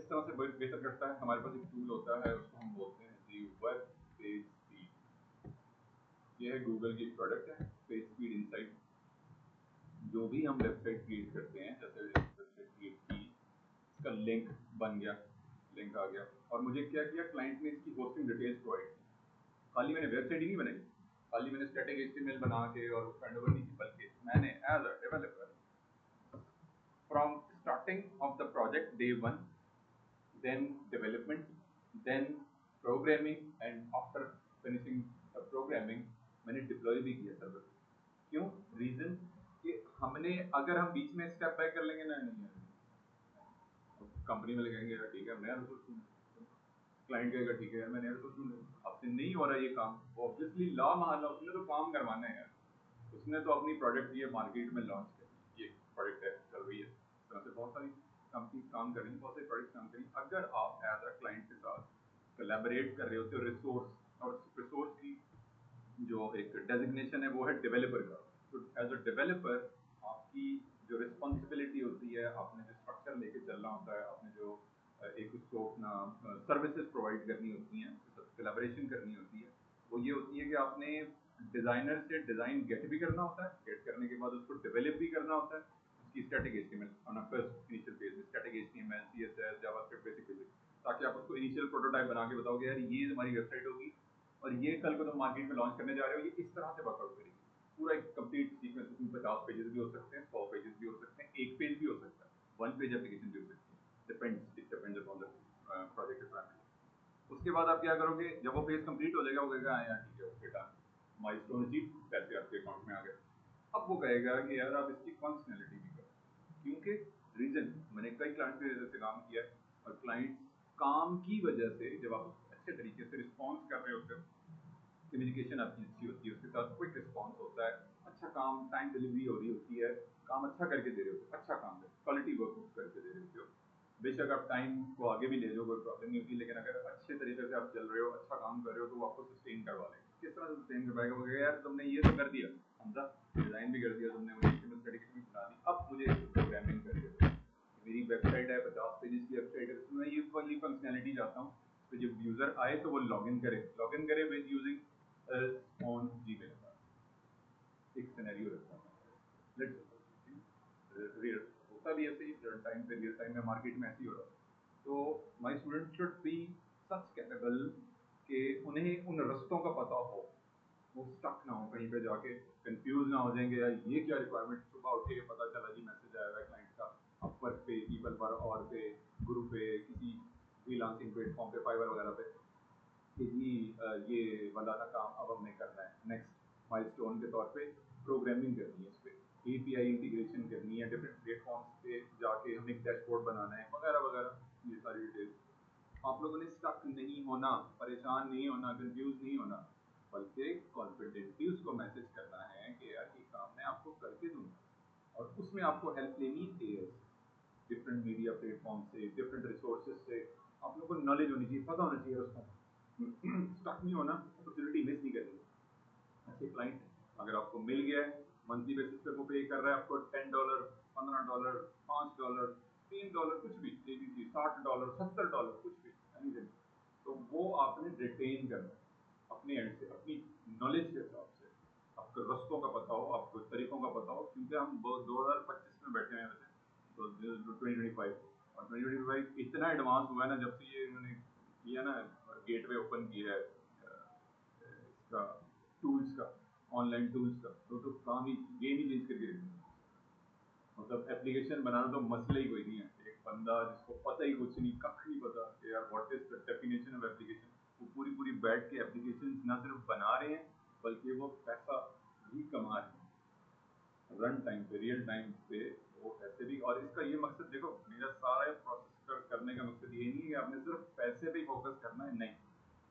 इस तरह से बेहतर करता है। हमारे पास एक टूल होता है, उसको हम बोलते हैं जी वेब पेज स्पीड। ये है गूगल की प्रोडक्ट है, पेज स्पीड इनसाइट। जो भी हम वेबसाइट क्रिएट करते हैं, जैसे वेबसाइट क्रिएट की, इसका लिंक बन गया, लिंक आ गया, और मुझे क्या किया, क्लाइंट ने इसकी होस्टिंग डिटेल्स प्रोवाइड की। खाली मैंने वेबसाइट ही नहीं बनाई, खाली मैंने स्टैटिक एचटीएमएल बना के और हैंड ओवर नहीं की, बल्कि मैंने as a developer from starting of the project day one, then development, then programming, and after finishing the programming मैंने डिप्लॉय भी किया सर्वर। क्यों? रीजन कि हमने, अगर हम बीच में स्टेप बैक कर लेंगे ना, नहीं कंपनी में लगेंगे यार ठीक है हम नया रिसोर्स ढूंढें, क्लाइंट कहेगा ठीक है यार मैं नया रिसोर्स ढूंढें, आपसे नहीं हो रहा ये काम, ऑब्वियसली ला महाला, उसने तो काम करवाना है यार, उसने तो अपनी प्रोडक्ट ये मार्केट में लॉन्च करनी, ये प्रोडक्ट है चल रही है, इस तरह से बहुत सारी कंपनी काम कर रही है, बहुत सारी प्रोडक्ट काम कर रही है। अगर आप एज अ क्लाइंट के साथ कोलैबोरेट कर रहे होते हो रिसोर्स, और रिसोर्स की जो एक डेजिग्नेशन है वो है डेवलपर का, तो एज अ डेवलपर आपकी जो रिस्पॉन्सिबिलिटी होती है, आपने जो स्ट्रक्चर लेके चलना होता है, आपने जो एक उसको अपना सर्विसेज प्रोवाइड करनी होती हैं, कोलैबोरेशन करनी होती है, वो ये होती है कि आपने डिजाइनर से डिजाइन गेट भी करना होता है, गेट करने के बाद उसको डेवलप भी करना होता है, उसकी static HTML on a first initial phase में, static HTML CSS JavaScript basic, ताकि आप उसको इनिशियल प्रोटोटाइप बना के बताओगे यार ये हमारी वेबसाइट होगी और ये कल को तुम मार्केट में लॉन्च करने जा रहे हो, ये इस तरह से वर्कआउट करेगी। पूरा एक कंप्लीट सीक्वेंस, उसमें 50 पेजेस भी हो सकते हैं, 100 पेजेस भी हो सकते हैं, एक पेज भी हो सकता है, वन पेज एप्लीकेशन भी हो सकती है, depends, it depends upon the project requirement. उसके बाद आप क्या करोगे, जब वो पेज कंप्लीट हो जाएगा, वो कहेगा हाँ यार ठीक है ओके डन, माइलस्टोन अचीव, पैसे आपके अकाउंट में आ गए। अब वो कहेगा कि यार आप इसकी फंक्शनैलिटी भी करो, क्योंकि रीजन, मैंने कई क्लाइंट के से काम किया है, और क्लाइंट काम की वजह से जब आप अच्छे तरीके से रिस्पॉन्स कर रहे होते हो, कम्युनिकेशन आपकी अच्छी होती है, उसके साथ क्विक रिस्पॉन्स होता है, अच्छा काम, टाइम डिलीवरी हो रही होती है, काम अच्छा करके दे रहे होते हो, अच्छा काम है, क्वालिटी वर्क करके दे रहे होते हो, बेशक आप टाइम को आगे भी ले लो, कोई प्रॉब्लम नहीं होती, लेकिन अगर अच्छे तरीके से आप चल रहे हो, अच्छा काम कर रहे हो, तो वो आपको सस्टेन करवा लेगा। किस तरह से सस्टेन करवाएगा, वो कहेगा यार तुमने ये तो कर दिया, समझा, डिजाइन भी कर दिया तुमने, मुझे स्टडी भी बना दी, अब मुझे प्रोग्रामिंग करके दो, मेरी वेबसाइट है 50 पेजेस की वेबसाइट है, उसमें ये वाली फंक्शनैलिटी चाहता हूँ, तो जब यूजर आए तो वो लॉगिन करे with using on Gmail account. एक सिनेरियो रखता हूँ, लेट्स रियल होता भी ऐसे ही, रियल टाइम पे, रियल टाइम में मार्केट में ऐसे ही हो रहा है। तो my student should be such capable कि उन्हें उन रस्तों का पता हो, वो स्टक ना हो कहीं पे जाके, कंफ्यूज ना हो जाएंगे यार ये क्या रिक्वायरमेंट, सुबह उठे पता चला जी मैसेज आया हुआ है क्लाइंट का, अपवर्क पे, पीपल पर, और पे, गुरु पे, किसी फ्रीलांसिंग प्लेटफॉर्म पे, फाइवर वगैरह पे, कि जी ये वाला था काम, अब हमने करना है, नेक्स्ट माइलस्टोन के तौर पे प्रोग्रामिंग करनी है, इस पे एपीआई इंटीग्रेशन करनी है, डिफरेंट प्लेटफॉर्म्स पे जाके हमें एक डैशबोर्ड बनाना है, वगैरह वगैरह, ये सारी डिटेल्स। आप लोगों ने स्टक नहीं होना, परेशान नहीं होना, कंफ्यूज नहीं होना, बल्कि कॉन्फिडेंटली उसको मैसेज करना है कि यार ये काम मैं आपको करके दूंगा, और उसमें आपको हेल्प लेनी है डिफरेंट मीडिया प्लेटफॉर्म से, डिफरेंट रिसोर्सेज से, आप लोगों को नॉलेज होनी चाहिए, पता होना चाहिए उसको, स्टक नहीं होना, अपॉर्चुनिटी मिस नहीं करनी। अच्छे क्लाइंट अगर आपको मिल गया है, मंथली बेसिस पे वो पे कर रहा है आपको $10, $15, $5, $3, कुछ भी, एबीसी $60, $70, कुछ भी, एनीथिंग, तो वो आपने रिटेन करना है अपने एंड से, अपनी नॉलेज के हिसाब से, आपको रस्तों का पता हो, आपको तरीकों का पता हो, क्योंकि हम 2025 में बैठे हैं वैसे, तो 2025, और 2025 इतना एडवांस हुआ है ना, जब से ये इन्होंने किया ना, गेटवे ओपन किया है इसका, टूल्स का, ऑनलाइन टूल्स का, तो काम ही, गेम ही चेंज करके रख दिया। मतलब एप्लीकेशन बनाना तो मसला ही कोई नहीं है, एक बंदा जिसको पता ही कुछ नहीं, कख नहीं पता कि यार what is the definition of application, वो पूरी पूरी बैठ के एप्लीकेशन ना सिर्फ बना रहे हैं, बल्कि वो पैसा भी कमा रहे हैं रन टाइम पे, रियल टाइम पे, वो पैसे भी। और इसका ये मकसद देखो, मेरा सारा प्रोसेस करने का मकसद ये नहीं है कि आपने सिर्फ पैसे पे फोकस करना है, नहीं,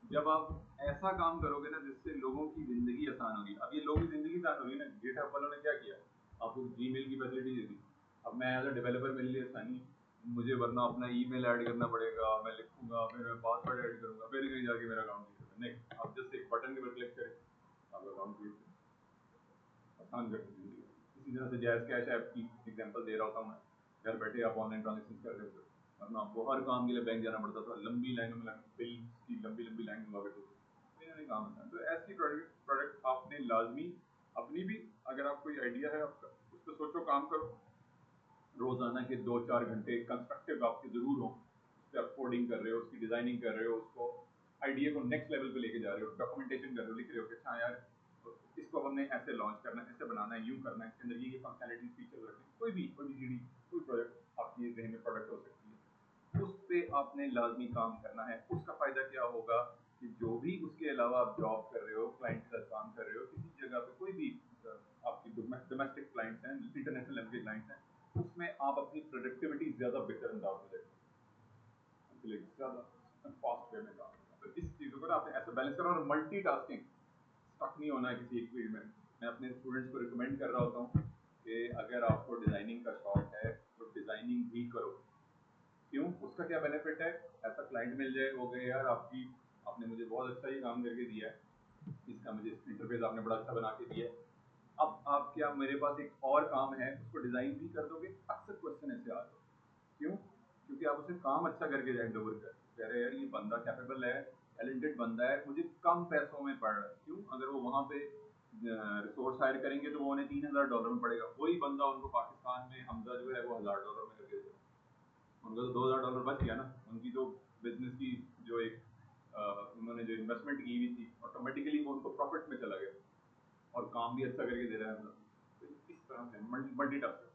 जब आप ऐसा काम करोगे ना जिससे लोगों की जिंदगी आसान होगी, अब ये लोगों की जिंदगी आसान होगी ना, गिटहब वालों ने क्या किया, आपको जीमेल की फैसिलिटी दे दी, अब मैं एज अ डेवलपर मेरे लिए आसानी, मुझे वरना अपना ईमेल ऐड करना पड़ेगा, मैं लिखूंगा, फिर मैं पासवर्ड ऐड करूंगा, फिर कहीं जाके मेरा अकाउंट क्रिएट होगा, नहीं, आप जस्ट एक बटन के ऊपर क्लिक करें, आपका अकाउंट क्रिएट आसान कर दी जिंदगी। इसी तरह से जैज कैश ऐप की एग्जांपल दे रहा होता हूँ मैं, घर बैठे आप ऑनलाइन ट्रांजेक्शन कर रहे हो, वरना आपको हर काम के लिए बैंक जाना पड़ता था, लंबी लाइनों में बिल की लंबी लंबी लाइन हुआ करती थी, तो इन्होंने काम होता है। तो ऐसी प्रोडक्ट आपने लाजमी अपनी भी, अगर आप कोई आइडिया है आपका, उस पर सोचो, काम करो। रोजाना के 2-4 घंटे कंस्ट्रक्टिव आपके जरूर हो, उस पर आप कोडिंग कर रहे हो, उसकी डिजाइनिंग कर रहे हो, उसको आइडिया को नेक्स्ट लेवल पे लेके जा रहे हो, डॉक्यूमेंटेशन कर रहे हो, लिख रहे हो कि अच्छा यार इसको हमने ऐसे लॉन्च करना है, ऐसे बनाना है, यूं करना है, इसके अंदर ये फंक्शनैलिटी फीचर्स रखने हैं। कोई भी जीडी, कोई प्रोजेक्ट आपकी जहन में प्रोडक्ट हो सकती है, उस पे आपने लाजमी काम करना है। उसका फायदा क्या होगा कि जो भी उसके अलावा आप जॉब कर रहे हो, क्लाइंट के साथ काम कर रहे हो, किसी जगह पे कोई भी आपकी डोमेस्टिक क्लाइंट्स हैं, इंटरनेशनल लेवल के क्लाइंट्स हैं, उसमें आप अपनी प्रोडक्टिविटी ज्यादा बेहतर अंदाज में देखो, ज्यादा फास्ट वे में काम करना। तो इस चीजों को ना आपने ऐसे बैलेंस करना, और मल्टीटास्किंग, स्टक नहीं होना है किसी एक फील्ड में। मैं अपने स्टूडेंट्स को रिकमेंड कर रहा होता हूँ कि अगर आपको डिजाइनिंग का शौक है तो डिजाइनिंग भी करो। क्यों, उसका क्या बेनिफिट है, ऐसा क्लाइंट मिल जाए, हो गए यार आपकी, आपने मुझे बहुत अच्छा ही काम करके दिया है, इसका मुझे इंटरफेस आपने बड़ा अच्छा बना के दिया है, अब आप क्या, मेरे पास एक और काम है, उसको डिजाइन भी कर दोगे। अक्सर क्वेश्चन ऐसे आ रहे, क्यों, क्योंकि आप उसे काम अच्छा करके हैंड ओवर कह रहे हैं, यार ये बंदा कैपेबल है, टैलेंटेड बंदा है, मुझे कम पैसों में पड़ रहा है। क्यों, अगर वो वहाँ पे रिसोर्स हायर करेंगे तो वो उन्हें $3000 में पड़ेगा, वही बंदा उनको पाकिस्तान में हमजा जो है वो $1000 में करके देगा, उनका तो $2000 बच गया ना। उनकी जो बिजनेस की जो एक उन्होंने जो इन्वेस्टमेंट की हुई थी, ऑटोमेटिकली वो उनको प्रॉफिट में चला गया, और काम भी अच्छा करके दे रहा है मतलब। तो इस तरह से मल्टीटास्कर,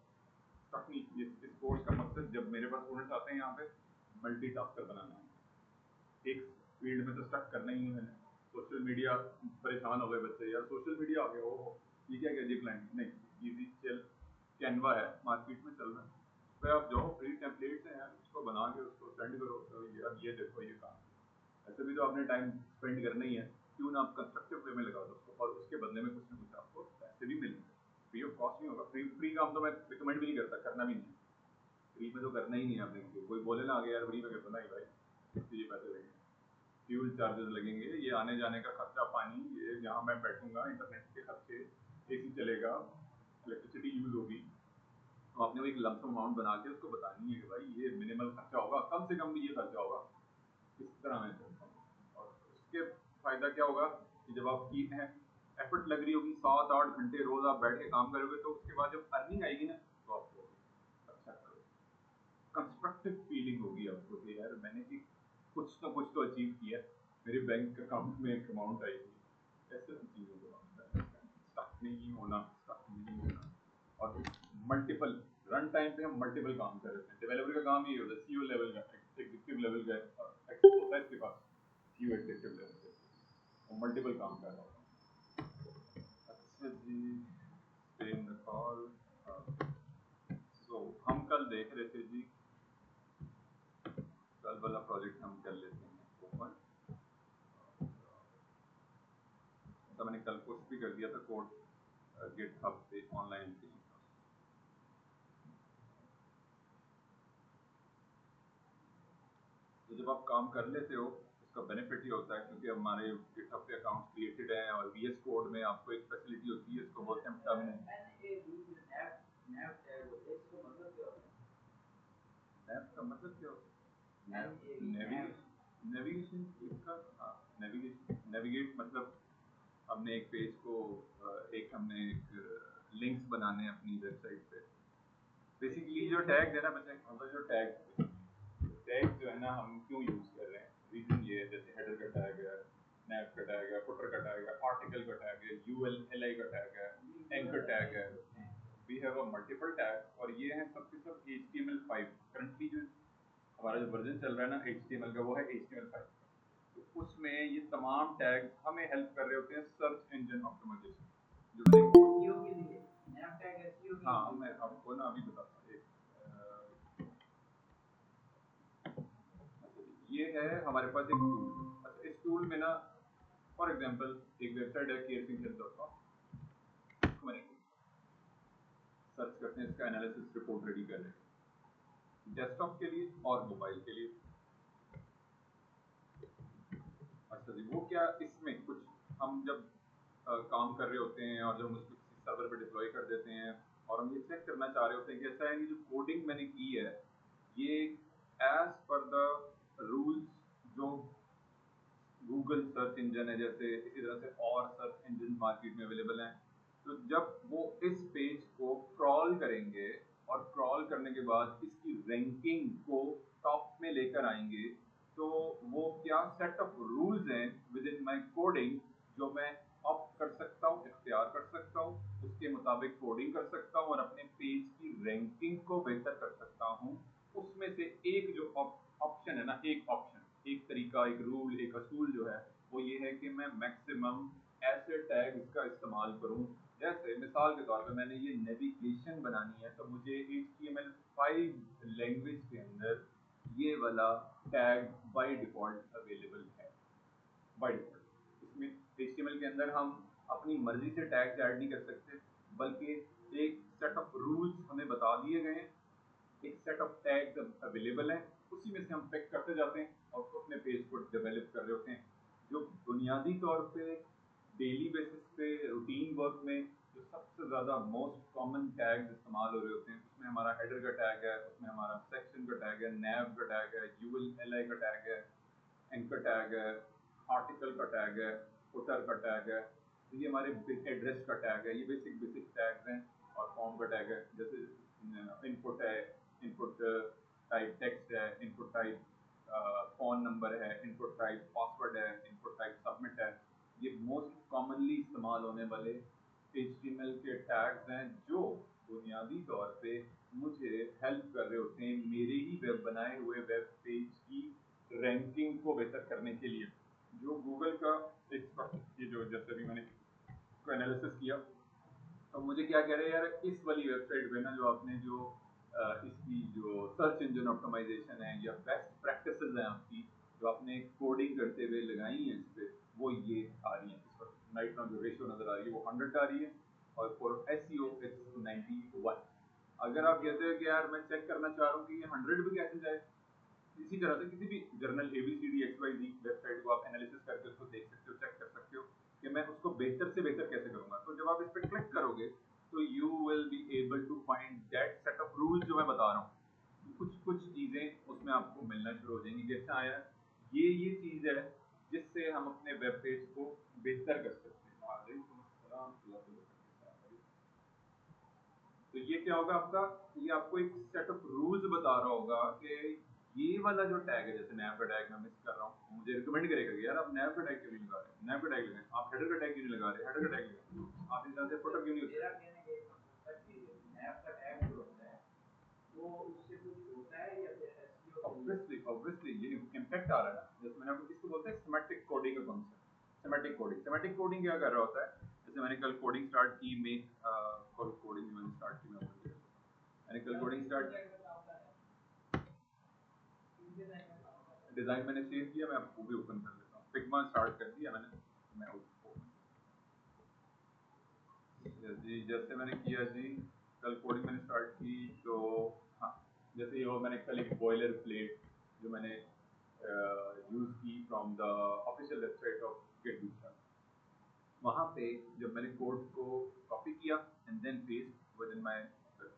तकनीक, इस कोर्स का मकसद, जब मेरे पास स्टूडेंट्स आते हैं यहाँ पे, मल्टीटास्कर बनाना है। एक फील्ड में तो स्टक करना ही है मैंने। सोशल मीडिया, परेशान हो गए बच्चे, यार सोशल मीडिया आ गया, ओहो ये क्या कह दिया क्लाइंट, नहीं इजी चल, कैनवा है मार्केट में चल रहा है, उस पर आप जाओ, फ्री टेम्पलेट्स हैं यार, उसको बना के उसको सेंड करो, तो यार ये देखो ये काम, ऐसे भी तो आपने टाइम स्पेंड करना ही है, क्यों ना आप कंस्ट्रक्टिव वे में लगा दो उसको, और उसके बदले में कुछ ना कुछ आपको पैसे भी मिलेंगे। फ्री ऑफ कॉस्ट नहीं होगा, फ्री फ्री काम तो मैं रिकमेंड भी नहीं करता, करना भी नहीं, फ्री में तो करना ही नहीं है आपने। कोई बोले ना आगे यार फ्री में कर दो, नहीं भाई, इसके ये पैसे लगेंगे, फ्यूल चार्जेस लगेंगे, ये आने जाने का खर्चा, पानी, ये जहाँ मैं बैठूंगा, इंटरनेट के खर्चे, एसी चलेगा, इलेक्ट्रिसिटी यूज होगी, तो आपने वो एक लमसम अमाउंट बना के उसको बतानी है कि भाई ये मिनिमल खर्चा होगा, कम से कम भी ये खर्चा होगा, इस तरह मैं चलता हूँ। और उसके फायदा क्या होगा कि जब आपकी एफर्ट लग रही होगी, 7-8 घंटे रोज आप बैठ के काम करोगे, तो उसके बाद जब अर्निंग आएगी ना, तो आपको अच्छा कंस्ट्रक्टिव फीलिंग होगी आपको कि यार मैंने एक कुछ ना कुछ तो अचीव किया, मेरे बैंक अकाउंट में एक अमाउंट आई थी। ऐसे चीज़ों को स्टक नहीं होना, स्टक नहीं होना। और मल्टीपल रन टाइम पे हम मल्टीपल काम कर रहे हैं, डेवलपर का काम ये होता है, सीईओ लेवल का, एग्जीक्यूटिव लेवल का होता है इसके पास, सीईओ एग्जीक्यूटिव लेवल पे वो मल्टीपल काम कर रहा होता है। अच्छा जी, stay in the call। सो हम कल देख रहे थे जी, कल वाला प्रोजेक्ट हम कर लेते हैं ओपन। तो मैंने कल पोस्ट भी कर दिया था कोड गिटहब पे, ऑनलाइन एप्लीकेशन। तो जब आप काम कर लेते हो, उसका बेनिफिट ये होता है, क्योंकि हमारे गिटहब पे अकाउंट क्रिएटेड है, और वीएस कोड में आपको एक फैसिलिटी होती है, इसको बोलते हैं टर्म। नैप का मतलब क्या होता है, नेविगेशन, नेविगेशन इसका, हाँ, नेविगेशन, नेविगेट मतलब हमने एक पेज को हमने एक लिंक्स बनाने हैं अपनी वेबसाइट पे। बेसिकली जो टैग है ना बच्चे, मतलब जो टैग टैग जो है ना, हम क्यों यूज कर रहे हैं, रीजन ये है, जैसे हेडर का टैग है, नैप का टैग है, फुटर का टैग है, आर्टिकल का टैग है, यूएलएलआई का टैग है, एंकर टैग है, we have a multiple tag, और ये हैं सब के सब HTML5। करंटली जो हमारा जो वर्जन चल रहा है ना HTML का, वो है HTML5। तो उसमें ये तमाम टैग हमें हेल्प कर रहे होते हैं सर्च इंजन ऑप्टिमाइजेशन, जो मैंने SEO के लिए नैप टैग SEO के लिए। हाँ, मैं आपको ना अभी बताता हूँ, ये है हमारे पास एक टूल। अच्छा, इस टूल में ना, फॉर एग्जांपल एक वेबसाइट है carefinger.com, इसको मैंने सर्च करते हैं, इसका एनालिसिस रिपोर्ट रेडी कर रहे हैं डेस्कटॉप के लिए और मोबाइल के लिए। अच्छा जी, वो क्या, इसमें कुछ हम जब काम कर रहे होते हैं, और जब हम उसको किसी सर्वर पे डिप्लॉय कर देते हैं, और हम ये चेक करना चाह रहे होते हैं कि ऐसा है, ये जो कोडिंग मैंने की है, ये एज पर द रूल्स जो गूगल सर्च इंजन है, जैसे इसी तरह से और सर्च इंजन मार्केट में अवेलेबल हैं, तो जब वो इस पेज को क्रॉल करेंगे और क्रॉल करने के बाद इसकी रैंकिंग को टॉप में लेकर आएंगे, तो वो क्या सेट ऑफ रूल्स हैं विद इन माई कोडिंग जो मैं ऑप्ट कर सकता हूँ, इख्तियार कर सकता हूँ, उसके मुताबिक कोडिंग कर सकता हूँ और अपने पेज की रैंकिंग को बेहतर कर सकता हूँ। उसमें से एक जो ऑप्शन है ना, एक ऑप्शन, एक तरीका, एक रूल, एक असूल जो है वो ये है कि मैं मैक्सिमम ऐसे टैग्स का इस्तेमाल करूं, जैसे मिसाल के तौर पे मैंने ये नेविगेशन बनानी है तो मुझे HTML5 लैंग्वेज के अंदर ये वाला टैग बाय डिफॉल्ट अवेलेबल है। बाय डिफॉल्ट इसमें HTML के अंदर हम अपनी मर्जी से टैग्स ऐड नहीं कर सकते, बल्कि एक सेट ऑफ रूल्स हमें बता दिए गए हैं, एक सेट ऑफ टैग्स अवेलेबल हैं, उसी में से हम पिक करते जाते हैं और अपने पेज को डेवलप कर रहे होते हैं। जो बुनियादी तौर पे डेली बेसिस पे रूटीन वर्क में जो सबसे ज़्यादा मोस्ट कॉमन टैग्स इस्तेमाल हो रहे होते हैं, उसमें हमारा हेडर का टैग है, उसमें हमारा सेक्शन का टैग है, नैव का टैग है, ULLI का टैग है, एंकर टैग है, आर्टिकल का टैग है, फुटर का टैग है, तो ये हमारे एड्रेस का टैग है, ये बेसिक बेसिक टैग्स हैं। और फॉर्म का टैग है, जैसे इनपुट है, इनपुट टाइप टेक्स्ट है, इनपुट टाइप फोन नंबर है, इनपुट टाइप पासवर्ड है, इनपुट टाइप सबमिट है। ये मोस्ट कॉमनली इस्तेमाल होने वाले HTML के टैग्स हैं जो बुनियादी तौर पे मुझे हेल्प कर रहे होते हैं मेरे ही वेब बनाए हुए वेब पेज की रैंकिंग को बेहतर करने के लिए। जो गूगल का एक ये जो जैसे भी मैंने एनालिसिस किया, तो मुझे क्या कह रहे हैं यार, इस वाली वेबसाइट पे ना जो आपने जो इसकी जो सर्च इंजन ऑप्टिमाइजेशन है या बेस्ट प्रैक्टिसेस हैं आपकी, जो आपने कोडिंग करते हुए लगाई हैं इस पे, वो ये आ रही हैं। इस वक्त राइट नाउ जो रेशियो नजर आ रही है वो 100 आ रही है और फॉर SEO इट्स 91। अगर आप कहते हो कि यार मैं चेक करना चाह रहा हूँ कि ये 100 भी कैसे जाए, इसी तरह से किसी भी जर्नल ABCDXYZ वेबसाइट को आप एनालिसिस करके उसको देख सकते हो, चेक कर सकते हो कि मैं उसको बेहतर से बेहतर कैसे करूंगा। तो जब आप इस पर क्लिक करोगे तो you will be able to find that set of rules जो मैं बता रहा हूँ। कुछ कुछ चीजें उसमें आपको मिलना शुरू हो जाएंगी कि अच्छा आया ये चीज है जिससे हम अपने वेब पेज को बेहतर कर सकते हैं। तो ये क्या होगा आपका, ये आपको एक सेट ऑफ रूल्स बता रहा होगा कि ये वाला जो टैग है, जैसे नैव का टैग मैं मिस कर रहा हूँ, मुझे रिकमेंड करेगा कि यार आप नैव का टैग क्यों नहीं लगा रहे, नैव का टैग लगाएं, आप हेडर का टैग क्यों नहीं लगा रहे, हेडर का टैग लगाएं, आप इस तरह से फुटर क्यों नहीं होता। मेरा कहने का ये मतलब है कि नैव का टैग जो होता है वो उससे कुछ होता है या फिर SEO, ऑब्वियसली ऑब्वियसली ये इम्पैक्ट आ रहा है ना। जैसे मैंने आपको इसको बोलते हैं सिमेट्रिक कोडिंग का कॉन्सेप्ट। सिमेट्रिक कोडिंग क्या कर रहा होता है, जैसे मैंने कल कोडिंग स्टार्ट की, कल कोडिंग मैंने स्टार्ट की, मैंने कल कोडिंग स्टार्ट, डिजाइन मैंने सेव किया, मैं आपको भी ओपन कर लेता हूँ, फिग्मा स्टार्ट कर दिया मैंने, मैं जी जैसे मैंने किया जी, कल कोडिंग मैंने स्टार्ट की, तो हाँ जैसे ये मैंने कल एक बॉयलर प्लेट जो मैंने यूज की from the official website of get, वहाँ पे जब मैंने कोड को कॉपी किया and then paste within my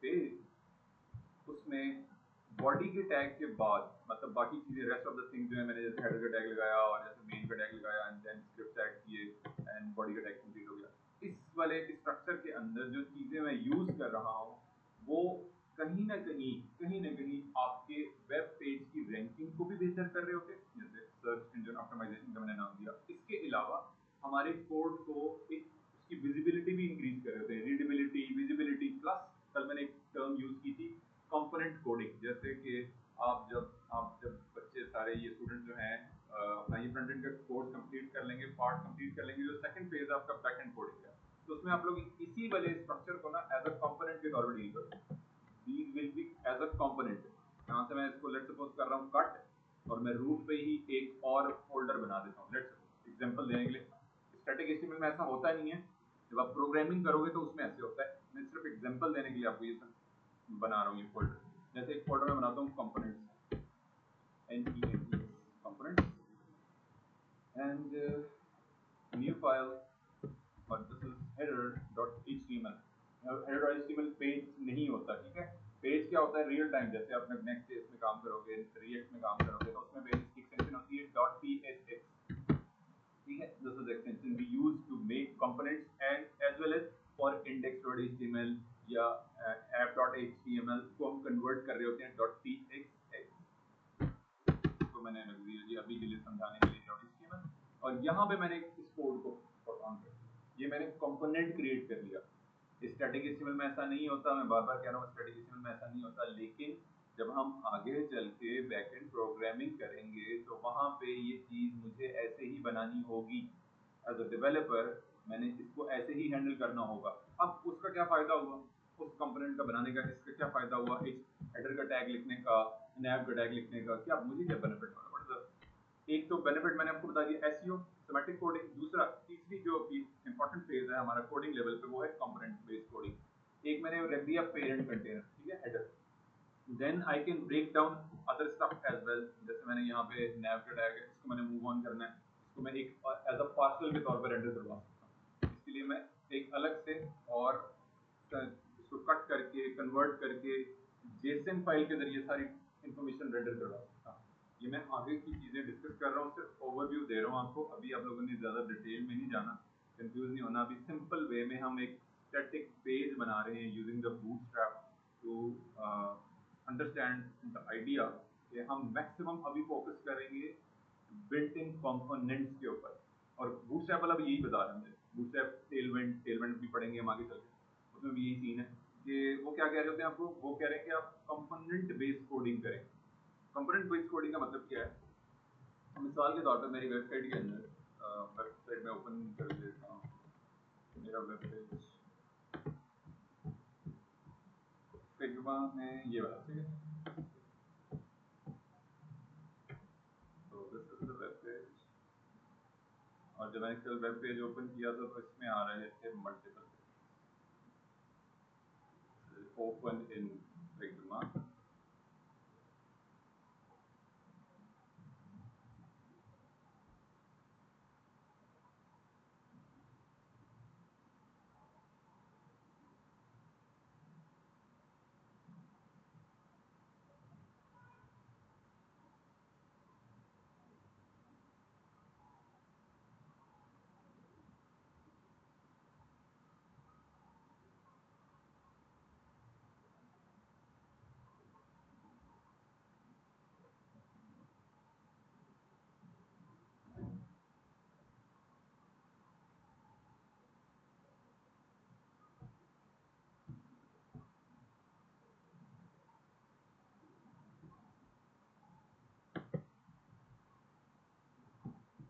page, उसमें बॉडी के टैग के बाद मतलब बाकी चीजें रेस्ट ऑफ द थिंग जो है मैंने जैसे हेडर का टैग लगाया और जैसे मेन का टैग लगाया एंड देन स्क्रिप्ट ऐड किए एंड बॉडी का टैग कंप्लीट हो गया। इस वाले स्ट्रक्चर के अंदर जो चीजें मैं यूज कर रहा हूँ वो कहीं ना कहीं आपके वेब पेज की रैंकिंग को भी बेहतर कर रहे होते हैं, जैसे सर्च इंजन ऑप्टिमाइजेशन का मैंने नाम दिया। इसके अलावा हमारे कोड को एक उसकी विजिबिलिटी भी इंक्रीज कर रहे होते हैं, रीडेबिलिटी, विजिबिलिटी प्लस कल मैंने एक टर्म यूज की थी कंपोनेंट कोडिंग, जैसे कि आप जब बच्चे सारे ये स्टूडेंट जो हैं अपना ये फ्रंट एंड का कोर्स कंप्लीट कर लेंगे, पार्ट कंप्लीट कर लेंगे, जो सेकंड फेज है आपका बैक एंड कोडिंग है, तो उसमें आप लोग इसी वाले स्ट्रक्चर को ना एज अ कंपोनेंट के तौर पर डील करोगे। These will be as a component. यहाँ से मैं इसको लेट सपोज कर रहा हूँ कट और मैं रूट पे ही एक और फोल्डर बना देता हूँ, लेट सपोज एग्जांपल देने के लिए। स्टैटिक एचटीएमएल में ऐसा होता नहीं है, जब आप प्रोग्रामिंग करोगे तो उसमें ऐसे होता है। मैं सिर्फ एग्जांपल देने के लिए आपको ये बना रहा हूँ ये फोल्डर। जैसे एक फोल्डर में बनाता हूँ components, NEMS components and new file और this is header.html। header.html page नहीं होता, ठीक है, पेज क्या होता है रियल टाइम, जैसे आप नेक्स्ट पेज में काम करोगे, रिएक्ट में काम करोगे तो उसमें पेज की एक्सटेंशन होती है डॉट .phx, ठीक है। This is extension we use to make components and as well as for index.html या app.html को हम कन्वर्ट कर रहे होते हैं .phx। तो मैंने रख दिया जी अभी के लिए समझाने के लिए .html, और यहाँ पे मैंने इस कोड को परफॉर्म कर दिया, ये मैंने कंपोनेंट क्रिएट कर लिया। स्टैटिक एचटीएमएल में ऐसा नहीं होता, मैं बार बार कह रहा हूँ स्टैटिक एचटीएमएल में ऐसा नहीं होता, लेकिन जब हम आगे चल के बैकएंड प्रोग्रामिंग करेंगे तो वहां पे ये चीज मुझे ऐसे ही बनानी होगी। एज अ डेवलपर मैंने इसको ऐसे ही हैंडल करना होगा। अब उसका क्या फायदा हुआ, उस कंपोनेंट का बनाने का इसका क्या फायदा हुआ, एक हेडर का टैग लिखने का, नैव का टैग लिखने का, क्या मुझे क्या बेनिफिट होगा। एक तो बेनिफिट मैंने आपको बता दिया एसईओ, सिमेट्रिक कोडिंग। दूसरा तीसरी जो इंपॉर्टेंट फेज है हमारा कोडिंग लेवल पे वो है कंपोनेंट बेस्ड कोडिंग। एक मैंने रख दिया पेरेंट कंटेनर, ठीक है, header. Then I can break down other stuff as well, जैसे मैंने यहाँ पे नैव का टैग है, इसको मैंने मूव ऑन करना है, इसको मैं एक एज अ पार्सल के तौर पर रेंडर करवा सकता हूँ। इसके लिए मैं एक अलग से और इसको कट करके कन्वर्ट करके जेसन फाइल के जरिए सारी इंफॉर्मेशन रेंडर करवा सकता हूँ। ये मैं आगे की चीजें डिस्कस कर रहा हूँ, सिर्फ ओवरव्यू दे रहा हूँ आपको, अभी आप लोगों ने ज्यादा डिटेल में नहीं जाना, कंफ्यूज नहीं होना। अभी सिंपल वे में हम एक स्टैटिक पेज बना रहे हैं using the Bootstrap to understand the idea कि हम मैक्सिमम अभी फोकस करेंगे बिल्ट इन कंपोनेंट्स के ऊपर। और बूटस्ट्रैप वाला भी यही बता रहे हैं, बूटस्ट्रैप टेलमेंट भी पढ़ेंगे हम आगे चल के, उसमें भी यही सीन है कि वो क्या कह रहे होते हैं आपको, वो कह रहे हैं कि आप कंपोनेंट बेस्ड कोडिंग करें। कंपोनेंट बेस्ड कोडिंग का मतलब क्या है, मिसाल के तौर पर मेरी वेबसाइट के अंदर, वेबसाइट में ओपन कर देता हूँ मेरा वेब पेज, फिग्मा में ये वाला, ठीक है। तो this is the web page, और जब मैंने कल वेब पेज ओपन किया था तो इसमें आ रहे थे मल्टीपल ओपन इन फिग्मा।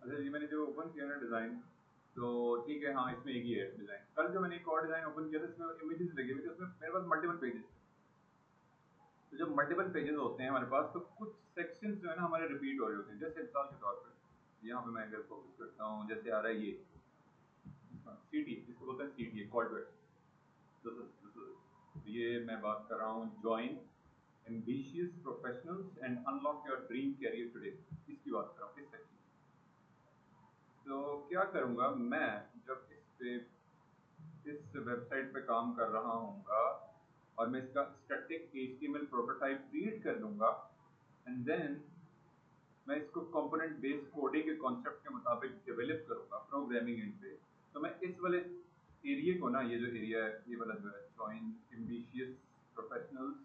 अच्छा जी, मैंने जो ओपन किया ना डिजाइन, तो ठीक है, हाँ इसमें एक ही है डिजाइन। कल जो मैंने एक और डिजाइन ओपन किया था इसमें इमेजेस लगे हुए थे, उसमें मेरे पास मल्टीपल पेजेस। तो जब मल्टीपल पेजेस होते हैं हमारे पास तो कुछ सेक्शंस जो है ना हमारे रिपीट हो रहे होते हैं। जैसे मिसाल के तौर पर यहाँ पे मैं अगर फोकस करता हूँ, जैसे आ रहा है ये सीटी, जिसको बोलते हैं सीटी कॉल टू एक्शन। ये मैं बात कर रहा हूँ join ambitious professionals and unlock your dream career today, इसकी बात कर रहा हूँ, इस सेक्शन। तो क्या करूँगा मैं, जब इस वेबसाइट पे काम कर रहा हूँगा और मैं इसका स्टैटिक HTML प्रोटोटाइप क्रिएट कर दूंगा, एंड देन मैं इसको कंपोनेंट बेस्ड कोडिंग के कॉन्सेप्ट के मुताबिक डेवलप करूंगा प्रोग्रामिंग एंड पे। तो मैं इस वाले एरिया को ना, ये जो एरिया है ये वाला जो है join ambitious professionals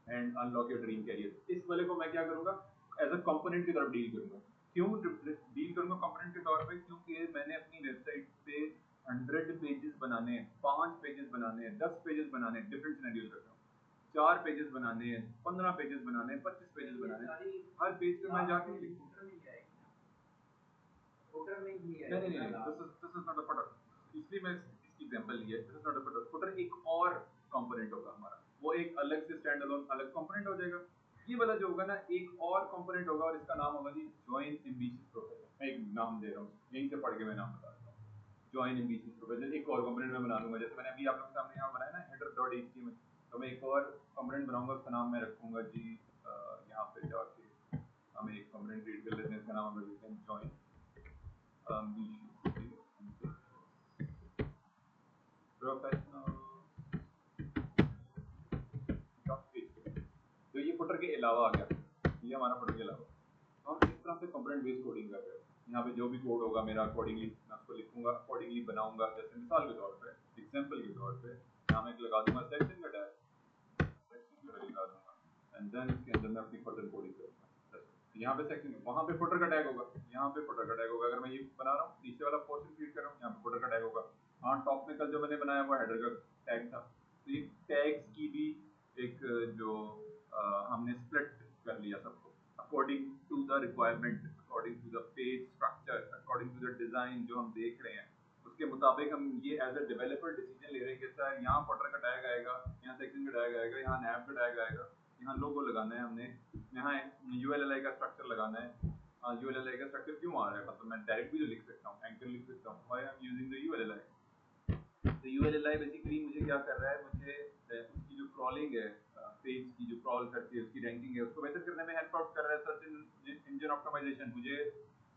and unlock your dream career, इस वाले को मैं क्या करूंगा एज अ कंपोनेंट की तरफ डील करूंगा। क्यों डील करूंगा कंपोनेंट के तौर पे, क्योंकि मैंने अपनी वेबसाइट पे 100 पेजेस बनाने हैं, 5 पेजेस बनाने हैं, 10 पेजेस बनाने हैं, डिफरेंट सिनेरियोज रखता हूँ, 4 पेजेस बनाने हैं, 15 पेजेस बनाने हैं, 25 पेजेस बनाने हैं। हर पेज पे मैं जाके नहीं, this is not a footer, इसलिए मैं इसकी एग्जांपल ली है। This is not a footer, footer एक और कंपोनेंट होगा हमारा, वो एक अलग से स्टैंड अलोन अलग कंपोनेंट हो जाएगा। ये वाला जो होगा ना एक और कंपोनेंट होगा और इसका नाम होगा जी जॉइन एम्बिशियस प्रोफेशनल। मैं एक नाम दे रहा हूँ, यहीं से पढ़ के मैं नाम बता रहा हूँ, जॉइन एम्बिशियस प्रोफेशनल। एक और कंपोनेंट मैं बना दूंगा, जैसे मैंने अभी आप लोगों के सामने यहाँ बनाया ना header.html, तो मैं एक और कंपोनेंट बनाऊंगा, उसका नाम मैं रखूंगा जी यहाँ पे जाके हम एक कंपोनेंट क्रिएट कर लेते हैं, इसका नाम हम रख देते हैं जॉइन professional.html। फुटर के अलावा आ गया, ये हमारा फुटर के अलावा। तो हम इस तरह से कंपोनेंट बेस्ड कोडिंग कर रहे हैं। यहाँ पे जो भी कोड होगा मेरा अकॉर्डिंगली मैं उसको लिखूंगा, अकॉर्डिंगली बनाऊंगा। जैसे मिसाल के तौर पे, एग्जाम्पल के तौर पे यहाँ मैं एक लगा दूंगा सेक्शन का टैग, सेक्शन का लगा दूंगा, एंड देन इसके अंदर मैं अपनी फुटर कोडिंग करूंगा। यहाँ पे सेक्शन, वहाँ पे फुटर का टैग होगा, यहाँ पे फुटर का टैग होगा। अगर मैं ये बना रहा हूँ, नीचे वाला पोर्शन फीड कर रहा हूँ, यहाँ पे फुटर का टैग होगा। हाँ, टॉप में कल जो मैंने बनाया वो हेडर का टैग था। तो ये टैग्स की भी एक जो हमने स्प्लिट कर लिया सबको according to the requirement, according to the page structure, according to the design जो हम देख रहे हैं, उसके मुताबिक हम ये एज अ डेवलपर डिसीजन ले रहे हैं कि सर यहाँ फुटर का टैग आएगा, यहाँ सेक्शन का टैग आएगा, यहाँ नैब का टैग आएगा, यहाँ लोगो लगाना है हमने, यहाँ यूएलएलआई का स्ट्रक्चर लगाना है। यूएलएलआई का स्ट्रक्चर क्यों आ रहा है, मतलब मैं डायरेक्ट भी तो लिख सकता हूँ, एंकर लिख सकता हूँ, why I am using the UL LI. तो यूएलएलआई बेसिकली मुझे क्या कर रहा है, मुझे उसकी जो क्रॉलिंग है, पेज की जो क्रॉल करती है, उसकी रैंकिंग है, उसको बेहतर करने में हेल्प आउट कर रहा है। सर्च इंजन ऑप्टिमाइजेशन, मुझे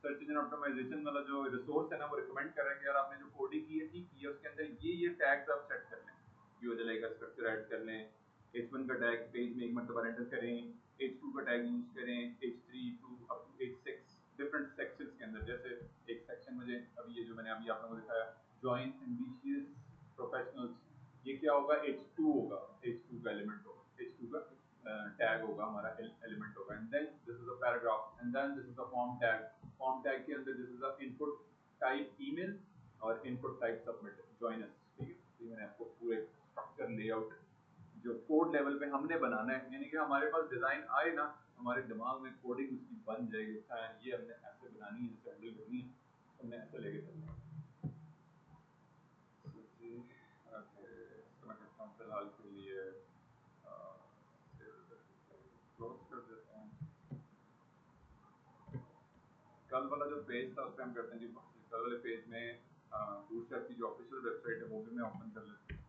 सर्च इंजन ऑप्टिमाइजेशन वाला जो रिसोर्स है ना, वो रिकमेंड कर रहा है कि यार आपने जो कोडिंग की है ठीक की है, उसके अंदर ये टैग्स आप सेट कर लें, यूएलएलआई का स्ट्रक्चर ऐड कर लें, H1 का टैग पेज में एक मरतबा एंटर करें, H2 का टैग यूज करें, H3 to up to H6 different sections के अंदर। जैसे एक सेक्शन मुझे अभी ये जो मैंने अभी आप लोगों को दिखाया, जॉइन एम्बिशियस प्रोफेशनल्स, ये क्या होगा, H2 होगा, H2 का एलिमेंट होगा, H2 का टैग होगा, हमारा एलिमेंट होगा। And then this is a paragraph, and then this is a form tag, form tag के अंदर this is a input type email और input type submit join us. ठीक है, तो मैंने आपको पूरे स्ट्रक्चर लेआउट जो कोड लेवल पे हमने बनाना है, यानी कि हमारे पास डिजाइन आए ना, हमारे दिमाग में कोडिंग उसकी बन जाएगी, ये हमने ऐसे बनानी है, ऐसे हैंडल करनी है, हमने ऐसे लेके चलना है। ओके, तो मैं कहता हूँ फिलहाल के लिए क्लोज कर देते हैं। कल वाला जो पेज था उस पर हम करते हैं जी, कल वाले पेज में बूटस्ट्रैप की जो ऑफिशियल वेबसाइट है वो भी मैं ओपन कर लेता हूँ।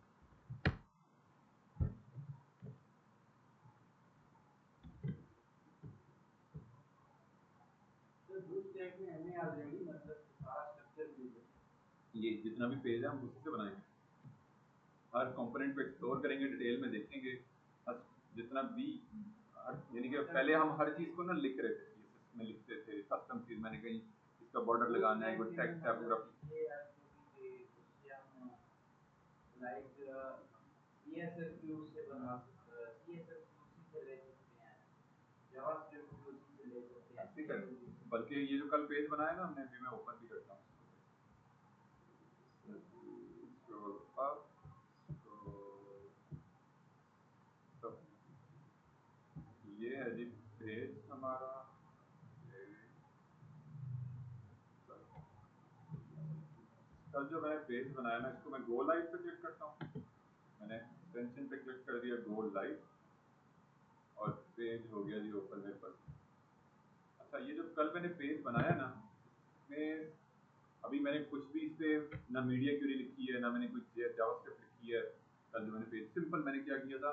ये जितना भी पेज है हम उसी से बनाएंगे, हर कंपोनेंट को एक्सप्लोर करेंगे, डिटेल में देखेंगे, जितना भी यानी कि पहले हम हर चीज को ना लिख रहे थे, में लिखते थे कस्टम चीज, मैंने कहीं इसका बॉर्डर लगाना है, कोई टेक्स्ट टाइपोग्राफी, ठीक है। बल्कि ये जो कल पेज बनाया ना हमने, अभी मैं ओपन भी करता हूँ, scroll up, तो ये है जी पेज हमारा। कल जो मैंने पेज बनाया ना, इसको मैं गो लाइव पे क्लिक करता हूँ, मैंने एक्सटेंशन पे क्लिक कर दिया गो लाइव, और पेज हो गया जी ओपन मेरे पास। अच्छा, ये जो कल मैंने पेज बनाया ना, इसमें अभी मैंने कुछ भी इस पे ना मीडिया क्यूरी लिखी है, ना मैंने कुछ जावास्क्रिप्ट लिखी है। कल जो मैंने पेज सिंपल मैंने क्या किया था,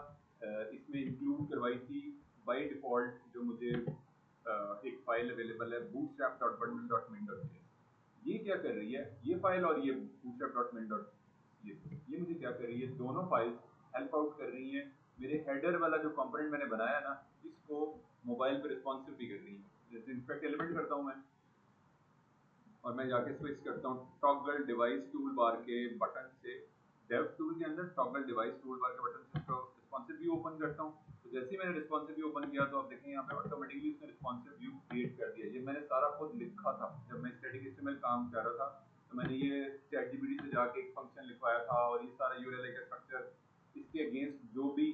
इसमें इंक्लूड करवाई थी बाय डिफॉल्ट जो मुझे एक फाइल अवेलेबल है bootstrap.bundle.min.js। ये क्या कर रही है, ये फाइल और ये bootstrap.min.js, ये मुझे क्या कर रही है, दोनों फाइल हेल्प आउट कर रही हैं मेरे हेडर वाला जो कंपोनेंट मैंने बनाया ना, इसको मोबाइल पे रिस्पॉन्सिव भी कर रही है। जैसे इंस्पेक्ट एलिमेंट करता हूँ मैं, और मैं जाके स्विच करता हूँ टॉगल डिवाइस टूल बार के बटन से, डेव टूल के अंदर टॉगल डिवाइस टूल बार के बटन से इसको रिस्पॉन्सिव व्यू ओपन करता हूँ। तो जैसे ही मैंने रिस्पॉन्सिव व्यू ओपन किया, तो आप देखें यहाँ पे ऑटोमेटिकली उसने रिस्पॉन्सिव व्यू क्रिएट कर दिया। ये मैंने सारा खुद लिखा था जब मैं स्टैटिक एचटीएमएल काम कर रहा था, तो मैंने ये चैटजीपीटी से जाके एक फंक्शन लिखवाया था, और ये सारा यूआरएल का स्ट्रक्चर इसके अगेंस्ट जो भी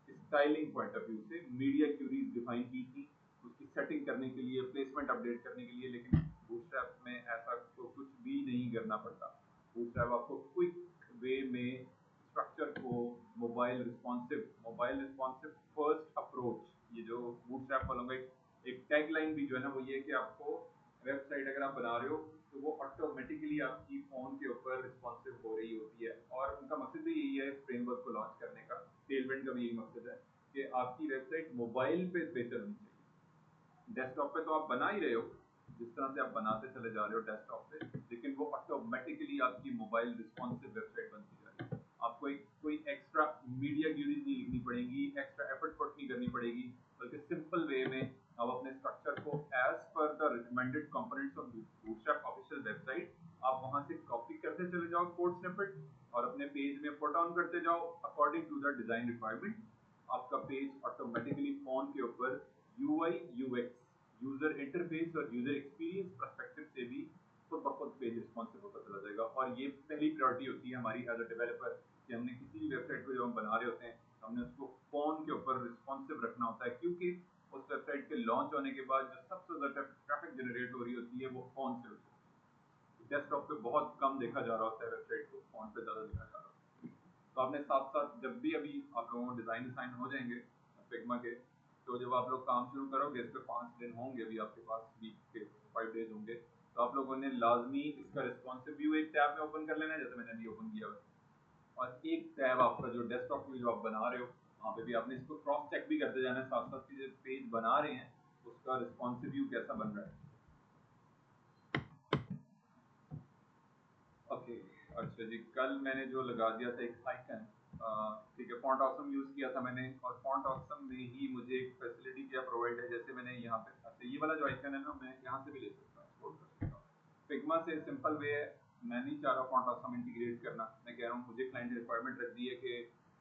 स्टाइलिंग पॉइंट ऑफ व्यू से मीडिया क्यूरीज डिफाइन की थी, उसकी सेटिंग करने के लिए, प्लेसमेंट अपडेट करने के लिए। लेकिन बूटस्ट्रैप में ऐसा तो कुछ भी नहीं करना पड़ता। बूटस्ट्रैप आपको क्विक वे में स्ट्रक्चर को मोबाइल रिस्पॉन्सिव फर्स्ट अप्रोच, ये जो बूटस्ट्रैप वालों का एक टैगलाइन भी जो है ना, वो ये है कि आपको वेबसाइट अगर आप बना रहे हो तो वो ऑटोमेटिकली आपकी फोन के ऊपर रिस्पॉन्सिव हो रही होती है। और उनका मकसद भी यही है फ्रेमवर्क को लॉन्च करने का, टेलविंड का भी यही मकसद है कि आपकी वेबसाइट मोबाइल पे बेहतर होनी चाहिए। डेस्कटॉप पे तो आप बना ही रहे हो, जिस तरह से आप बनाते चले जा रहे हो डेस्कटॉप पे, लेकिन वो ऑटोमेटिकली आपकी मोबाइल रिस्पॉन्सिव वेबसाइट बनती जा रही है। आपको कोई एक्स्ट्रा मीडिया क्यूरीज नहीं लिखनी पड़ेगी, एक्स्ट्रा एफर्ट पुट नहीं करनी पड़ेगी, बल्कि सिंपल वे में आप अपने स्ट्रक्चर को as per the recommended components of Bootstrap official website आप वहां से कॉपी करते चले जाओ कोड स्निपेट और अपने पेज में पुट ऑन करते जाओ according to the design requirement. आपका पेज ऑटोमेटिकली फोन के ऊपर यूआई यूएक्स यूजर इंटरफेस और यूजर एक्सपीरियंस पर्सपेक्टिव से भी खुद ब खुद पेज रिस्पॉन्सिव होता चला जाएगा। और ये पहली प्रायोरिटी होती है हमारी एज अ डेवलपर कि हमने किसी भी वेबसाइट को जब हम बना रहे होते हैं हमने उसको फोन के ऊपर रिस्पॉन्सिव रखना होता है, क्योंकि उस वेबसाइट के लॉन्च होने के बाद जो सबसे ज्यादा ट्रैफिक जनरेट हो रही होती है वो फोन से होती है। डेस्कटॉप पे बहुत कम देखा जा रहा होता है वेबसाइट को, फोन पे ज्यादा देखा जा रहा होता है। तो आपने साथ साथ जब भी अभी आप लोगों को डिजाइन डिजाइन हो जाएंगे फिग्मा के, तो जब आप लोग काम शुरू करोगे इस पे 5 दिन होंगे अभी आपके पास, वीक के 5 डेज होंगे, तो आप लोगों ने लाजमी इसका रिस्पॉन्सिव व्यू एक टैब में ओपन कर लेना है जैसे मैंने अभी ओपन किया हुआ है। और एक टैब आपका जो डेस्कटॉप में जो आप बना रहे हो वहाँ पे भी आपने इसको क्रॉस चेक भी करते जाना है साथ साथ कि जो पेज बना रहे हैं उसका रिस्पॉन्सिव व्यू कैसा बन रहा है। ओके, अच्छा जी, कल मैंने जो लगा दिया था एक आइकन, ठीक है, फॉन्ट ऑसम यूज किया था मैंने, और फॉन्ट ऑसम में ही मुझे एक फैसिलिटी क्या प्रोवाइड है, जैसे मैंने यहाँ पे, अच्छा ये वाला जो आइकन है ना मैं यहाँ से भी ले सकता हूँ, एक्सपोर्ट कर सकता हूँ। फिग्मा से सिंपल वे है, मैं नहीं चाह रहा फॉन्ट ऑसम इंटीग्रेट करना, मैं कह रहा हूँ मुझे क्लाइंट ने रिक्वायरमेंट रख दी है कि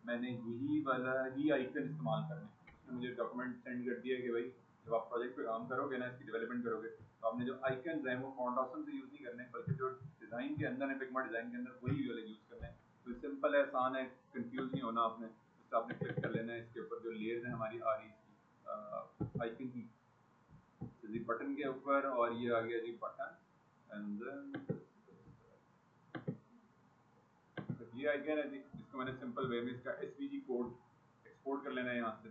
मैंने यही वाला ही आइकन इस्तेमाल करना है। उसने मुझे डॉक्यूमेंट सेंड कर दिया है कि भाई जब आप प्रोजेक्ट पे काम करोगे ना, इसकी डेवलपमेंट करोगे, तो आपने जो आइकन हैं वो फॉन्ट ऑसम से यूज नहीं करने, बल्कि जो डिजाइन के अंदर है फिग्मा डिजाइन के अंदर वही वाले यूज करने हैं। तो सिंपल है, आसान है, कंफ्यूज नहीं होना आपने। तो आपने क्लिक कर लेना है इसके ऊपर जो लेयर्स है हमारी आ रही है आइकन की, जी बटन के ऊपर, और ये आ गया जी बटन, एंड देन ये आइकन है जी, इसको मैंने सिंपल वे में इसका एसवीजी कोड एक्सपोर्ट कर लेना है यहाँ से।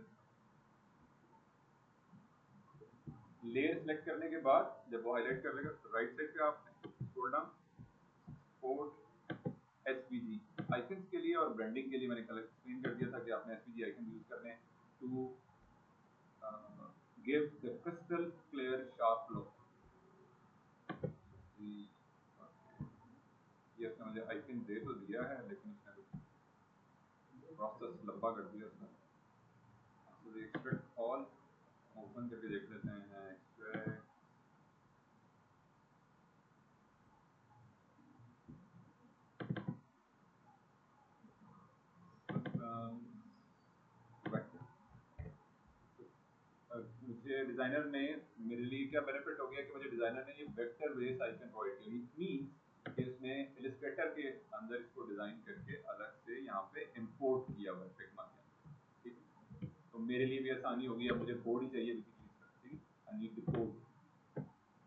लेयर सेलेक्ट करने के बाद जब वो हाईलाइट कर लेगा तो राइट साइड पे आपने scroll down code SVG icons के लिए और ब्रांडिंग के लिए मैंने कल एक्सप्लेन कर दिया था कि आपने एसवीजी आइकन यूज करने हैं to give the crystal clear sharp look. ये उसने मुझे आइकन दे तो दिया है लेकिन उसने प्रोसेस लंबा कर दिया उसने। तो एक्सट्रैक्ट ऑल ओपन करके देख लेते हैं, एक्सट्रैक्ट मुझे डिजाइनर ने, मेरे लिए क्या बेनिफिट हो गया कि मुझे डिजाइनर ने ये वेक्टर बेस आइकन प्रोवाइड किया। इट मींस कि उसने इलस्ट्रेटर के अंदर इसको डिजाइन करके अलग से यहाँ पे इंपोर्ट किया हुआ है फिग्मा के अंदर, ठीक है। तो मेरे लिए भी आसानी होगी, अब मुझे कोड ही चाहिए किसी चीज का, ठीक है, आई नीड टू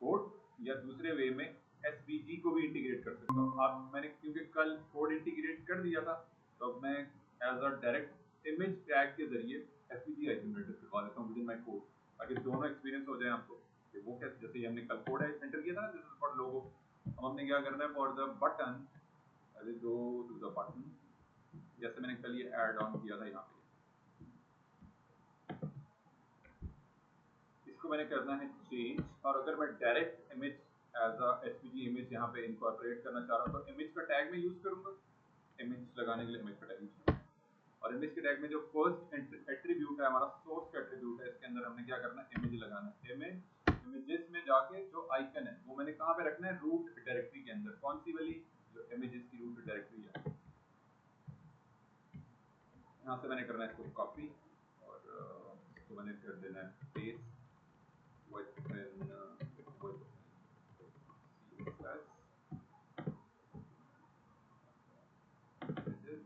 कोड, या दूसरे वे में एसवीजी को भी इंटीग्रेट कर सकता हूँ। आप मैंने क्योंकि कल कोड इंटीग्रेट कर दिया था, तो अब मैं as a direct image tag के जरिए एसवीजी आइकन करवा देता हूँ विद इन माय कोड, ताकि दोनों एक्सपीरियंस हो जाए आपको कि वो कैसे, जैसे हमने कल कोड एंटर किया था दिस इज फॉर लोगो, अब हमने क्या करना है फॉर द बटन, अरे गो टू द बटन, जैसे मैंने कल ये ऐड ऑन किया था यहाँ पे, इसको मैंने करना है चेंज, और अगर मैं direct image as a SVG image यहाँ पे इनकॉर्पोरेट करना चाह रहा हूँ तो इमेज का टैग में यूज करूंगा, इमेज लगाने के लिए इमेज का टैग यूज करूंगा। और इमेज के टैग में जो फर्स्ट एट्रीब्यूट है हमारा सोर्स का एट्रीब्यूट है, इसके अंदर हमने क्या करना है, इमेज लगाना है। इमेज इमेजेस में जाके जो आइकन है वो मैंने कहाँ पे रखना है, रूट डायरेक्टरी के अंदर, कौन सी वाली, जो इमेजेस की रूट डायरेक्टरी है, यहाँ से मैंने करना है इसको कॉपी, और इसको मैंने कर देना है paste within with CSS images,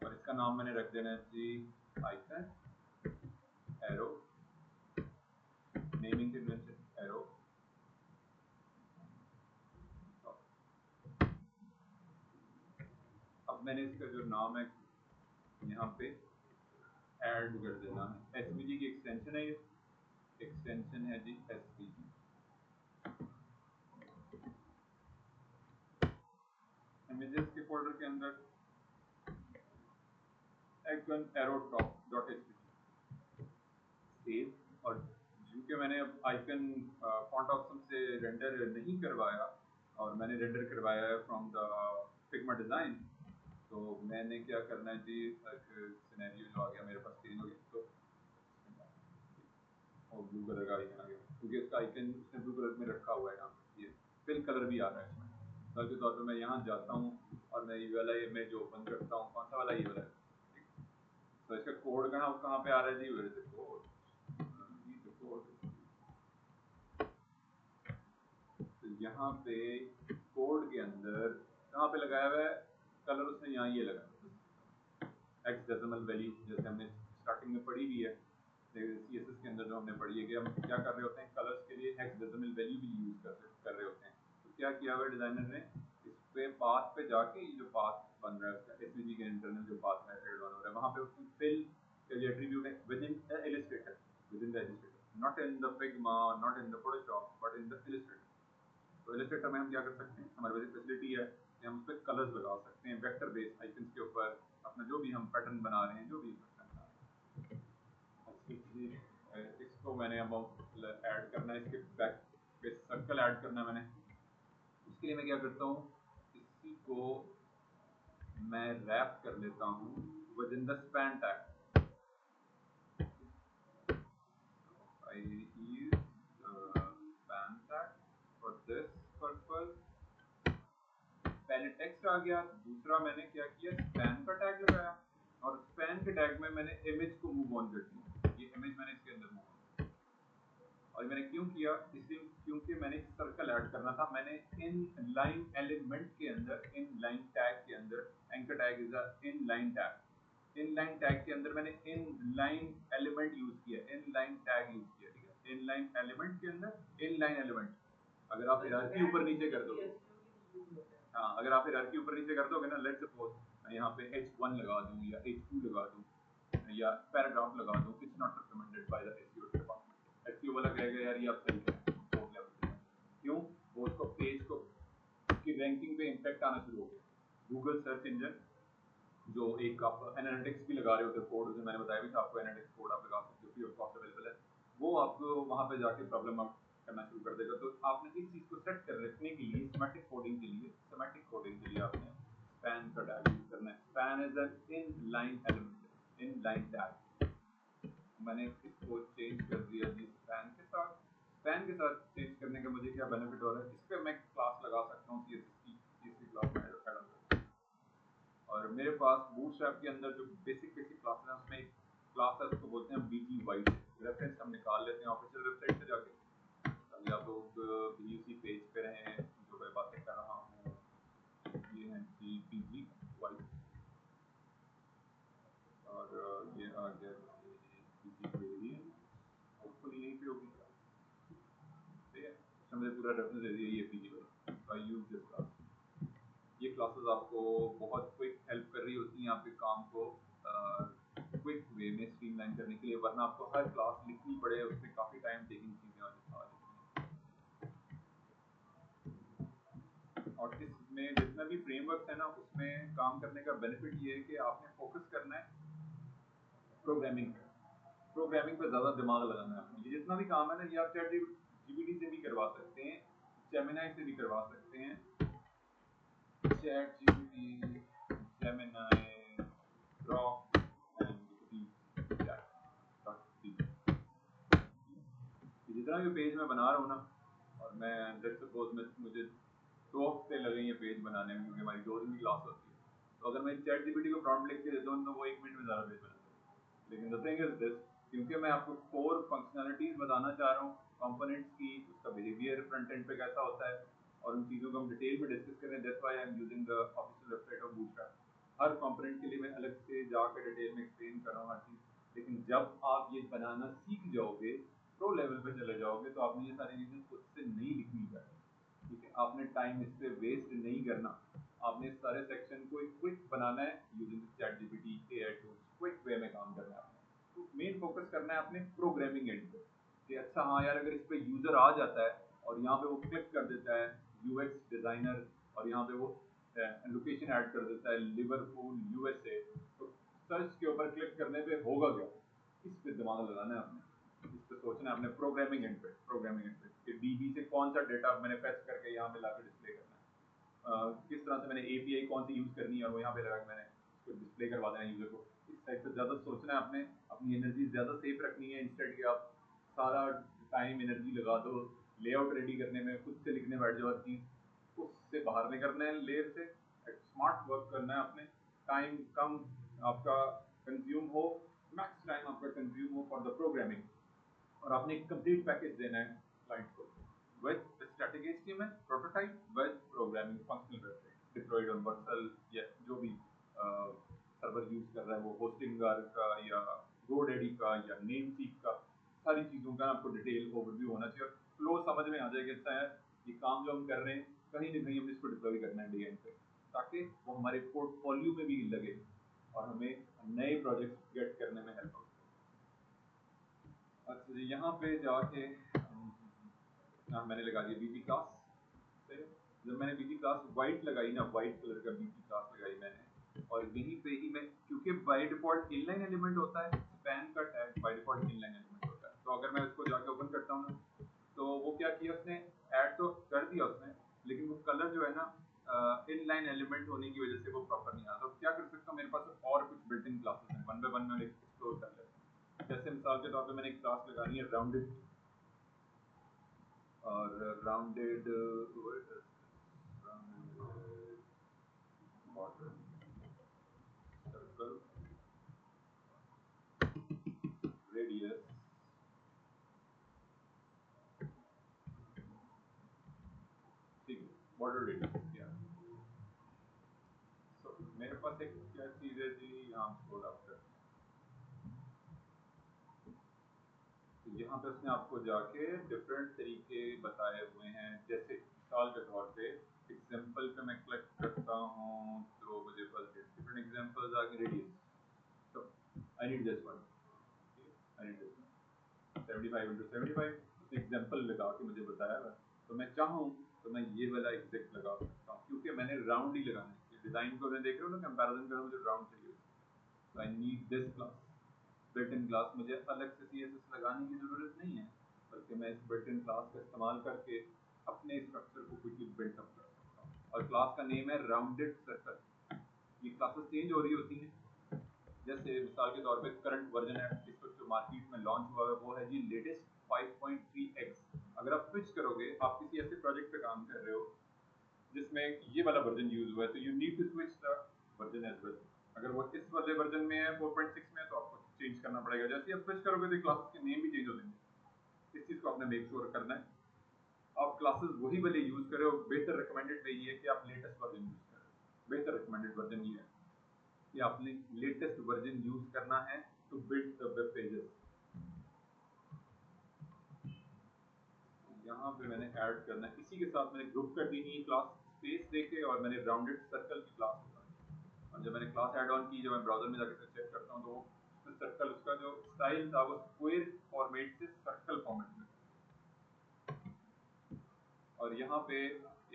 और इसका नाम मैंने रख देना है जी icon arrow, naming convention arrow. अब मैंने इसका जो नाम है यहाँ पे ऐड कर देना है, एसवीजी की एक्सटेंशन है, ये एक्सटेंशन है जी एसवीजी। इमेजेस के फोल्डर के अंदर icon arrow top dot SVG save, और क्योंकि मैंने अब आइकन फॉन्ट ऑप्शन से रेंडर नहीं करवाया और मैंने रेंडर करवाया है फ्रॉम द फिग्मा डिजाइन, तो मैंने क्या करना है जी, एक सिनेरियो जो आ गया मेरे पास चेंज हो गया, तो और ब्लू कलर का आइकन आ गया क्योंकि इसका आइकन इसने ब्लू कलर में रखा हुआ है। यहाँ ये फिल कलर भी आ रहा है इसमें। मिसाल के तौर पर मैं यहाँ जाता हूँ और मैं ये वाला इमेज ओपन करता हूँ, कौन सा वाला, ये वाला है। तो इसका कोड कहाँ पे आ रहा है जी, वेयर इज द कोड, तो यहाँ पे कोड के अंदर कहाँ पे लगाया हुआ है कलर, उसने यहाँ ये लगाया एक्स डेसिमल वैल्यू, जैसे हमने स्टार्टिंग में पढ़ी हुई है CSS के अंदर जो हमने पढ़ी है कि हम क्या कर रहे होते हैं, कलर्स के लिए हेक्स डेसिमल वैल्यू भी यूज कर रहे होते हैं। तो क्या किया हुआ डिजाइनर ने, इस पे पाथ पे जाके ये जो पाथ बन रहा है उसका SVG के इंटरनल जो पाथ मेथड बन रहा है, वहाँ पे उसमें फिल का जो एट्रीब्यूट है with in Illustrator, not in the Figma, not in the Photoshop, but in the Illustrator. तो इलस्ट्रेटर में हम क्या कर सकते हैं, हमारे पास फैसिलिटी है कि हम उस पर कलर्स लगा सकते हैं वेक्टर बेस्ड आइकन्स के ऊपर, अपना जो भी हम पैटर्न बना रहे हैं, जो भी पैटर्न बना रहे हैं। इसको मैंने अब ऐड करना है, इसके बैक पे सर्कल ऐड करना है मैंने। उसके लिए मैं क्या करता हूँ, इसी को मैं रैप कर लेता हूँ with in the span tag. I use span tag for this purpose। पहले टेक्स्ट आ गया, दूसरा मैंने क्या किया, स्पैन का टैग लगाया, और स्पैन के टैग में मैंने इमेज को मूव ऑन कर दिया। ये इमेज मैंने इसके अंदर मूव ऑन, और मैंने क्यों किया, इसलिए क्योंकि मैंने सर्कल ऐड करना था। मैंने इन लाइन एलिमेंट के अंदर, इन लाइन टैग के अंदर, anchor tag is a in line tag, in line tag के अंदर मैंने इन लाइन एलिमेंट यूज किया, इन लाइन टैग यूज किया, ठीक है। इन लाइन एलिमेंट के अंदर इन लाइन एलिमेंट, अगर आप हायरार्की ऊपर नीचे कर दोगे, हाँ अगर आप हायरार्की ऊपर नीचे कर दोगे ना, लेट्स सपोज मैं यहाँ पे H1 लगा दूं या H2 लगा दूं या पैराग्राफ लगा दूं, it's not recommended by the SEO department. SEO वाला कहेगा यार ये आप सही करें कोड लेवल पे, क्यों, वो उसको पेज को की रैंकिंग पे इम्पैक्ट आना शुरू हो गया। गूगल सर्च इंजन जो एक आप एनालिटिक्स भी लगा रहे होते कोड, जो मैंने बताया भी था आपको, एनालिटिक्स कोड आप लगा सकते हो, फ्री ऑफ कॉस्ट अवेलेबल है, वो आपको वहाँ पे जाके प्रॉब्लम आप करना शुरू कर देगा। तो आपने इस चीज़ को सेट कर रखने के लिए सिमेट्रिक कोडिंग के लिए आपने स्पैन का टैग यूज करना है। Span is an in line element, in line tag. मैंने इसको चेंज कर दिया जी स्पैन के साथ। स्पैन के साथ चेंज करने का मुझे क्या बेनिफिट हो रहा है, इस पर मैं क्लास लगा सकता हूँ, CSS क्लास में ऐड कर सकता हूँ। और मेरे पास बूटस्ट्रैप के अंदर जो बेसिक क्लासेस हैं, उसमें एक क्लास है उसको बोलते हैं BG वाइट। रेफरेंस हम निकाल लेते हैं ऑफिशियल वेबसाइट से जाके, ताकि आप लोग भी उसी पेज पे रहें जो मैं बातें कर रहा हूँ। ये है BG वाइट, और ये आ गया BG वेरिएंट, होपफुली यहीं पे होगी, ठीक है। इसमें मुझे पूरा रेफरेंस दे दिया, ये BG white. I use this class. ये क्लासेस आपको बहुत क्विक हेल्प कर रही होती हैं आपके काम को क्विक वे में स्ट्रीमलाइन करने के लिए, वरना आपको हर क्लास लिखनी पड़े, उसमें काफ़ी टाइम टेकिंग चीज़ें आ जाती हैं। और इसमें जितना भी फ्रेमवर्क है ना, उसमें काम करने का बेनिफिट ये है कि आपने फोकस करना है प्रोग्रामिंग पे, प्रोग्रामिंग पे ज़्यादा दिमाग लगाना है आपने। ये जितना भी काम है ना, ये आप चैट GPT से भी करवा सकते हैं, जेमिनाई से भी करवा सकते हैं, chat GPT, Gemini, Grok and जितना भी पेज मैं बना रहा हूँ ना, और मैं लेट्स सपोज में मुझे 2 हफ्ते लगे ये पेज बनाने में, क्योंकि हमारी 2 दिन की क्लास होती है, तो अगर मैं चैट GPT को प्रॉम्प्ट लिख के देता हूँ तो वो 1 मिनट में ज़्यादा पेज बना देगा। लेकिन द थिंग इज दिस, क्योंकि मैं आपको कोर फंक्शनलिटीज बताना चाह रहा हूँ कंपोनेंट्स की, उसका बिहेवियर फ्रंट एंड पे कैसा होता है, और उन चीज़ों को हम डिटेल में डिस्कस करें, that's why I am using the official website of bootstrap. Her component के लिए मैं अलग से जाकर डिटेल में एक्सप्लेन कर रहा हूँ हर चीज़। लेकिन जब आप ये बनाना सीख जाओगे, प्रो लेवल पे चले जाओगे, तो आपने ये सारी चीज़ें खुद से नहीं लिखनी चाहिए, ठीक है। आपने टाइम इस पे वेस्ट नहीं करना, आपने इस सारे सेक्शन को एक क्विक बनाना है using chat GPT AI tools, quick way में काम करना है आपने। तो मेन फोकस करना है आपने प्रोग्रामिंग एंड पे, कि अच्छा हाँ यार, अगर इस पे यूजर आ जाता है और यहाँ पे वो क्लिक कर देता है UX डिजाइनर, और यहाँ पे वो लोकेशन ऐड कर देता है लिवरपूल USA, तो सर्च के ऊपर क्लिक करने पे होगा क्या, इस पे दिमाग लगाना है आपने, इस पे सोचना है आपने प्रोग्रामिंग एंड पे, कि DB से कौन सा डेटा मैंने फेच करके यहाँ पे लाकर डिस्प्ले करना है, किस तरह से मैंने API कौन सी यूज करनी है और वो यहाँ पे लगा के मैंने इसको डिस्प्ले करवा देना यूजर को। इस साइड पे ज़्यादा सोचना है आपने, अपनी एनर्जी ज़्यादा सेफ रखनी है, इंस्टेड कि आप सारा टाइम एनर्जी लगा दो लेआउट रेडी करने में, खुद से लिखने बैठ जाओ हर चीज़, उससे बाहर नहीं करना है लेयर से, स्मार्ट वर्क करना है आपने, टाइम कम आपका कंज्यूम हो, मैक्स टाइम आपका कंज्यूम हो फॉर द प्रोग्रामिंग, और आपने एक कंप्लीट पैकेज देना है क्लाइंट को with static HTML prototype with programming functional website diploid on Vercel या जो भी सर्वर यूज कर रहा है वो होस्टिंग का या GoDaddy का या नेमसीक का, सारी चीज़ों का आपको डिटेल ओवरव्यू होना चाहिए, फ्लो समझ में आ जाए कि अच्छा है ये काम जो हम कर रहे हैं कहीं ना कहीं हमने इसको डिप्लॉय करना है डे एंड पे, ताकि वो हमारे पोर्टफोलियो में भी लगे और हमें नए प्रोजेक्ट गेट करने में हेल्प हो। अच्छा जी, यहाँ पे जाके मैंने लगा दिया बीपी क्लास। जब मैंने बीपी क्लास वाइट लगाई ना, वाइट कलर का बीपी क्लास लगाई मैंने, और यहीं पे ही मैं, क्योंकि बाय डिफॉल्ट इनलाइन एलिमेंट होता है, स्पैन का tag by default inline element होता है, तो अगर मैं इसको जाके ओपन करता हूँ ना, तो वो क्या किया उसने, ऐड तो कर दिया उसने, लेकिन वो कलर जो है ना इनलाइन एलिमेंट होने की वजह से वो प्रॉपर नहीं आता। तो क्या कर सकता हूँ, मेरे पास और कुछ बिल्ट इन क्लासेस हैं, वन बाय वन में एक्सप्लोर कर लेते हैं। जैसे मिसाल के तौर पे मैंने एक क्लास लगानी है राउंडेड, और राउंडेड बॉर्डर सर्कल रेडियस, ठीक है, बॉर्डर रेडियस क्या, तो मेरे पास एक क्या चीज है जी, यहाँ स्क्रॉल अप करते हैं, तो यहाँ पे उसने आपको जाके डिफरेंट तरीके बताए हुए हैं, जैसे मिसाल के तौर पे एग्जांपल पे मैं क्लिक करता हूँ तो मुझे पास डिफरेंट एग्जांपल्स आगे रेडियस, तो I need this one, I need this one 75 into 75, उसने एग्जांपल लगा के मुझे बताया है, तो मैं चाहूँ तो मैं ये वाला एग्जैक्ट लगा सकता हूँ, क्योंकि मैंने राउंड ही लगाना है, डिजाइन को मैं देख रहा हूँ ना, कंपैरिजन कर रहा हूँ, मुझे राउंड चाहिए, तो I need this class, built in class, मुझे अलग से CSS लगाने की जरूरत नहीं है, बल्कि मैं इस बिल्ट इन क्लास का इस्तेमाल करके अपने स्ट्रक्चर को क्विकली बिल्ट अप कर सकता हूँ, और क्लास का नेम है राउंडेड सर्कल। ये क्लासेस चेंज हो रही होती हैं, जैसे मिसाल के तौर पे करंट वर्जन है इस वक्त जो मार्केट में लॉन्च हुआ है वो है जी लेटेस्ट 5.3x। अगर आप स्विच करोगे, आप किसी ऐसे प्रोजेक्ट पे काम कर रहे हो जिसमें ये वाला वर्जन यूज हुआ है, तो you need to switch the version as well. अगर वो इस वाले वर्जन में है 4.6 में है, तो आपको चेंज करना पड़ेगा, जैसे ही आप स्विच करोगे तो क्लासेस के नेम भी चेंज हो जाएंगे। इस चीज को आपने मेक श्योर करना है, आप क्लासेस वही वाले यूज करें, और बेहतर रिकमेंडेड यही है कि आप लेटेस्ट वर्जन यूज करें। बेहतर रिकमेंडेड वर्जन ये है कि आपने लेटेस्ट वर्जन यूज करना है to build the web pages. यहाँ पे मैंने ऐड करना है, इसी के साथ मैंने ग्रुप कर दी है क्लास स्पेस देके, और मैंने राउंडेड सर्कल की क्लास बनाई, और जब मैंने क्लास ऐड ऑन की, जब मैं ब्राउजर में जाकर चेक करता हूँ, तो वो सर्कल, उसका जो स्टाइल था वो स्क्वायर फॉर्मेट से सर्कल फॉर्मेट में, और यहाँ पे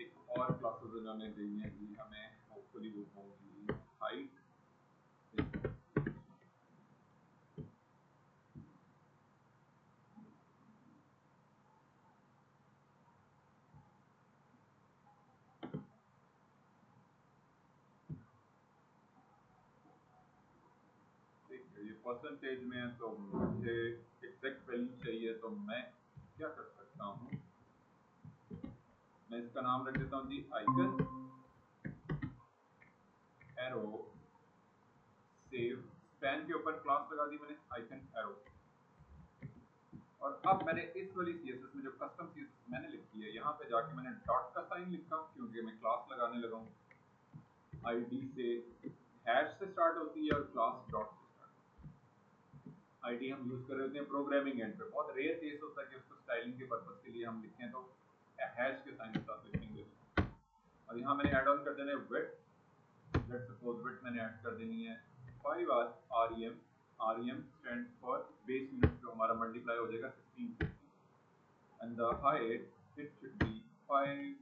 एक और क्लासेस उन्होंने दी है जी हमें, होपफुली वो होगी हाइट, ठीक है, ये परसेंटेज में है, तो मुझे एग्जैक्ट वैल्यू चाहिए, तो मैं क्या कर सकता हूँ, मैं इसका नाम रख देता हूँ जी आइकन एरो सेव, स्पैन के ऊपर क्लास लगा दी मैंने आइकन एरो, और अब मैंने इस वाली CSS में जो कस्टम CSS मैंने लिखी है, यहाँ पे जाके मैंने डॉट का साइन लिखा, क्योंकि मैं क्लास लगाने लगा हूँ, आईडी से हैश से स्टार्ट होती है और क्लास डॉट से स्टार्ट। आईडी हम यूज कर रहे होते हैं प्रोग्रामिंग एंड पे, बहुत रेयर केस होता है कि उसको स्टाइलिंग के पर्पज के लिए हम लिखें, तो हैश के साइन के साथ लिखेंगे। और यहाँ मैंने ऐड ऑन कर देना है विड्थ, लेट्स सपोज विड्थ मैंने ऐड कर देनी है 5 REM, REM stand for base unit, जो हमारा मल्टीप्लाई हो जाएगा 16 से, and the height it should be 5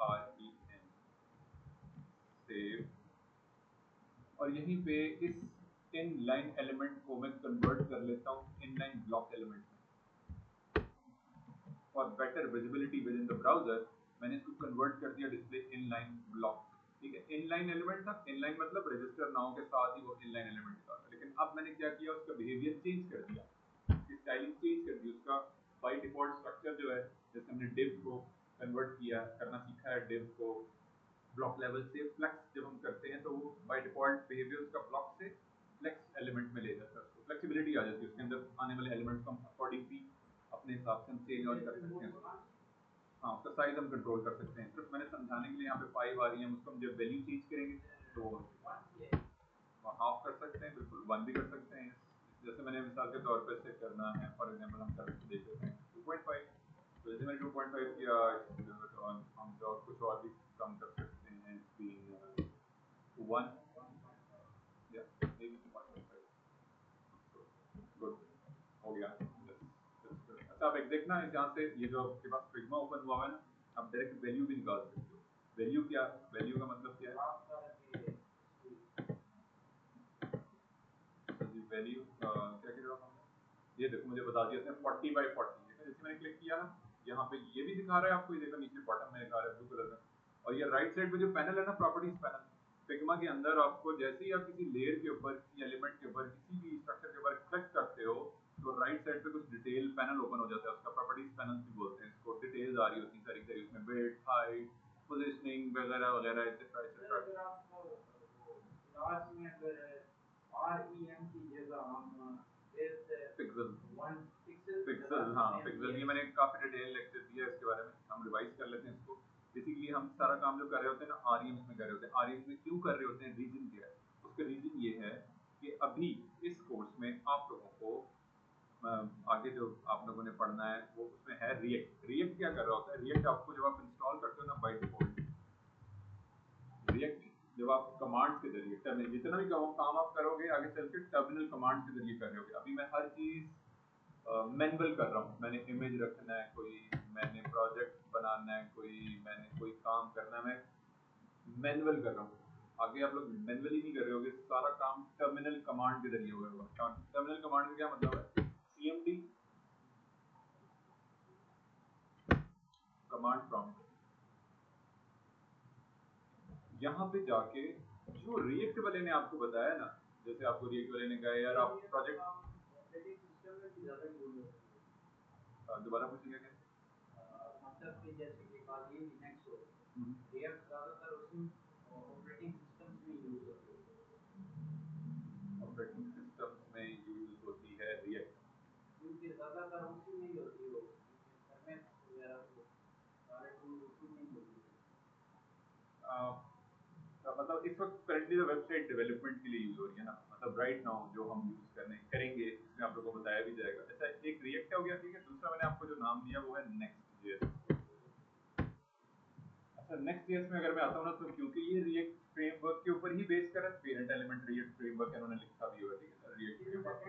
REM, save, और यहीं पे इस इन लाइन एलिमेंट को मैं कन्वर्ट कर लेता हूँ इन लाइन ब्लॉक एलिमेंट में, for better visibility with in the browser मैंने इसको कन्वर्ट कर दिया डिस्प्ले इन लाइन ब्लॉक, ठीक है, इनलाइन एलिमेंट था, इनलाइन मतलब रजिस्टर नाउ के साथ ही वो इनलाइन एलिमेंट था, लेकिन अब मैंने क्या किया, उसका बिहेवियर चेंज कर दिया, उसकी स्टाइलिंग चेंज कर दी, उसका बाय डिफॉल्ट स्ट्रक्चर जो है, जैसे हमने div को कन्वर्ट किया करना सीखा है, div को ब्लॉक लेवल से फ्लेक्स जब हम करते हैं तो वो बाय डिफॉल्ट बिहेवियर उसका ब्लॉक से फ्लेक्स एलिमेंट में ले जाता है, उसको फ्लेक्सिबिलिटी आ जाती है, उसके अंदर आने वाले एलिमेंट्स को हम अकॉर्डिंगली अपने हिसाब से हम चेंज ऑन कर सकते हैं। हाँ, उसका साइज हम कंट्रोल कर सकते हैं, सिर्फ मैंने समझाने के लिए यहाँ पे 5 आ रही है, उसको हम जब वैल्यू चेंज करेंगे तो हाफ कर सकते हैं, बिल्कुल 1 भी कर सकते हैं, जैसे मैंने मिसाल के तौर पर इसे करना है, फॉर एग्जांपल हम कर देख लेते हैं 2.5, तो जैसे मैंने 2.5 किया, तो हम तो कुछ और भी कम कर सकते हैं, 1 या मे बी 2.5, गुड हो गया। अच्छा आप एक देखना है, जहाँ से ये जो आपके पास फिग्मा ओपन हुआ है ना, आप डायरेक्ट वैल्यू भी निकाल सकते हो, वैल्यू क्या, वैल्यू का मतलब क्या है, वैल्यू क्या कह रहे हो आप, ये देखो मुझे बता दिया इसने 40/40, जैसे मैंने क्लिक किया ना, यहाँ पे ये भी दिखा रहा है आपको, ये देखो नीचे बॉटम में दिखा रहा है ब्लू कलर में, और ये राइट साइड पे जो पैनल है ना, प्रॉपर्टीज पैनल, फिग्मा के अंदर आपको जैसे ही आप किसी लेयर के ऊपर, किसी एलिमेंट के ऊपर, किसी भी स्ट्रक्चर के ऊपर क्लिक करते हो, तो राइट साइड पे कुछ डिटेल पैनल ओपन हो जाता है, उसका प्रॉपर्टीज पैनल भी बोलते हैं इसको, डिटेल्स आ रही होती है सारी सारी, उसमें विड्थ, हाइट, पोजीशनिंग वगैरह वगैरह एक्सेट्रा एक्सेट्रा। पिक्सल, पिक्सल, हाँ पिक्सल, ये मैंने काफी डिटेल लेक्चर दिया है इसके बारे में, हम रिवाइज कर लेते हैं इसको। बेसिकली हम सारा काम जो कर रहे होते हैं ना, आरईएम्स में कर रहे होते हैं, आरईएम्स में क्यों कर रहे होते हैं, रीजन क्या है, उसका रीजन ये है कि अभी इस कोर्स में आप लोगों को आगे जो आप लोगों ने पढ़ना है वो उसमें है रिएक्ट। रिएक्ट क्या कर रहा होता है, रिएक्ट आपको जब आप इंस्टॉल करते हो ना बाय डिफॉल्ट, रिएक्ट जब आप कमांड्स के जरिए टर्मिनल, जितना भी काम आप करोगे आगे चल के टर्मिनल कमांड्स के जरिए कर रहे होगे। अभी मैं हर चीज मैनुअल कर रहा हूँ, मैंने इमेज रखना है कोई, मैंने प्रोजेक्ट बनाना है कोई, मैंने कोई काम करना है, मैं मैनुअल कर रहा हूँ। आगे आप लोग मैनुअली नहीं कर रहे होगे, सारा काम टर्मिनल कमांड के जरिए होगा। टर्मिनल कमांड का क्या मतलब है, सीएमडी कमांड प्रॉम्प्ट, यहाँ पे जाके जो रिएक्ट वाले ने आपको बताया ना, जैसे आपको रिएक्ट वाले ने कहा यार आप प्रोजेक्ट, दोबारा पूछिएगा क्या, मतलब कि जैसे कि कॉल ये लिनक्स हो, रिएक्ट ज्यादातर उसमें ऑपरेटिंग सिस्टम्स में यूज होती है, ऑपरेटिंग सिस्टम्स में यूज होती है रिएक्ट, क्योंकि ज्यादातर उसी में ही होती है, वो इंटरनेट वगैरह को सारे टूल उसी में ही होती है। मतलब इस वक्त करंटली तो वेबसाइट डेवलपमेंट के लिए यूज हो रही है ना, मतलब राइट नाउ जो हम यूज करने करेंगे इसमें आप लोगों को बताया भी जाएगा। अच्छा एक रिएक्ट हो गया, ठीक है, दूसरा मैंने आपको जो नाम दिया वो है नेक्स्ट जेएस। अच्छा नेक्स्ट जेएस में अगर मैं आता हूँ ना, तो क्योंकि ये रिएक्ट फ्रेमवर्क के ऊपर ही बेस कर है, पेरेंट एलिमेंट रिएक्ट फ्रेमवर्क इन्होंने लिखा भी होगा, ठीक है सर, रिएक्ट फ्रेमवर्क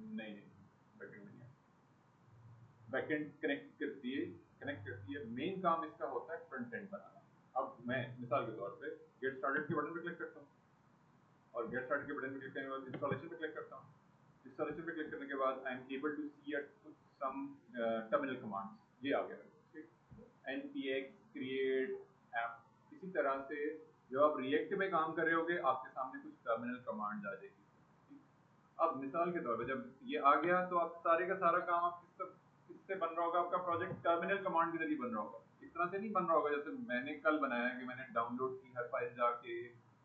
नहीं नहीं बैकएंड में नहीं, बैकएंड कनेक्ट करती है, मेन काम इसका होता है फ्रंट एंड बनाना। अब मैं मिसाल के तौर पे गेट स्टार्टेड के बटन पे क्लिक करता हूँ, और गेट स्टार्टेड के बटन पे क्लिक करने के बाद इंस्टॉलेशन पे क्लिक करता हूँ, इंस्टॉलेशन पे क्लिक करने के बाद I am able to see some terminal commands, ये आ गया, ठीक, npx create app, इसी तरह से जब आप रिएक्ट में काम कर रहे होगे आपके सामने कुछ टर्मिनल कमांड्स आ जाएगी। अब मिसाल के तौर पे जब ये आ गया तो आप सारे का सारा काम आप किससे बन रहा होगा, आपका प्रोजेक्ट टर्मिनल कमांड के जरिए बन रहा होगा। इस तरह से नहीं बन रहा होगा जैसे मैंने कल बनाया कि मैंने डाउनलोड की हर फाइल जाके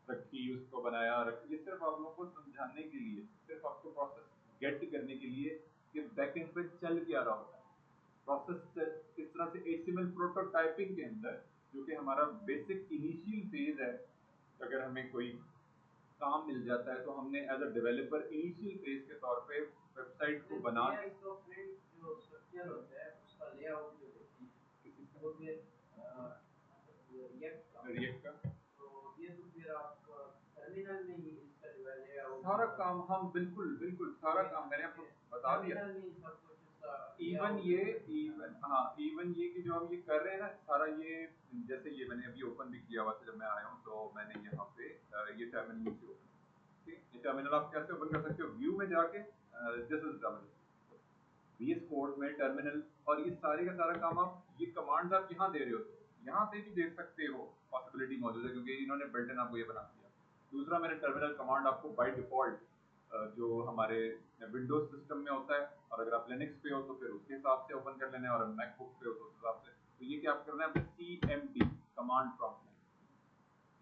रखी, उसको बनाया रखी, ये सिर्फ आप लोगों को समझाने के लिए, सिर्फ आपको प्रोसेस गेट करने के लिए कि बैकएंड पे चल क्या रहा होता है। प्रोसेस इस तरह से एचटीएमएल प्रोटोटाइपिंग के अंदर, जो कि हमारा बेसिक इनिशियल फेज है, अगर हमें कोई काम मिल जाता है तो हमने as a developer initial phase के तौर पे वेबसाइट को बना के जो स्ट्रक्चर होता है उसका लेआउट जो देखते हैं वो फिर रिएक्ट का, तो ये तो फिर आप टर्मिनल में ही इसका जो है लेआउट सारा काम, हम बिल्कुल बिल्कुल सारा काम मैंने आपको बता दिया, इवन ये इवन हाँ इवन ये कि जो हम ये कर रहे हैं ना सारा ये, जैसे ये मैंने अभी ओपन भी किया हुआ था जब मैं आया हूँ, तो मैंने यहाँ पे ये टर्मिनल नीचे ओपन, ठीक है, ये टर्मिनल आप कैसे ओपन कर सकते हो, व्यू में जाके this is terminal, VS code में टर्मिनल, और ये सारे का सारा काम आप ये कमांड्स आप यहाँ दे रहे हो, यहाँ पे भी देख सकते हो, पॉसिबिलिटी मौजूद है क्योंकि इन्होंने बिल्ट इन आपको ये बना दिया। दूसरा मैंने टर्मिनल कमांड आपको बाय डिफॉल्ट जो हमारे विंडोज सिस्टम में होता है, और अगर आप लिनक्स पे हो तो फिर उसके हिसाब से ओपन कर लेना है, और मैकबुक पे हो तो उस हिसाब से। तो ये क्या करना है, आपने CMD कमांड प्रॉम्प्ट में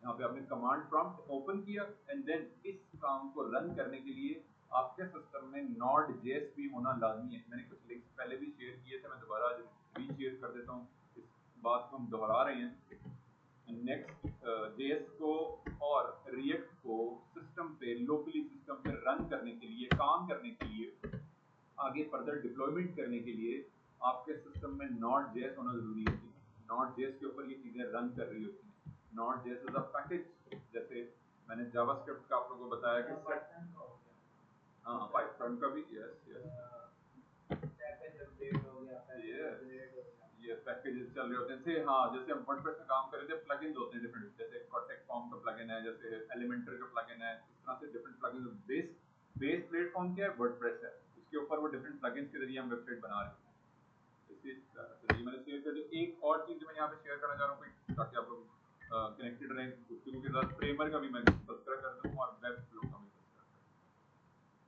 यहाँ पे आपने कमांड प्रॉम्प्ट ओपन किया, एंड देन इस काम को रन करने के लिए आपके सिस्टम में नॉट जेएस भी होना लाजमी है। मैंने कुछ लिंक्स पहले भी शेयर किए थे, मैं दोबारा भी शेयर कर देता हूँ, इस बात को हम दोहरा रहे हैं। नेक्स्ट जेएस को और रिएक्ट को सिस्टम पे, लोकली सिस्टम पे रन करने के लिए, काम करने के लिए, आगे फर्दर डिप्लॉयमेंट करने के लिए आपके सिस्टम में नॉट जेएस होना जरूरी होती है। नॉट जेएस के ऊपर ये चीजें रन कर रही होती हैं। Not JS is a package, जैसे मैंने जावास्क्रिप्ट का आप लोगों को बताया कि सेट, हाँ पाइथन का भी, यस यस पैकेज अपडेट हो गया, पैकेज अपडेट हो गया, ये पैकेजेस चल रहे होते हैं जैसे, हाँ जैसे हम वर्डप्रेस में काम कर रहे थे, प्लगइन्स होते हैं डिफरेंट, जैसे कॉन्टेक्ट फॉर्म का प्लगइन है, जैसे एलिमेंटर का प्लगइन है, इस तरह से different plugins. Base base platform क्या है, वर्डप्रेस है, उसके ऊपर वो डिफरेंट प्लगइन्स के जरिए हम वेबसाइट बना रहे होते हैं। इसी तो ये मैंने शेयर कर दिया। एक और चीज मैं यहाँ पे शेयर करना चाह रहा हूँ ताकि आप लोग कनेक्टेड रहें गुफ्तगू के साथ, फ्रेमर का भी मैं तस्करा कर दूँ और वेब फ्लो का भी तस्करा कर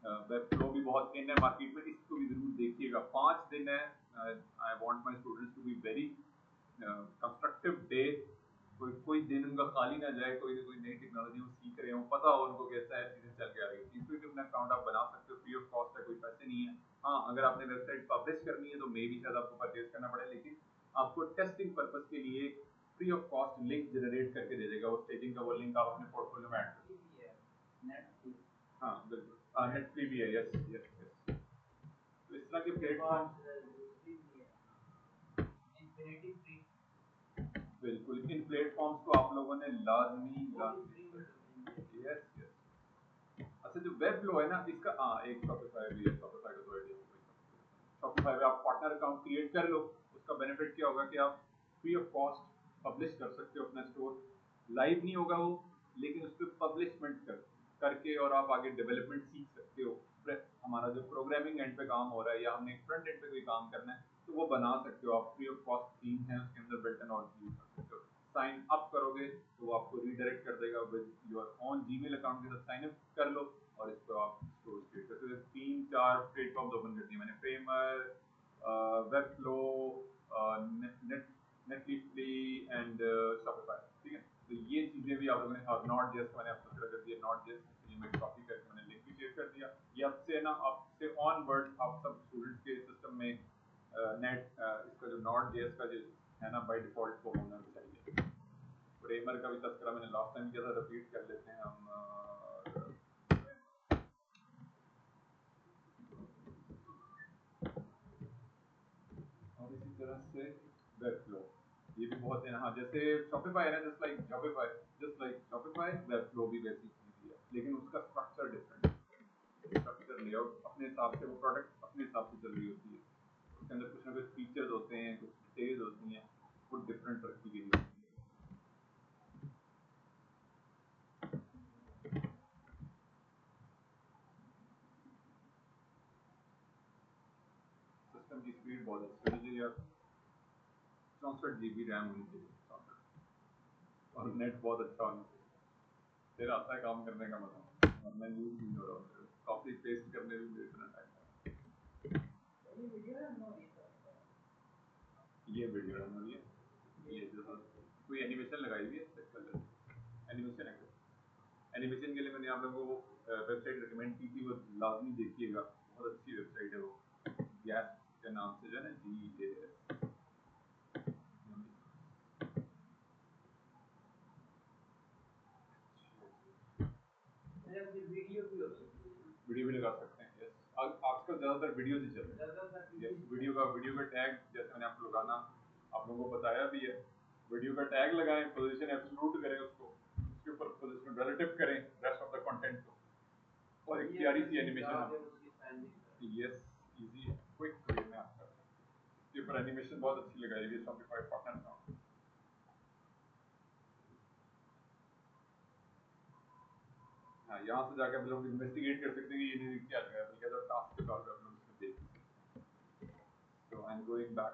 दूँ। वेब फ्लो भी बहुत इन है मार्केट में, इसको भी जरूर देखिएगा। 5 दिन है, I want my students to be very constructive day, कोई कोई दिन उनका खाली ना जाए, कोई ना कोई नई टेक्नोलॉजी वो सीख रहे हो, पता हो उनको कैसा है चीजें चल के आ रही है। इसको भी अपना अकाउंट आप बना सकते हो, फ्री ऑफ कॉस्ट है, कोई पैसे नहीं है। हाँ अगर आपने वेबसाइट पब्लिश करनी है तो मे भी शायद आपको परचेज करना पड़े, लेकिन आपको टेस्टिंग पर्पज के लिए free of cost link generate करके दे देगा वो, स्टेजिंग का वो लिंक आप अपने पोर्टफोलियो में ऐड कर, हाँ बिल्कुल नेट फ्री भी है, यस यस यस। तो इस तरह के प्लेटफॉर्म, बिल्कुल इन प्लेटफॉर्म्स को आप लोगों ने लाजमी लाजमी, यस यस। अच्छा जो वेब फ्लो है ना इसका, हाँ एक शॉपिफाई भी है, शॉपिफाई का तो आइडिया हो गई। शॉपिफाई में आप पार्टनर अकाउंट क्रिएट कर लो, उसका बेनिफिट क्या होगा कि आप फ्री ऑफ कॉस्ट पब्लिश कर सकते हो अपना स्टोर। लाइव नहीं होगा वो, लेकिन उस पर पब्लिशमेंट करके और आप आगे डेवलपमेंट सीख सकते हो। हमारा जो प्रोग्रामिंग एंड पे काम हो रहा है या हमने फ्रंट एंड पे कोई काम करना है तो वो बना सकते हो आप, फ्री ऑफ कॉस्ट थीम है उसके अंदर बिल्ट इन और यूज कर सकते हो। साइन अप करोगे तो वो आपको रीडायरेक्ट कर देगा with your own Gmail account के साथ, साइन अप कर लो और इसको आप स्टोर क्रिएट कर सकते हो। 3-4 प्लेटफॉर्म्स ओपन कर दिए मैंने, Framer, Webflow, net Netlify and Shopify, ठीक है। तो ये चीजें भी आप लोगों ने, और नॉट जेएस मैंने आपको शेयर कर दिया, नॉट जेएस ये मैं कॉपी करके मैंने लिंक भी शेयर कर दिया। ये अब से ना, अब से ऑनवर्ड आप सब स्टूडेंट्स के सिस्टम में नेट इसका जो नॉट जेएस का जो है ना बाय डिफॉल्ट वो होना चाहिए। फ्रेमर का भी तस्करा मैंने लास्ट टाइम किया था, रिपीट कर लेते हैं हम। और इसी तरह से वेब फ्लो, ये भी बहुत है, हाँ जैसे शॉपिफाई है ना, just like Shopify, web flow भी वैसी चीज ही है, लेकिन उसका स्ट्रक्चर डिफरेंट है। स्ट्रक्चर लेआउट अपने हिसाब से, वो प्रोडक्ट अपने हिसाब से चल रही होती है, उसके अंदर कुछ ना कुछ फीचर्स होते हैं, कुछ डिटेल्स होती हैं, वो डिफरेंट रखी गई होती है। सिस्टम की स्पीड बहुत अच्छी होनी चाहिए, 64 GB रैम होनी चाहिए, 64, और नेट बहुत अच्छा होना चाहिए, फिर आता है काम करने का मजा, वरना यूज नहीं हो रहा, कॉपी पेस्ट करने में भी इतना टाइम लगता है। ये वीडियो रन हो रही है, ये जो कोई एनिमेशन लगाई हुई है, चेक कर लेते हैं। एनिमेशन है, एनिमेशन के लिए मैंने आप लोगों को वेबसाइट रिकमेंड की थी, वो लाजमी देखिएगा, बहुत अच्छी वेबसाइट है वो, गैस के नाम से जो है ना, GAS। वीडियो भी लगा सकते हैं, यस। आजकल ज्यादातर वीडियो ही चल रहे हैं, यस। वीडियो का टैग जैसे मैंने आपको लगाना, आप लोगों को बताया भी है, वीडियो का टैग लगाएं, पोजीशन एब्सोल्यूट करें उसको, उसके ऊपर पोजीशन रिलेटिव करें रेस्ट ऑफ द कंटेंट को, और एक प्यारी सी एनिमेशन आप, यस इजी है, क्विक वे में आप कर सकते हैं। इसके ऊपर एनिमेशन बहुत अच्छी लगाई हुई है शॉपिफाई पार्टनर का। हाँ यहाँ से जाकर आप लोग इन्वेस्टिगेट कर सकते हैं कि ये क्या लगा है, बल्कि एज अ टास्क के तौर पे आप लोग इसको देख सकते हैं। So I'm going back,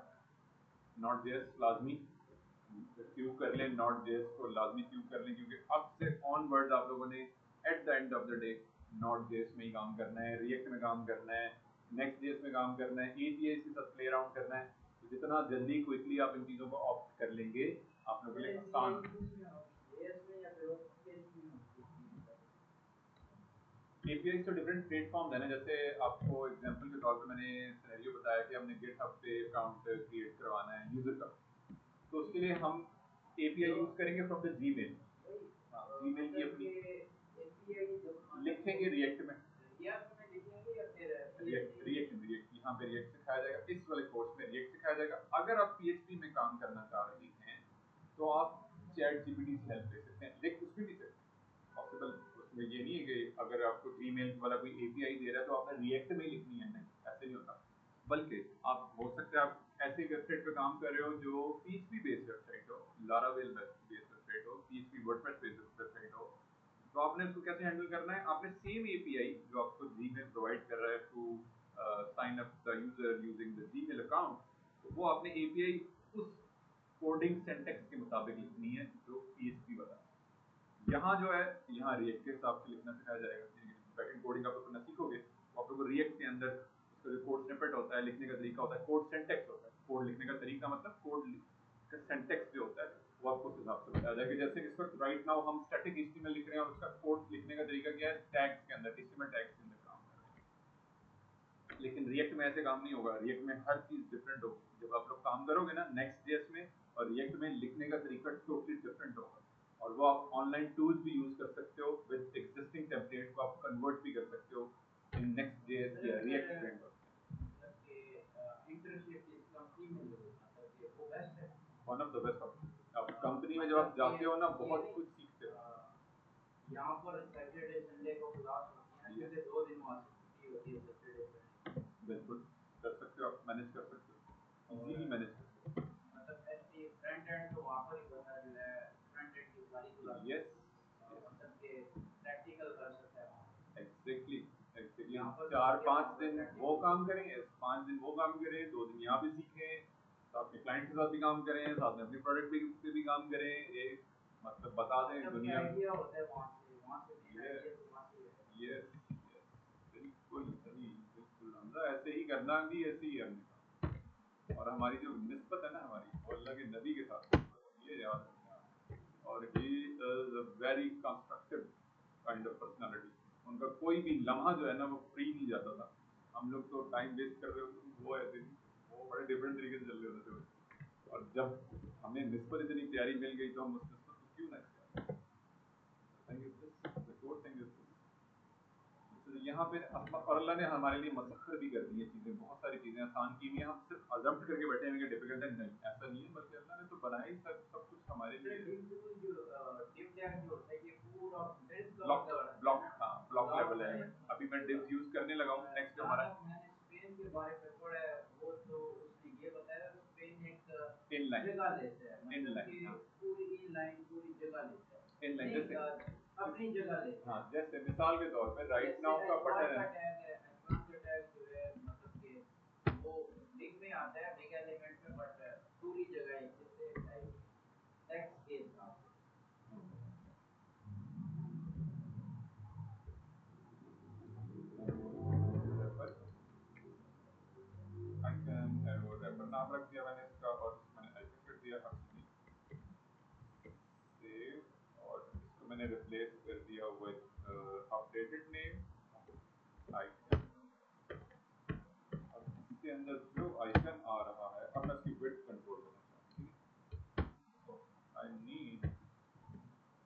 not just लाजमी क्यू कर लें नॉट जेएस को, लाजमी क्यू कर लें, क्योंकि अब से ऑनवर्ड्स आप लोगों ने at the end of the day not JS में ही काम करना है, रिएक्ट में काम करना है, नेक्स्ट जेएस में काम करना है, एपीआई के साथ प्ले अराउंड करना है। तो जितना जल्दी क्विकली आप इन चीज़ों को ऑप्ट कर लेंगे आप लोगों के लिए आसान। एपीआई तो डिफरेंट प्लेटफॉर्म है ना, जैसे आपको एग्जांपल के तौर पे मैंने सिनेरियो बताया कि हमने गिटहब पे अकाउंट क्रिएट करवाना है यूजर का, तो उसके लिए हम एपीआई यूज करेंगे फ्रॉम द जीमेल। हाँ, जीमेल की अपनी लिखेंगे रिएक्ट में, रिएक्ट में रिएक्ट यहाँ पे रिएक्ट सिखाया जाएगा, इस वाले कोर्स में रिएक्ट सिखाया जाएगा। अगर आप पीएचपी में काम करना चाह रहे हैं तो आप चैट जीपीटी से हेल्प ले सकते हैं, लिख उसमें भी सकते हैं पॉसिबल। उसमें ये नहीं है कि अगर आपको जीमेल वाला कोई एपीआई दे रहा है तो आपने रिएक्ट में ही लिखनी है, नहीं ऐसे नहीं होता। बल्कि आप हो सकता है आप ऐसी वेबसाइट पे काम कर रहे हो जो पीएचपी बेस्ड वेबसाइट हो, लारावेल बेस्ड वेबसाइट हो, पीएचपी वर्डप्रेस बेस्ड वेबसाइट हो, तो आपने उसको कैसे हैंडल करना है, आपने सेम एपीआई जो आपको जीमेल प्रोवाइड कर रहा है to sign up the user using the Gmail account, तो वो आपने एपीआई उस कोडिंग सिंटैक्स के मुताबिक लिखनी है जो पीएचपी वाला। यहाँ जो है यहाँ रिएक्ट के हिसाब से लिखना सिखाया जाएगा। बैकएंड कोडिंग आप लोग करना सीखोगे तो आप लोग को रिएक्ट के अंदर उसका जो कोड स्निपेट होता है, लिखने का तरीका होता है, कोड सिंटैक्स होता है, कोड लिखने का तरीका मतलब कोड का सिंटैक्स जो होता है वो आपको उस हिसाब से बताया जाएगा। जैसे इस वक्त राइट नाउ हम स्टैटिक एचटीएमएल लिख रहे हैं और उसका कोड लिखने का तरीका क्या है, टैग्स के अंदर, एचटीएमएल टैग्स के अंदर काम कर रहे हैं। लेकिन रिएक्ट में ऐसे काम नहीं होगा, रिएक्ट में हर चीज डिफरेंट होगी। जब आप लोग काम करोगे ना नेक्स्ट जेएस में और रिएक्ट में, लिखने का तरीका टोटली डिफरेंट होगा। और वो आप ऑनलाइन टूल्स भी यूज कर सकते हो, विद एग्जिस्टिंग टेम्पलेट को आप कन्वर्ट भी कर सकते हो इन नेक्स्ट जेएस या react framework. One of the best option. अब कंपनी में जब आप जाते हो ना बहुत कुछ सीखते हो। यहाँ पर सैटरडे संडे को क्लास होती है, जैसे 2 दिन वहाँ से छुट्टी होती है सैटरडे संडे। बिल्कुल कर सकते हो, आप मैनेज कर सकते हो, इजीली मैनेज कर सकते हो। मतलब ऐसे फ्रंट एंड तो वहाँ पर ही बता जो है, फ्रंट एंड की सारी क्लास यस मतलब के प्रैक्टिकल कर सकते हैं वहाँ। एग्जैक्टली एग्जैक्टली 4-5 दिन वो काम करें, 5 दिन वो काम करें, 2 दिन यहाँ भी सीखें, साथ में क्लाइंट के साथ भी काम करें, साथ में अपने प्रोडक्ट पे भी काम करें, एक मतलब बता दें दुनिया में आइडिया होता है वहाँ से मेरा आइडिया तो वहाँ से है। यस बिल्कुल सही, बिल्कुल हमजा ऐसे ही करना भी, ऐसे ही हमने कहा। और हमारी जो निस्बत है ना हमारी वो अल्लाह के नबी के साथ निस्बत है, ये याद रखना। और he is a very constructive kind of personality. उनका कोई भी लम्हा जो है ना वो फ्री नहीं जाता था। हम लोग तो टाइम वेस्ट कर रहे होते थे, वो ऐसे नहीं, वो बड़े डिफरेंट तरीके से चल रहे होते थे। और जब हमें निस्बत इतनी प्यारी मिल गई तो हम उस निस्बत को क्यों ना किया। Thing is this, the core thing is this. तो यहाँ पे और अल्लाह ने हमारे लिए मसखर भी कर दी है चीज़ें, बहुत सारी चीज़ें आसान की हुई हैं। हम सिर्फ अजम्प्ट करके बैठे हैं कि डिफिकल्ट है, नहीं ऐसा नहीं है, बल्कि अल्लाह ने तो बनाया ही सब सब कुछ हमारे लिए। ब्लॉक ब्लॉक हाँ ब्लॉक लेवल एलिमेंट, अभी मैं डिव्स यूज करने लगा हूँ। नेक्स्ट हमारा स्पेन के बारे में थोड़ा वो तो उसने ये बताया, स्पेन एक इनलाइन जगह लेता है, इनलाइन पूरी इनलाइन पूरी जगह लेता है, इनलाइन जैसे अपनी जगह लेता है। हाँ जैसे मिसाल के तौर पे राइट नाउ का बटन है, एच1 का टैग जो है मतलब कि वो बिग में आता है, बिग एलिमेंट में, बट पूरी जगह एक जैसे टेक्स्ट के हिसाब से। आई कैन वो रेफर नाम रख दिया मैंने इसका, और मैंने आइकन कर दिया हर्षदीप सेव, और इसको मैंने रिप्लेस कर दिया विद अपडेटेड नेम आइकन। अब इसके अंदर जो आइकन आ रहा है, अब मैं इसकी विड्थ कंट्रोल करना चाहता हूँ। I need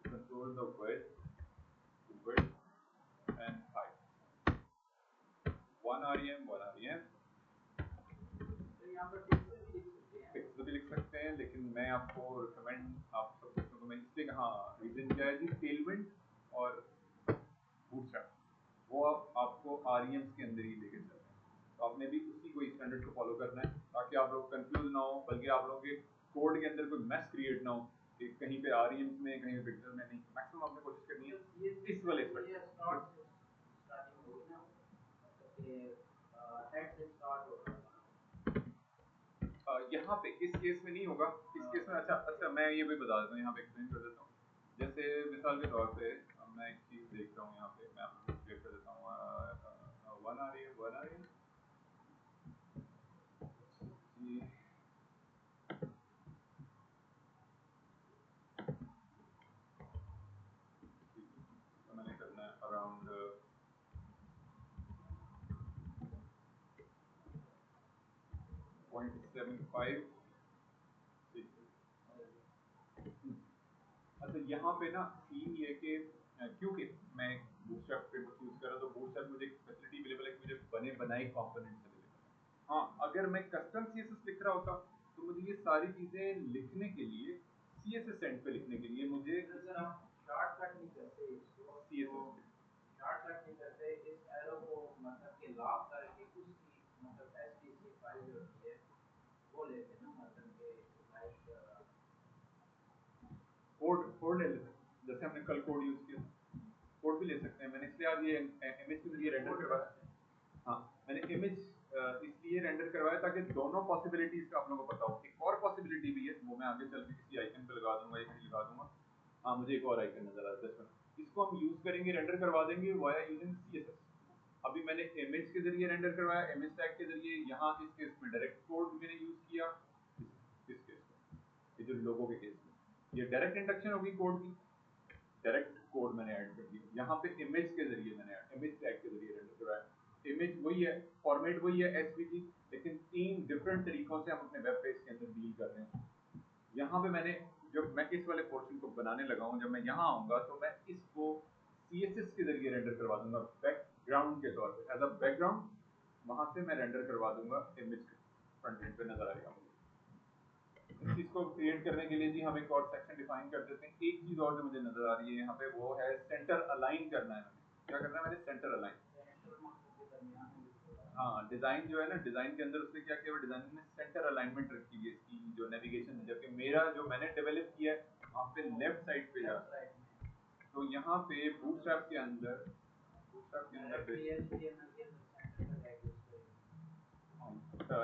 control the width and height, 1 rem 1 rem। तो यहाँ पर पिक्सल भी लिख सकते हैं, लेकिन मैं आपको रिकमेंड आप सब बच्चों को मैं इसलिए कहा, रीजन क्या है जी, टेलविंड और बूटस्ट्रैप वो आपको आरईएम्स के अंदर ही लेके चल रहे हैं, तो आपने भी उसी को स्टैंडर्ड को फॉलो करना है ताकि आप लोग कंफ्यूज ना हो, बल्कि आप लोगों के कोड के अंदर कोई मैस क्रिएट ना हो कि कहीं पे आरईएम्स में कहीं पे पिक्सल में नहीं। मैक्सिमम आपने कोशिश करनी है इस वाले यहाँ पे इस केस में नहीं होगा, इस केस में अच्छा अच्छा मैं ये भी बता देता हूँ, यहाँ पे एक्सप्लेन कर देता हूँ। जैसे मिसाल के तौर पे मैं एक चीज़ देख रहा हूँ यहाँ पे, मैं आपको क्लियर कर देता हूँ। वन आ रही है, वन आ रही है जी। तो मैंने करना है अराउंड 0.75। अच्छा यहाँ पे ना सीन ये कि क्योंकि मैं बूटस्ट्रैप फ्रेमवर्क यूज कर रहा हूँ, तो बूटस्ट्रैप मुझे एक फैसिलिटी अवेलेबल है कि मुझे बने बनाए कंपोनेंट्स अवेलेबल है। हाँ, अगर मैं कस्टम सीएसएस लिख रहा होता तो मुझे ये सारी चीजें लिखने के लिए सीएसएस एंड पे लिखने के लिए मुझे अगर आप शॉर्टकट नहीं करते इसको, सीएसएस शॉर्टकट नहीं करते इस एरो को मतलब के लॉक करके उसकी मतलब एसटीसी फाइल जो होती है वो लेते हैं ना, मतलब के लाइक कोड कोड ले लेते हैं, जैसे हमने कल कोड यूज किया, कोड भी ले सकते हैं। मैंने इसलिए आज ये इमेज के जरिए रेंडर करवाया। हाँ, मैंने इमेज इसलिए रेंडर करवाया ताकि दोनों पॉसिबिलिटीज का आप लोगों को पता हो। एक और पॉसिबिलिटी भी है, वो मैं आगे चल के किसी आइकन पे लगा दूंगा या कहीं लगा दूंगा। हाँ, मुझे एक और आइकन नजर आ रहा है, इसको हम यूज करेंगे, रेंडर करवा देंगे वाया यूजिंग सीएसएस। अभी मैंने इमेज के जरिए रेंडर करवाया, इमेज टैग के जरिए, यहाँ इस केस में डायरेक्ट कोड मैंने यूज किया। इस केस में ये जो लोगों के केस में ये डायरेक्ट इंडक्शन होगी कोड की, डायरेक्ट कोड मैंने ऐड कर दिया। यहाँ पे इमेज के जरिए मैंने इमेज टैग के जरिए रेंडर कराया। इमेज वही है, फॉर्मेट वही है एसवीजी, लेकिन 3 डिफरेंट तरीकों से हम अपने वेब पेज के अंदर डील कर रहे हैं। यहाँ पे मैंने जब मैं इस वाले पोर्शन को बनाने लगा हूँ, जब मैं यहाँ आऊंगा तो मैं इसको सीएसएस के जरिए रेंडर करवा दूंगा बैकग्राउंड के तौर पे, एज अ बैकग्राउंड वहां से मैं रेंडर करवा दूंगा इमेज फ्रंट एंड पे नजर आएगा मुझे। इस चीज को क्रिएट करने के लिए जी हम एक और सेक्शन डिफाइन कर देते हैं। एक चीज और जो मुझे नजर आ रही है यहाँ पे, वो है सेंटर अलाइन करना है। मैंने क्या करना है, मैंने सेंटर अलाइन। हाँ, डिजाइन जो है ना, डिजाइन के अंदर उसने क्या किया, डिजाइन में सेंटर अलाइनमेंट रखी हुई है इसकी जो नेविगेशन है, जबकि मेरा जो मैंने डेवलप किया है वहाँ पे लेफ्ट साइड पे जा रहा है। तो यहाँ पे बूटस्ट्रैप के अंदर, बूटस्ट्रैप के अंदर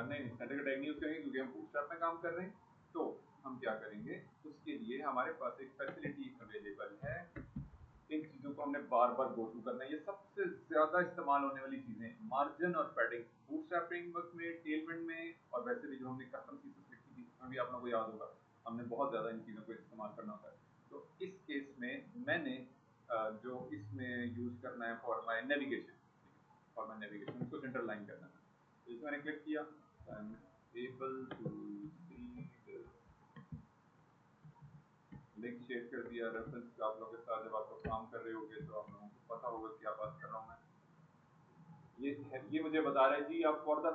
नहीं नहीं, सेंटर का टैग नहीं यूज करेंगे क्योंकि हम बूटस्ट्रैप में काम कर रहे हैं। तो हम क्या करेंगे, उसके लिए हमारे पास एक फैसिलिटी अवेलेबल है। इन चीजों को हमने बार बार गो थ्रू करना है, ये सबसे ज्यादा इस्तेमाल होने वाली चीजें, मार्जिन और पैडिंग बूटस्ट्रैप फ्रेमवर्क में, टेलविंड में, और वैसे भी जो हमने कस्टम सीसेस लिखी थी उसमें भी आप लोगों को याद होगा हमने बहुत ज्यादा इन चीजों को इस्तेमाल करना होता है। तो इस केस में मैंने जो इसमें यूज करना है for my navigation, for my navigation उसको सेंटर लाइन करना है। तो इसमें मैंने क्लिक किया, I am able to see link share कर दिया, रेफरेंस आप लोगों के साथ जब आप लोग काम कर रहे होंगे तो आप लोगों को पता होगा क्या बात कर रहा हूँ मैं। ये मुझे बता रहा है जी आप फॉर द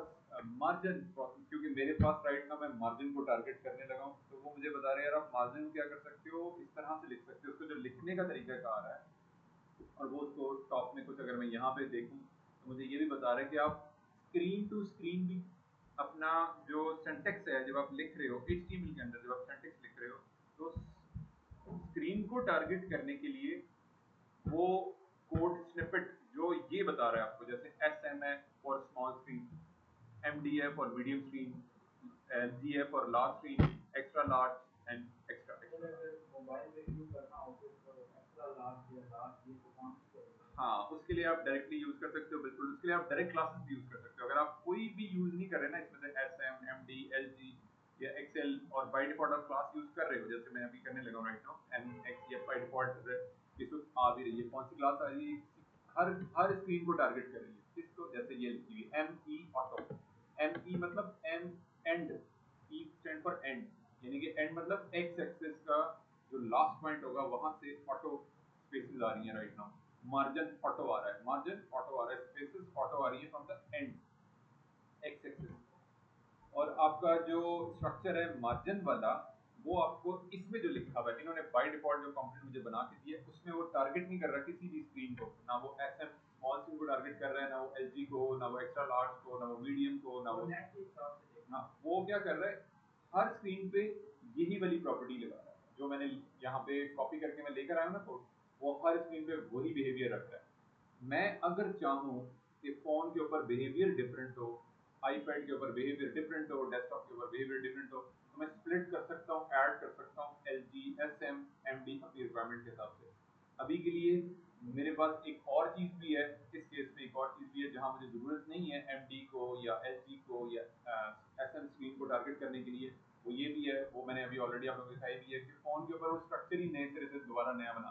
मार्जिन, क्योंकि मेरे पास राइट ना मैं मार्जिन को टारगेट करने लगा हूँ, तो वो मुझे बता रहे हैं यार आप मार्जिन को क्या कर सकते हो, इस तरह से लिख सकते हो। उसको जो लिखने का तरीका आ रहा है, और वो उसको टॉप में कुछ अगर मैं यहाँ पे देखूँ तो मुझे ये भी बता रहा है कि आप स्क्रीन टू स्क्रीन भी अपना जो सिंटेक्स है जब आप लिख रहे हो HTML के अंदर, जब आप सिंटेक्स लिख रहे हो तो स्क्रीन को टारगेट करने के लिए वो कोड स्निपेट जो ये बता रहा है आपको, जैसे SM है फॉर स्मॉल स्क्रीन, MD है फॉर मीडियम स्क्रीन, LG है for large screen, extra large and extra extra. अगर मोबाइल में व्यू करना हो तो एक्स्ट्रा लार्ज या लार्ज ये तो कौन सी करेगा? हाँ, उसके लिए आप डायरेक्टली यूज कर सकते हो, बिल्कुल उसके लिए आप डायरेक्ट क्लासेस भी यूज कर सकते हो। अगर आप कोई भी यूज नहीं कर रहे ना इसमें से SM, MD, LG या XL, और बाय डिफॉल्ट आप क्लास यूज कर रहे हो, जैसे मैं अभी करने लगा हूँ राइट नाउ, MX या बाय डिफॉल्ट इसको आ भी रही है, कौन सी क्लास आ रही है, हर हर स्क्रीन को टारगेट कर रही है इसको। जैसे ये लिखी हुई ME ऑटो, ME मतलब M end, E stands for end, यानी कि एंड मतलब एक्स एक्सिस का जो लास्ट पॉइंट होगा वहां से ऑटो स्पेसेस आ रही है राइट नाउ। मार्जिन ऑटो आ रहा है, मार्जिन ऑटो आ रहा है, स्पेसेस ऑटो आ रही है from the end x axis. और आपका जो स्ट्रक्चर है मार्जिन वाला, वो आपको इसमें जो लिखा हुआ है, इन्होंने बाय डिफॉल्ट जो कंपोनेंट मुझे बना के दिया उसमें वो टारगेट नहीं कर रहा किसी भी स्क्रीन को, ना वो SM स्मॉल स्क्रीन को टारगेट कर रहा है, ना वो LG को, ना वो एक्स्ट्रा लार्ज को, ना वो मीडियम को, ना वो हाँ, वो क्या कर रहा है हर स्क्रीन पे यही वाली प्रॉपर्टी लगा रहा है जो मैंने यहाँ पे कॉपी करके मैं लेकर आया हूँ ना कोड, वो हर स्क्रीन पे वही बिहेवियर रख रहा है। मैं अगर चाहूँ कि फोन के ऊपर बिहेवियर डिफरेंट हो, आईपैड के ऊपर बिहेवियर डिफरेंट हो, डेस्कटॉप के ऊपर बिहेवियर डिफरेंट हो, तो मैं स्प्लिट कर सकता हूँ, ऐड कर सकता हूँ L G S M M D अपनी रिक्वायरमेंट के हिसाब से। अभी के लिए मेरे पास एक और चीज़ भी है, इस केस में एक और चीज़ भी है जहाँ मुझे ज़रूरत नहीं है एम डी को या एल जी को या एस एम स्क्रीन को टारगेट करने के लिए। वो ये भी है, वो मैंने अभी ऑलरेडी आप लोगों को दिखाई भी है कि फ़ोन के ऊपर वो स्ट्रक्चर ही नए सिरे से दोबारा नया बना,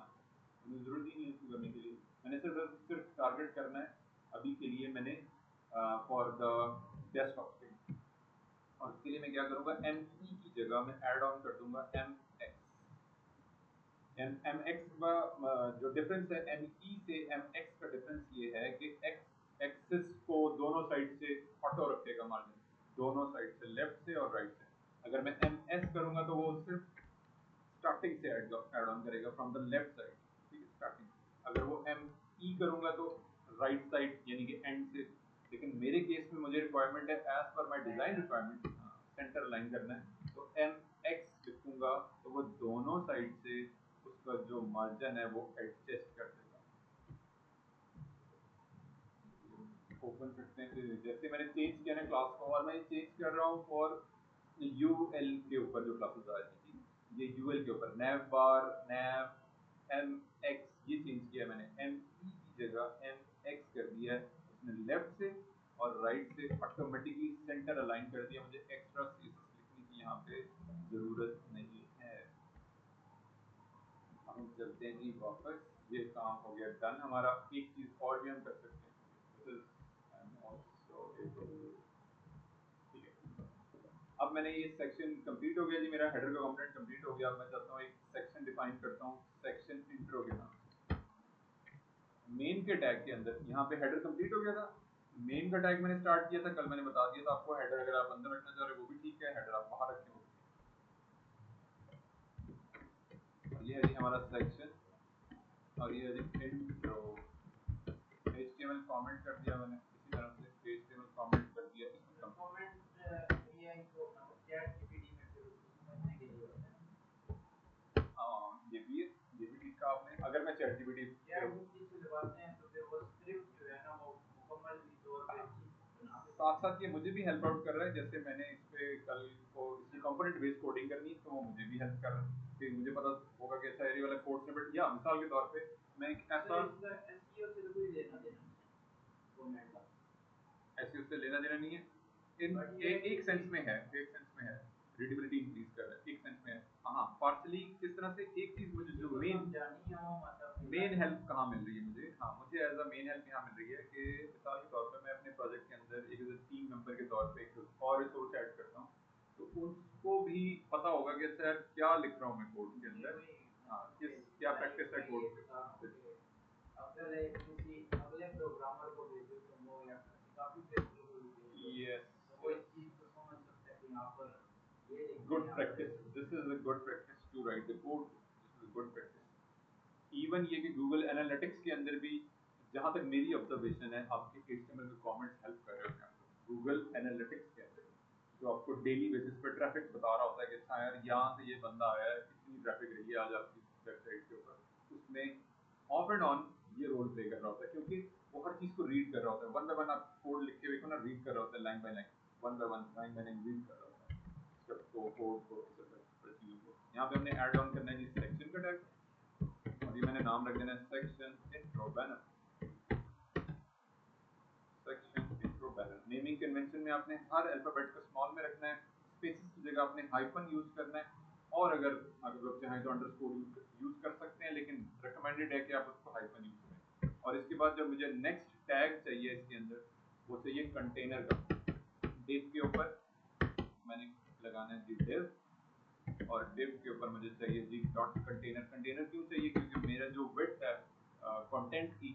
मुझे ज़रूरत ही नहीं है इसको करने के लिए। मैंने सिर्फ सिर्फ टारगेट करना है अभी के लिए मैंने फॉर द डेस्कटॉप पे। और इसके लिए मैं क्या करूँगा, एम ई की जगह मैं ऐड ऑन कर दूंगा M X. M M X का जो डिफरेंस है एम ई से एम एक्स का डिफरेंस ये है कि एक्स एक्सिस को दोनों साइड से ऑटो रखेगा मार्जिन, दोनों साइड से, लेफ्ट से और राइट से। अगर मैं एम एस करूंगा तो वो सिर्फ स्टार्टिंग से ऐड ऑन करेगा फ्रॉम द लेफ्ट साइड, ठीक है, स्टार्टिंग। अगर वो एम ई करूंगा तो राइट साइड यानी कि एंड से। लेकिन मेरे केस में मुझे रिक्वायरमेंट है एज पर माई डिजाइन रिक्वायरमेंट सेंटर लाइन करना है, तो एम एक्स लिखूंगा तो वो दोनों साइड से उसका जो मार्जिन है वो एडजस्ट कर देगा। ओपन करते हैं, जैसे मैंने चेंज किया ना क्लास को, और मैं ये चेंज कर रहा हूँ फॉर यूएल के ऊपर जो क्लासेस आ रही थी, ये यूएल के ऊपर नैव बार नैव एम एक्स ये चेंज किया मैंने, एम ई की जगह एम एक्स कर दिया है उसने, लेफ्ट से और राइट से ऑटोमेटिकली सेंटर अलाइन कर दिया, मुझे एक्स्ट्रा सीएसएस लिखने की यहाँ पे जरूरत नहीं है। हम चलते हैं जी वापस, ये काम हो गया डन हमारा। एक चीज और भी हम कर सकते हैं, this is I am also able, ठीक है। अब मैंने ये सेक्शन कंप्लीट हो गया जी, मेरा हेडर का कंपोनेंट कंप्लीट हो गया। अब मैं चाहता हूँ एक सेक्शन डिफाइन करता हूँ, सेक्शन इंट्रो के नाम से। मेन के टैग के अंदर यहाँ पे हेडर कंप्लीट हो गया था, मेन का टैग मैंने स्टार्ट किया था, कल मैंने बता दिया था आपको, हेडर अगर आप अंदर रखना चाह रहे हो वो भी ठीक है, हेडर आप बाहर रखें वो भी। और ये है जी हमारा सेक्शन, और ये है जी इंट्रो। HTML कमेंट कर दिया मैंने इसी तरह से, HTML कमेंट कर दिया इसमें कमेंट एआई को मतलब चैट जीपीटी में फिर उसको समझने के लिए होता है। हाँ ये भी है, ये भी ठीक कहा आपने। अगर मैं चैट जीपीटी चैट जीपीटी से लगाते हैं तो फिर वो स्क्रिप्ट जो है ना वो मुकम्मल तौर पे चीज बना देता साथ साथ ये मुझे भी हेल्प आउट कर रहा है, जैसे मैंने इस पे कल को इसकी कंपोनेंट बेस्ड कोडिंग करनी तो वो मुझे भी हेल्प कर रहा है कि मुझे पता होगा कि अच्छा ये वाला कोड स्निपेट, या मिसाल के तौर पे मैं एक है। ऐसा सर इसका एसईओ से तो कोई लेना देना नहीं है कमेंट का, ऐसे उससे लेना देना नहीं है, इन बट ये है एक कि सेंस में है, एक सेंस में है, रीडेबिलिटी इंक्रीज कर रहा है, एक सेंस में है। हाँ पार्सली किस तरह से, एक चीज मुझे किसी जो को मेन समझानी हो मतलब मेन डिजाइन हेल्प कहाँ मिल रही है मुझे, हाँ मुझे एज अ मेन हेल्प यहाँ मिल रही है कि मिसाल के तौर पे मैं अपने प्रोजेक्ट के अंदर एक टीम मेंबर के तौर पे एक और रिसोर्स ऐड करता हूँ, तो उसको भी पता होगा कि अच्छा यार क्या लिख रहा हूँ मैं कोड के ये अंदर, वही हाँ मतलब किस कि क्या डिजाइन प्रैक्टिस है में ये कोड बता रहा हूँ पे। कि अगर एक किसी अगले प्रोग्रामर को भेजो तो वो या किसी काफी टेस्टर को भी भेजो यस तो वो इस चीज को समझ सकता है कि यहाँ पर ये लिखना है गुड यहाँ पर प्रैक्टिस, ऐसे दिस लिखना is a good practice to write the code, this is good practice. Even ये कि गूगल एनालिटिक्स के अंदर भी, जहां तक मेरी ऑब्जर्वेशन है, आपके HTML में कमेंट्स हेल्प कर रहे होते हैं आपको गूगल एनालिटिक्स के अंदर, जो आपको डेली बेसिस पे ट्रैफिक बता रहा होता है कि अच्छा यार यहाँ से ये बंदा आया है, कितनी ट्रैफिक रही है आज आपकी वेबसाइट के ऊपर, उसमें ऑफ एंड ऑन ये रोल प्ले कर रहा होता है, क्योंकि वो हर चीज को रीड कर रहा होता है, वन बाय वन आप कोड लिख के देखो ना, रीड कर रहा होता है line by line, one by one, line by line read कर रहा होता है स्टेप को, कोड को, सब चीजों को। यहाँ पे हमने ऐड ऑन करना है जी सेक्शन का टैग, और ये मैंने नाम रख देना है section intro banner, section intro banner. Naming convention में आपने हर अल्फाबेट को स्मॉल में रखना है, स्पेसेस की जगह आपने हाइफन यूज करना है, और अगर अगर आप चाहें तो अंडरस्कोर यूज कर सकते हैं, लेकिन रिकमेंडेड है कि आप उसको हाइफन यूज करें। और इसके बाद जब मुझे नेक्स्ट टैग चाहिए इसके अंदर, वो चाहिए कंटेनर का, डिव के ऊपर मैंने लगाना है जी डिव, और div के ऊपर मुझे चाहिए जी डॉट कंटेनर। कंटेनर क्यों चाहिए, क्योंकि मेरा जो विड्थ है कंटेंट की,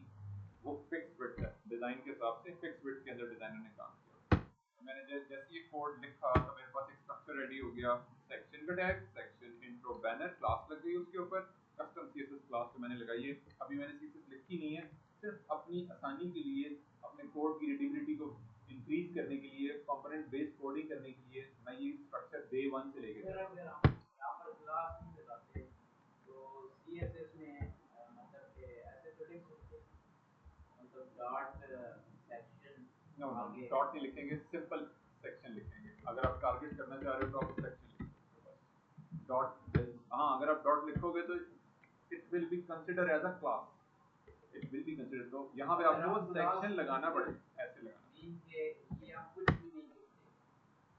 वो फिक्स विड्थ है, डिजाइन के हिसाब से फिक्स विड्थ के अंदर डिजाइनर ने काम किया। तो मैंने जैसे ये कोड लिखा तो मेरे पास एक स्ट्रक्चर रेडी हो गया, सेक्शन का tag, section intro banner, class लग गई उसके ऊपर, कस्टम सीएसएस क्लास तो मैंने लगाई है, अभी मैंने सीएसएस लिखी नहीं है, सिर्फ अपनी आसानी के लिए, अपने कोड की रीडेबिलिटी को इंक्रीज करने के लिए, कंपोनेंट बेस्ड कोडिंग करने के लिए मैं ये स्ट्रक्चर डे वन से लेके फिर चल रहा हूँ। अगर हम यहाँ पर क्लास नहीं लगाते तो सीएसएस में मतलब कि ऐसे तो लिख सकते हैं मतलब डॉट सेक्शन नो नो, आगे डॉट नहीं लिखेंगे, सिंपल सेक्शन लिखेंगे। अगर आप टारगेट करना चाह रहे हो तो आप सेक्शन लिखेंगे डॉट। हाँ, अगर आप डॉट लिखोगे तो it will be consider as a class, it will be consider. तो यहाँ पे अगर आपको हम वो क्लास सेक्शन लगाना मीन पड़ेगा, ऐसे लगाना। के ये हम कुछ भी नहीं लिखते,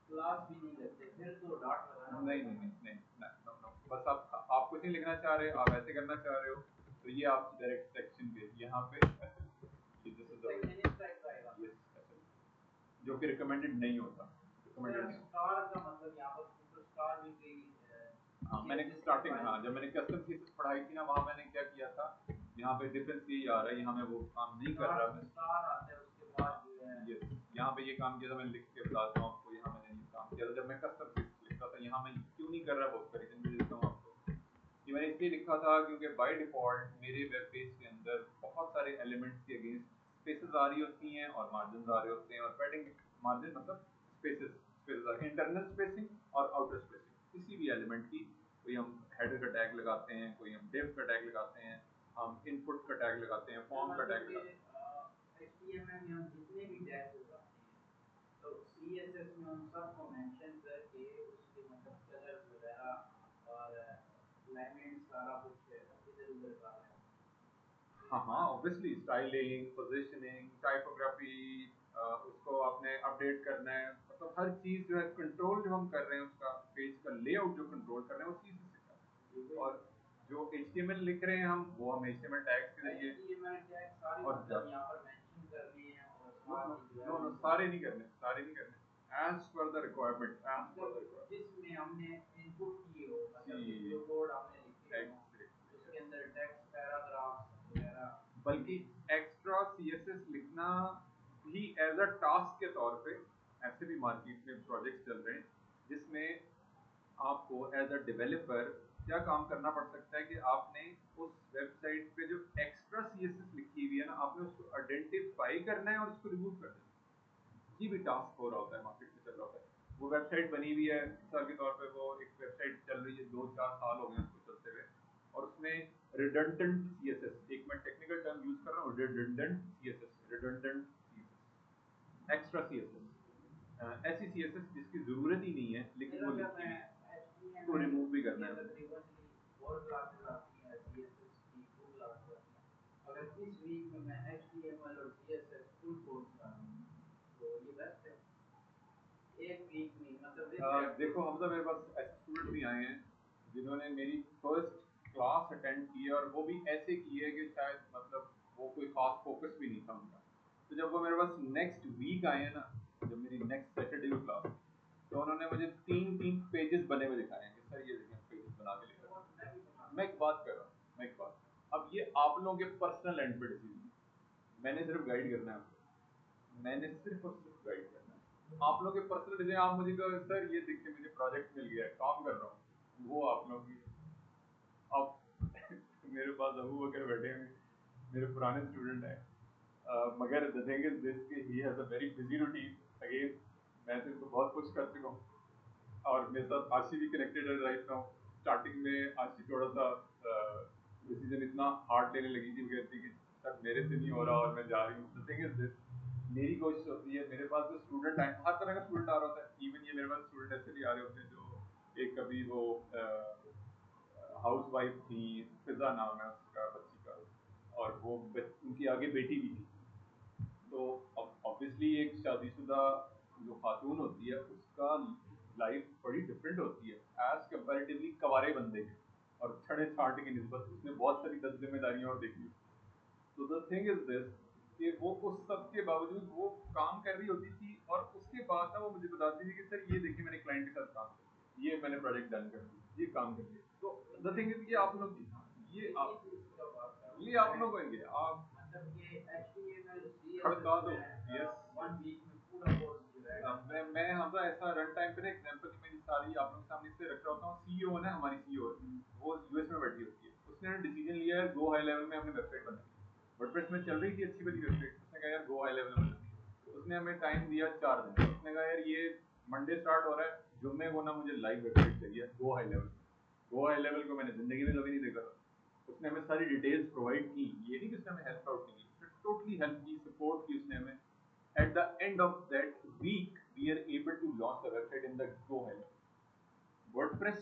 क्लास भी नहीं लिखते, फिर तो डॉट लगाना नहीं पड़ेगा नहीं ना। नहीं नहीं, नो नो, बस आप कुछ नहीं लिखना चाह रहे, आप ऐसे करना चाह रहे हो तो ये आप डायरेक्ट सेक्शन पे यहाँ पे ये this is the way, section इस टाइप का आएगा। यस, जो कि रिकमेंडेड नहीं होता, मेरा रिकमेंडेड नहीं होता। स्टार का मतलब यहाँ पर तो स्टार भी कई हाँ, मैंने सीएसएस की स्टार्टिंग, फाइल हाँ, जब में मैंने कस्टम सीएसएस पढ़ाई थी ना, वहाँ मैंने क्या किया था, यहाँ पे डिफरेंस यही आ रहा है, यहाँ मैं वो काम नहीं कर रहा। स्टार स्टार आता है उसके बाद जो है। ये यहाँ पे ये काम किया था, मैं लिख के बताता हूँ आपको। यहाँ मैंने ये काम किया था जब मैं कस्टम सीएसएस लिखता था। यहाँ मैं क्यों नहीं कर रहा वो उसका रीजन भी देता हूँ आपको। ये मैंने इसलिए लिखा था क्योंकि बाय डिफॉल्ट मेरे वेब पेज के अंदर बहुत सारे एलिमेंट्स के अगेंस्ट स्पेसेस आ रही होती हैं और मार्जिन आ रहे होते हैं, और पैडिंग मार्जिन मतलब स्पेसेस, स्पेसेस इंटरनल स्पेसिंग और आउटर स्पेसिंग किसी भी एलिमेंट की। कोई हम हेडर का टैग लगाते हैं, कोई हम डिव का टैग लगाते हैं, हम इनपुट का टैग लगाते हैं, फिर फॉर्म का मतलब टैग कि लगाते हैं। एचटीएमएल में हम जितने भी टैग्स लगाते हैं तो सीएसएस में उन सबको मेंशन करके उसके मतलब कलर्स वगैरह और अलाइनमेंट सारा कुछ इधर उधर कर रहे हैं। हाँ हाँ, ऑब्वियसली स्टाइलिंग, पोजीशनिंग, टाइपोग्राफी, उसको आपने अपडेट करना है, मतलब हर चीज जो है कंट्रोल जो हम कर रहे हैं उसका, पेज का लेआउट जो कंट्रोल कर रहे हैं वो चीज से कर रहे हैं। और जो HTML लिख रहे हैं हम, वो हम HTML टैग्स के जरिए। एचटीएमएल टैग सारे और मतलब यहाँ पर मेंशन करने हैं और नो साथ नो ही जो है नो नो, उनको सारे नहीं करने, सारे नहीं करने, as per the requirement, as per the मतलब रिक्वायरमेंट। जिसमें हमने इनपुट किए हो मतलब कि जी, जो कोड हमने लिखे हो एग्जैक्टली। उसके अंदर टेक्स्ट पैराग्राफ्स वगैरह बल्कि एक्स्ट्रा सीएसएस लिखना भी एज अ टास्क के तौर पे, ऐसे भी मार्केट में प्रोजेक्ट्स चल रहे हैं जिसमें आपको एज अ डेवलपर क्या काम करना पड़ सकता है कि आपने उस वेबसाइट पे जो एक्स्ट्रा सीएसएस लिखी हुई है ना, आपने उसको आइडेंटिफाई करना है और उसको रिमूव कर देना है। ये भी टास्क हो रहा होता है, मार्केट में चल रहा होता है। वो वेबसाइट बनी हुई है, मिसाल के तौर पे वो एक वेबसाइट चल रही है, 2-4 साल हो गए उसको चलते हुए, और उसमें रिडंडेंट सीएसएस, एक मैं टेक्निकल टर्म यूज कर रहा हूँ, redundant CSS, redundant CSS, extra CSS, ऐसी सीएसएस जिसकी जरूरत ही नहीं है लेकिन मेरा वो क्या लिखी मैं हुई है, उसको एचटीएमएल रिमूव भी की करना है हमें। तकरीबन 4 क्लासेस आती हैं, सीएसएस की 2 क्लासेस आती हैं। अगर इस वीक में मैं एचटीएमएल और सीएसएस फुल कोर्स कर रहा हूँ तो ये बेस्ट है एक वीक में मतलब विद देखो, प्रैक्टिस। हमजा, मेरे पास ऐसे स्टूडेंट भी आए हैं जिन्होंने मेरी फर्स्ट क्लास अटेंड की है, और वो भी ऐसे की है कि शायद मतलब वो कोई खास फोकस भी नहीं था उनका। तो जब वो मेरे पास नेक्स्ट वीक आए हैं ना, जब मेरी नेक्स्ट सैटरडे को क्लास, तो उन्होंने मुझे 3-3 पेजेस बने हुए दिखाए हैं कि सर ये देखें पेजेस बना के लेकर। और मैं भी बना मैं एक बात कर रहा हूँ, मैं एक बात, अब ये आप लोगों के पर्सनल एंड पे डिसीजन, मैंने सिर्फ गाइड करना है आपको, मैंने सिर्फ और सिर्फ गाइड करना है। आप लोग के पर्सनल डिसीजन, आप मुझे कहो सर ये देखिए मुझे प्रोजेक्ट मिल गया है, काम कर रहा हूँ, वो आप लोग की। अब मेरे पास अबू बकर बैठे हैं, मेरे पुराने स्टूडेंट हैं, मगर द थिंग इज दिस कि he has a very busy routine. Again, मैं तो इनको बहुत कुछ कर चुका हूँ, और मेरे साथ आशी भी कनेक्टेड है राइट नाउ। स्टार्टिंग में आशी थोड़ा सा डिसीजन इतना हार्ड लेने लगी थी, वो कहती कि सर मेरे से नहीं हो रहा और मैं जा रही हूँ। द थिंग इज दिस, मेरी कोशिश होती है, मेरे पास जो स्टूडेंट आए, हर तरह का स्टूडेंट आ रहा होता है, इवन ये मेरे पास स्टूडेंट ऐसे भी आ रहे होते हैं जो एक कभी वो हाउस वाइफ थी, फिजा नाम है उसका बच्ची का, और वो उनकी आगे बेटी भी थी। तो ऑब्वियसली एक शादीशुदा जो खातून होती है उसका लाइफ बड़ी डिफरेंट होती है एज कंपैरेटिवली कवारे बंदे के और छड़े छाट की निस्बत, उसने बहुत सारी दस जिम्मेदारियां और देखी। तो द थिंग इज दिस कि वो उस सब के बावजूद वो काम कर रही होती थी, और उसके बाद ना वो मुझे बताती थी कि सर ये देखिए मैंने क्लाइंट के साथ काम किया, ये मैंने प्रोजेक्ट डन कर दिया, ये काम कर दिया। तो द थिंग इज ये आप लोग, ये इसी आप चीज का बात कर रहा ये हूँ आप मैं लोग होंगे, आप मतलब कि एचटीएमएल खड़का सीएसएस दो। में यस, 1 वीक में पूरा कोर्स जो है डन कर मैं हमजा ऐसा रन टाइम पे ना एग्जांपल की मेरी सारी आप लोगों के सामने इसलिए रख रहा होता हूँ। सीईओ है ना, हमारी सीईओ है, वो यूएस में बैठी होती है, उसने डिसीजन लिया है गो हाई लेवल में हमने वेबसाइट बनानी है। वर्डप्रेस में चल रही थी अच्छी बड़ी वेबसाइट, उसने कहा यार गो हाई लेवल में बनानी है। उसने हमें टाइम दिया 4 दिन, उसने कहा यार ये मंडे स्टार्ट हो रहा है, जुम्मे को ना मुझे लाइव वेबसाइट चाहिए go high level. Go high level को मैंने जिंदगी में कभी नहीं देखा था। उसने हमें सारी डिटेल्स प्रोवाइड की, ये नहीं कि उसने हमें हेल्प आउट नहीं की, उसने टोटली हेल्प की, सपोर्ट की उसने हमें, At the end of that week, we are able to launch the website in the go high level. WordPress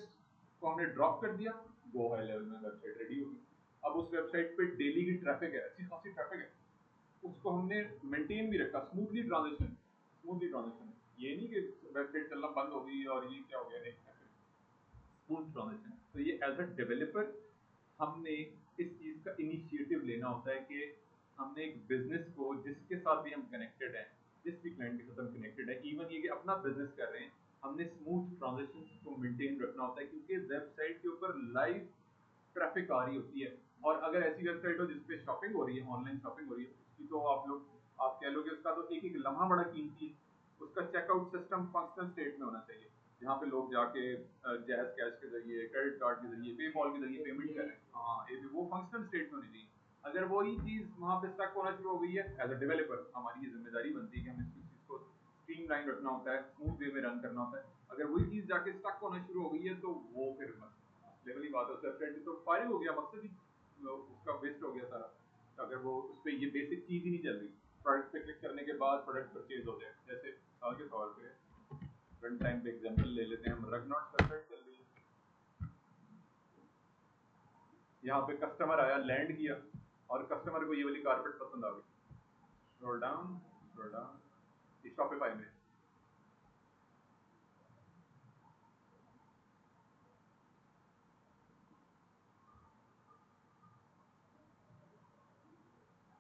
को हमने ड्रॉप कर दिया, गो हाई लेवल में वेबसाइट रेडी होगी। अब उस वेबसाइट पे डेली की ट्रैफिक है, अच्छी खासी ट्रैफिक है, उसको हमने मेंटेन भी रखा, स्मूथली ट्रांजिशन। ये नहीं कि वेबसाइट चलना बंद हो गई और ये क्या हो गया, नहीं, स्मूथ ट्रांजिशन। तो ये एज अ डेवलपर हमने इस चीज का इनिशिएटिव लेना होता है कि हमने एक बिजनेस को जिसके साथ भी हम कनेक्टेड हैं, जिस भी क्लाइंट के साथ हम कनेक्टेड है, इवन ये कि अपना बिजनेस कर रहे हैं, हमने स्मूथ ट्रांजिशन को मेंटेन रखना होता है, क्योंकि वेबसाइट के ऊपर लाइव ट्रैफिक आ रही होती है। और अगर ऐसी वेबसाइट हो जिसपे शॉपिंग हो रही है, ऑनलाइन शॉपिंग हो रही है, उसकी तो आप कह लो कि उसका तो एक एक लम्हा बड़ा कीमती है। उसका चेकआउट सिस्टम फंक्शनल स्टेट में होना चाहिए, जहाँ पे लोग जाके जैज कैश के जरिए, क्रेडिट कार्ड के जरिए, पेपॉल के जरिए पेमेंट कर रहे हैं। हाँ, ये भी वो फंक्शनल स्टेट में होनी चाहिए। अगर वही चीज वहाँ पे स्टक होना शुरू हो गई है, एज अ डेवलपर हमारी ये जिम्मेदारी बनती है कि हमें इस चीज को स्ट्रीमलाइन रखना होता है, स्मूथ वे में रन करना होता है। अगर वही चीज जाके स्टक होना शुरू हो गई है तो वो फिर लेवल ही बात है, वेबसाइट तो फायरिंग हो गया, मकसद ही उसका वेस्ट हो गया सारा। तो अगर वो उस पर ये बेसिक चीज ही नहीं चल रही, प्रोडक्ट पे क्लिक करने के बाद प्रोडक्ट परचेज हो जाए, जैसे मिसाल के तौर पे रन टाइम पे एग्जांपल ले लेते हैं हम, रगनॉट वेबसाइट चल रही है, यहाँ पे कस्टमर आया, लैंड किया, और कस्टमर को ये वाली कारपेट पसंद आ गई, scroll down, scroll down, Shopify में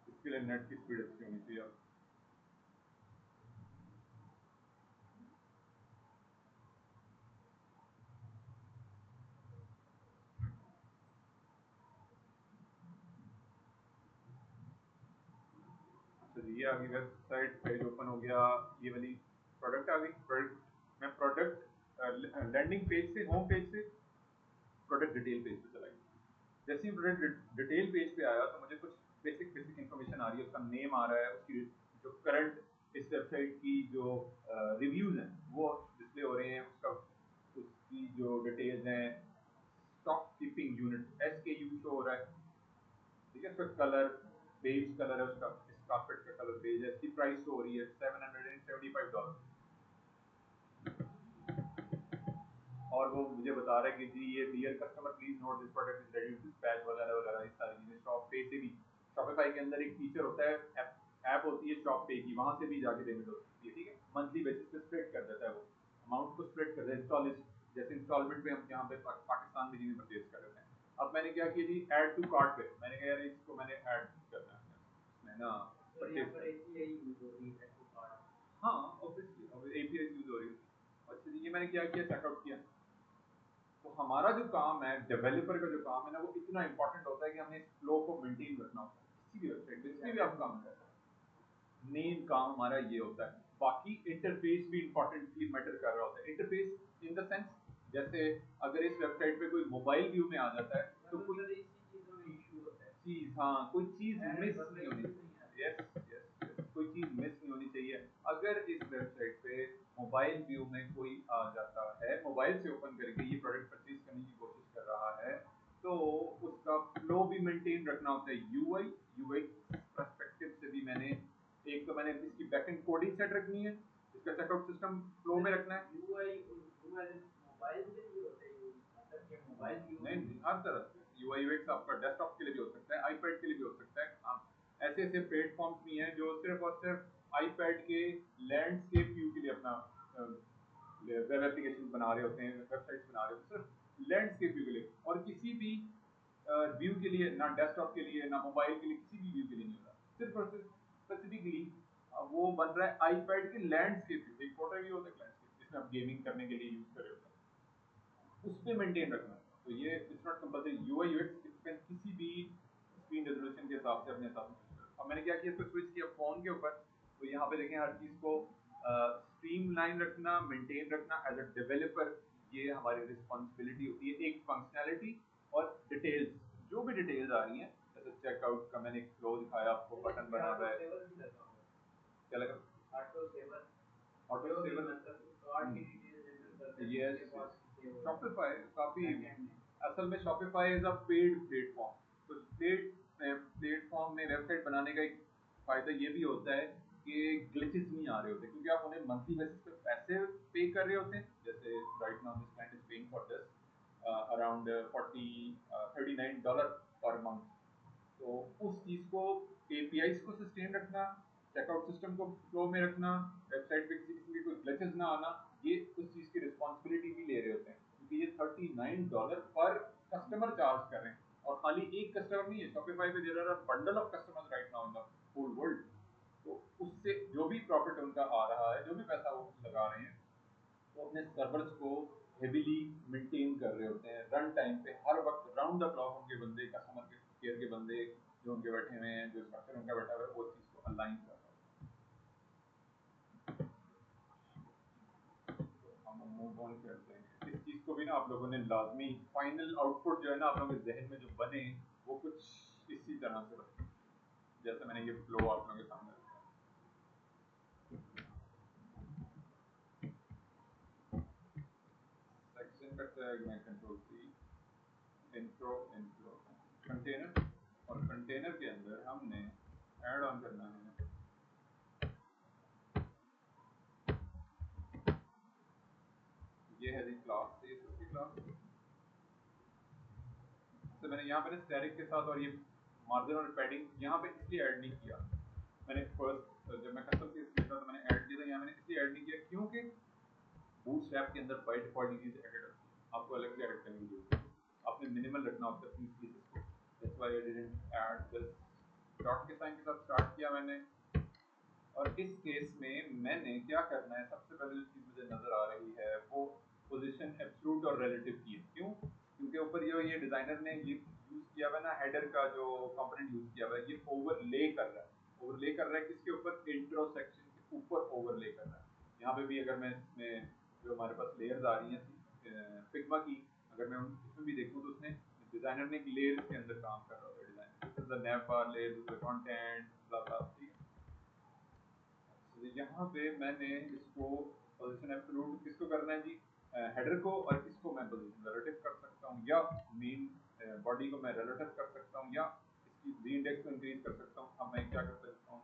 इसके लिए नेट की स्पीड अच्छी होनी चाहिए। तो ये आ गई वेबसाइट, पेज ओपन हो गया, ये वाली प्रोडक्ट आ गई। प्रोडक्ट मैं प्रोडक्ट लैंडिंग पेज से, होम पेज से प्रोडक्ट डिटेल पेज पे चला गया। जैसे ही प्रोडक्ट डिटेल पेज पे आया तो मुझे कुछ बेसिक बेसिक इन्फॉर्मेशन आ रही है, उसका नेम आ रहा है, उसकी जो करंट इस वेबसाइट की जो रिव्यूज हैं वो डिस्प्ले हो रहे हैं, उसका उसकी जो डिटेल्स हैं, stock keeping unit SKU show हो रहा है, ठीक है। उसका कलर बेज कलर है, उसका इस कारपेट का कलर बेज है, इसकी प्राइस शो हो रही है $775। और वो मुझे बता रहा है कि जी ये dear customer please note this product is ready to dispatch वगैरह वगैरह, इस सारी चीजें शॉप पे से भी, शॉपिफाई के अंदर एक फीचर होता है, ऐप होती है शॉप पे की, वहां से भी जाके पेमेंट हो सकती है, ठीक है। मंथली बेसिस पे स्प्लिट कर देता है, वो अमाउंट को स्प्लिट कर देता है, जैसे इंस्टॉलमेंट पे हम यहाँ पे पाकिस्तान में चीजें परचेज कर रहे हैं। अब मैंने क्या किया जी, ऐड टू कार्ट पे मैंने कहा यार इसको मैंने ऐड करना है, मैं ना तो यहाँ परचेज पर कर, API यूज हो रही है टू कार्ड। हाँ ऑब्वियसली अब API यूज हो रही है। अच्छा जी, ये मैंने क्या किया, चेकआउट किया। तो हमारा जो काम है, डेवलपर का जो काम है ना, वो इतना इंपॉर्टेंट होता है कि हमें इस फ्लो को मेंटेन रखना होता है, किसी भी वेबसाइट पे, जिसमें भी आप काम कर रहे हैं। मेन काम हमारा ये होता है। बाकी इंटरफेस भी इंपॉर्टेंटली मैटर कर रहा होता है। इंटरफेस इन द सेंस, जैसे अगर इस वेबसाइट पे कोई मोबाइल व्यू में आ जाता है तो कोई ज्यादातर इसी चीजों में इशू होता है, चीज, हाँ, कोई चीज एरर मिस वगैरह नहीं होनी इशू चाहिए। नहीं आते। यस यस यस, कोई चीज मिस नहीं होनी चाहिए। अगर इस वेबसाइट पे मोबाइल व्यू में कोई आ जाता है, मोबाइल से ओपन करके ये प्रोडक्ट परचेज करने की कोशिश कर रहा है, तो उसका फ्लो भी मेंटेन रखना होता है। यूआई पर्सपेक्टिव से भी मैंने, एक तो मैंने इसकी बैकएंड कोडिंग सेट रखनी है, इसका चेकआउट सिस्टम फ्लो में रखना है। यूआई यूआई मोबाइल के लिए होता है, यूज मतलब कि मोबाइल व्यू नहीं नहीं, हर तरह से यूआई यूएक्स आपका डेस्कटॉप के लिए भी हो सकता है, आईपैड के लिए भी हो सकता है। आप ऐसे ऐसे प्लेटफॉर्म्स भी हैं जो सिर्फ और सिर्फ आईपैड के लैंडस्केप व्यू के लिए अपना वेब एप्लीकेशन बना रहे होते हैं, वेबसाइट्स बना रहे होते हैं सिर्फ लैंडस्केप व्यू के लिए, और किसी भी व्यू के लिए, ना डेस्कटॉप के लिए ना मोबाइल के लिए, किसी भी व्यू के लिए नहीं होता। सिर्फ और सिर्फ स्पेसिफिकली वो बन रहा है आईपैड के लैंडस्केप व्यू, एक फोटो व्यू होता है लैंडस्केप, जिसमें आप गेमिंग करने के लिए यूज कर रहे होते हैं, उस पे मेंटेन रखना। तो ये it's not compulsory, UI UX किसी भी स्क्रीन रेजोल्यूशन के हिसाब से अपने हिसाब से चूज करो। अब मैंने क्या किया, इसको स्विच किया फोन के ऊपर, तो यहाँ पे देखें हर चीज को स्ट्रीमलाइन रखना, मेंटेन रखना एज अ डेवलपर, ये हमारी रिस्पॉन्सिबिलिटी होती है। एक फंक्शनैलिटी और डिटेल्स, जो भी डिटेल्स आ रही हैं, जैसे चेकआउट का मैंने एक फ्लो दिखाया आपको, है। बटन इसमें बना ऑटो हुआ है, सेवर भी लगा हुआ है, क्या लगा, ऑटो सेवर, ऑटो जो भी सेवर, मतलब कार्ड की डिटेल्स एंटर करते हैं यस, उसके बाद सेव हो जाता शॉपिफाई काफी, है बैकएंड में। असल में Shopify is a paid platform. तो पेड प्लेटफॉर्म में वेबसाइट बनाने का एक फायदा ये भी होता है के ग्लिचेस नहीं आ रहे होते, क्योंकि आप उन्हें मंथली बेसिस पे पैसे पे कर रहे होते हैं। जैसे right now this client is paying for this around 39 dollar per month. तो उस चीज़ को एपीआईज को सस्टेन रखना, चेकआउट सिस्टम को फ्लो में रखना, वेबसाइट पे किसी किस्म के कोई ग्लिचेस ना आना, ये उस चीज़ की रिस्पॉन्सिबिलिटी भी ले रहे होते हैं, क्योंकि ये $39 पर कस्टमर चार्ज कर रहे हैं। और खाली एक कस्टमर नहीं है, शॉपिफाई पे there are a bundle of customers right now in the whole world. तो उससे जो भी प्रॉफिट उनका आ रहा है, जो भी पैसा वो लगा रहे हैं, वो अपने सर्वर्स को हेवीली मेंटेन कर रहे होते हैं। रन टाइम पे हर वक्त राउंड द क्लॉक उनके बंदे, कस्टमर केयर के बंदे जो उनके बैठे हुए हैं, जो स्ट्रक्चर उनका बैठा हुआ है, वो चीज़ को अलाइन कर रहा है। तो हम मूव ऑन करते हैं। इस चीज़ को भी ना आप लोगों ने लाजमी, फाइनल आउटपुट जो है ना आप लोगों के जहन में जो बने, वो कुछ इसी तरह से बने, जैसे मैंने ये फ्लो आप लोगों के सामने रखा। सेक्शन का टैग में कंट्रोल-C, इंट्रो इंट्रो कंटेनर, और कंटेनर के अंदर हमने ऐड ऑन करना है, ये है जी क्लास, CSS की क्लास। तो मैंने यहाँ पे स्टैटिक के साथ और ये मार्जिन और पैडिंग यहाँ पे इसलिए ऐड नहीं किया। मैंने फर्स्ट जब मैं कस्टम CSS लिखा था, मैंने ऐड किया था, यहाँ मैंने इसलिए ऐड नहीं किया क्योंकि बूटस्ट्रैप के अंदर बाय डिफॉल्ट ये चीज़ एडेड होती है, आपको अलग से ऐड करने की जरूरत है, आपने मिनिमल रखना होता है अपनी CSS को। That's why I didn't add this. Dot के साइन के साथ स्टार्ट किया मैंने, और इस केस में मैंने क्या करना है, सबसे पहले जो चीज़ मुझे नज़र आ रही है वो पोजीशन एब्सोल्यूट और रिलेटिव की है। क्यों? क्योंकि ऊपर ये डिज़ाइनर ने ये यूज़ किया हुआ है ना, हेडर का जो कंपोनेंट यूज़ किया हुआ है, ये ओवरले कर रहा है। ओवरले कर रहा है किसके ऊपर? इंट्रो सेक्शन के ऊपर ओवरले कर रहा है। यहाँ पे भी अगर मैं इसमें जो हमारे पास लेयर्स आ रही हैं फिग्मा की, अगर मैं उसमें भी देखूँ तो उसने डिज़ाइनर ने एक लेयर के अंदर काम कर रहा होता है। Designer this is the nav bar layer, this is the content, blah blah, ठीक है। तो यहाँ पे मैंने इसको पोजीशन एब्सोल्यूट किसको करना है जी? हेडर को, और इसको मैं पोजीशन रिलेटिव कर सकता हूँ, या मेन बॉडी को मैं रिलेटिव कर सकता हूँ, या इसकी री इंडेक्स को इंक्रीज कर सकता हूँ। अब मैं क्या कर सकता हूँ,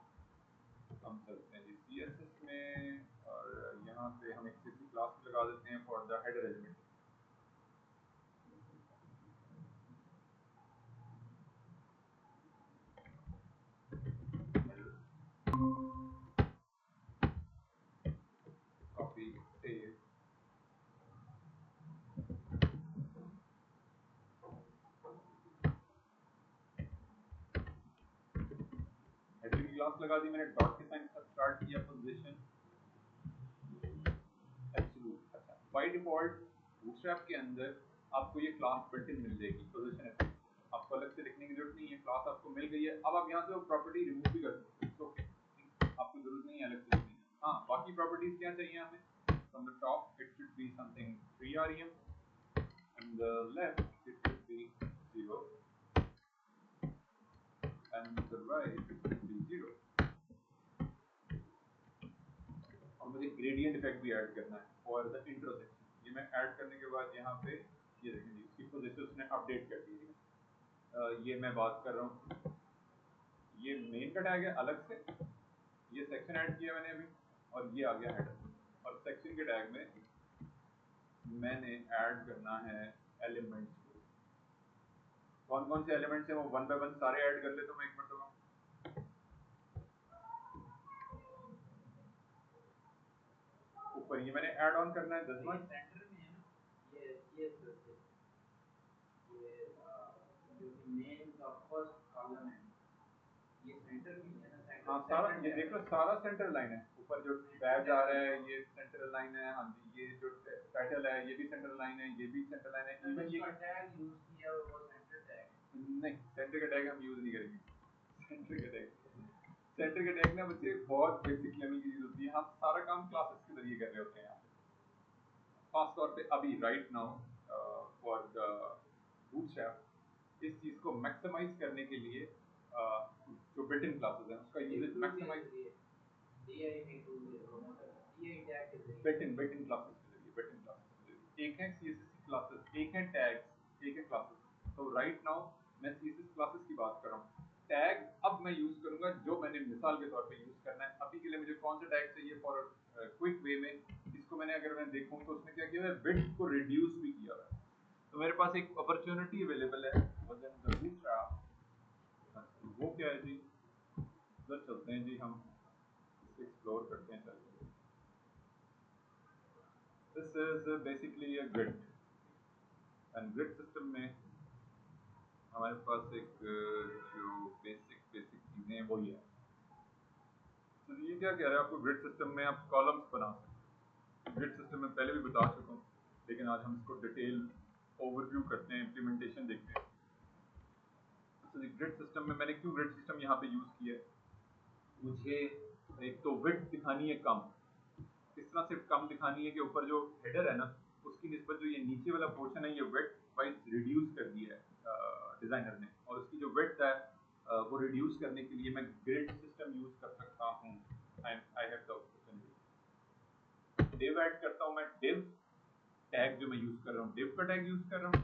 हम चलते हैं जी CSS में, और यहाँ पे हम एक किसी क्लास लगा देते हैं for the header element. Copy save, header की क्लास लगा दी मैंने, डॉट के साइन के साथ स्टार्ट किया पोजीशन एब्सोल्यूट। अच्छा, बाय डिफॉल्ट बूटस्ट्रैप के अंदर आपको ये क्लास बिल्ट इन मिल जाएगी, पोजीशन एब्सोल्यूट, आपको अलग से लिखने की जरूरत नहीं है, क्लास आपको मिल गई है। अब आप यहाँ से वो प्रॉपर्टी रिमूव भी कर सकते हैं, ओके, आपको जरूरत नहीं है अलग से लिखने की। हाँ, बाकी प्रॉपर्टीज क्या चाहिए हमें? From the top it should be something 3 rem, on the left it should be 0, and to the right it should be 0। और मुझे ग्रेडियंट इफेक्ट भी ऐड करना है फॉर द इंट्रो सेक्शन। ये मैं ऐड करने के बाद यहाँ पे ये देखें जी, इसकी पोजीशन उसने अपडेट कर दी है। ये मैं बात कर रहा हूँ, ये मेन का टैग है अलग से, ये सेक्शन ऐड किया मैंने अभी, और ये आ गया हेडर। और सेक्शन के टैग में मैंने ऐड करना है एलिमेंट्स को। कौन कौन से एलिमेंट्स हैं वो वन बाय वन सारे ऐड कर लेता हूँ एक मरतबा। ऊपर ये मैंने ऐड ऑन करना है 10 ये सेंटर में है ना, ये ये जो कि मेन का फर्स्ट कॉलम है, ये सेंटर में ही है ना, हाँ, सेंटर सारा सेंटर ये टैग देख लो, है। सारा सेंटर लाइन है। ऊपर जो सेंटर बैज आ टैग रहा है। है ये सेंट्रल लाइन है, हाँ जी, ये जो टाइटल है ये भी सेंट्रल लाइन है, ये भी सेंट्रल लाइन है, तो इवन ये जिसका टैग यूज किया है वो सेंटर टैग है। नहीं, सेंटर का टैग हम यूज नहीं करेंगे। सेंटर का टैग, सेंटर का टैग ना बच्चे बहुत बेसिक लेवल की चीज होती है, हम सारा काम क्लासेस के जरिए कर रहे होते हैं यहाँ पे। खास तौर पे अभी right now for the bootstrap, इस चीज को मैक्सिमाइज करने के लिए जो बिल्ट इन क्लासेस हैं उसका एक यूजेज टूल के मैक्सिमाइज, जरिए DI में टूल के मतलब DI टैग के बिल्ट जरिए। इन क्लासेस के जरिए, बिल्ट इन क्लासेस के जरिए। एक है CSS क्लासेस, एक है टैग्स, एक है क्लासेस। तो राइट नाउ मैं CSS क्लासेस की बात कर रहा हूँ। टैग अब मैं यूज करूंगा जो मैंने मिसाल के तौर पे यूज करना है। अभी के लिए मुझे कौन सा टैग चाहिए फॉर क्विक वे में, इसको मैंने अगर मैं देखूं तो उसने क्या किया है, विड्थ को रिड्यूस भी किया है। तो मेरे पास एक अपॉर्चुनिटी अवेलेबल है वजन द बूटस्ट्रैप। वो क्या है जी, उधर चलते हैं जी, हम इसे एक्सप्लोर करते हैं। चलते this is basically a grid, and grid system में हमारे पास एक जो बेसिक चीजें हैं वो ये है। तो ये क्या कह रहा है, आपको ग्रिड सिस्टम में आप कॉलम्स बना सकते हैं। ग्रिड सिस्टम में पहले भी बता चुका हूँ, लेकिन आज हम इसको डिटेल ओवरव्यू करते हैं, इम्प्लीमेंटेशन देखते हैं। तो ग्रिड सिस्टम में मैंने क्यों ग्रिड सिस्टम यहाँ पे यूज किया है, मुझे एक तो विड्थ दिखानी है कम। किस तरह से कम दिखानी है कि ऊपर जो हेडर है ना, उसकी निस्बत जो ये नीचे वाला पोर्शन है ये विड्थ वाइज रिड्यूस कर दिया है डिजाइनर ने, और उसकी जो विड्थ है वो रिड्यूस करने के लिए मैं ग्रिड सिस्टम यूज कर सकता हूँ। I have the opportunity div add करता हूँ मैं। डिव टैग जो मैं यूज कर रहा हूँ, डिव का टैग यूज कर रहा हूँ,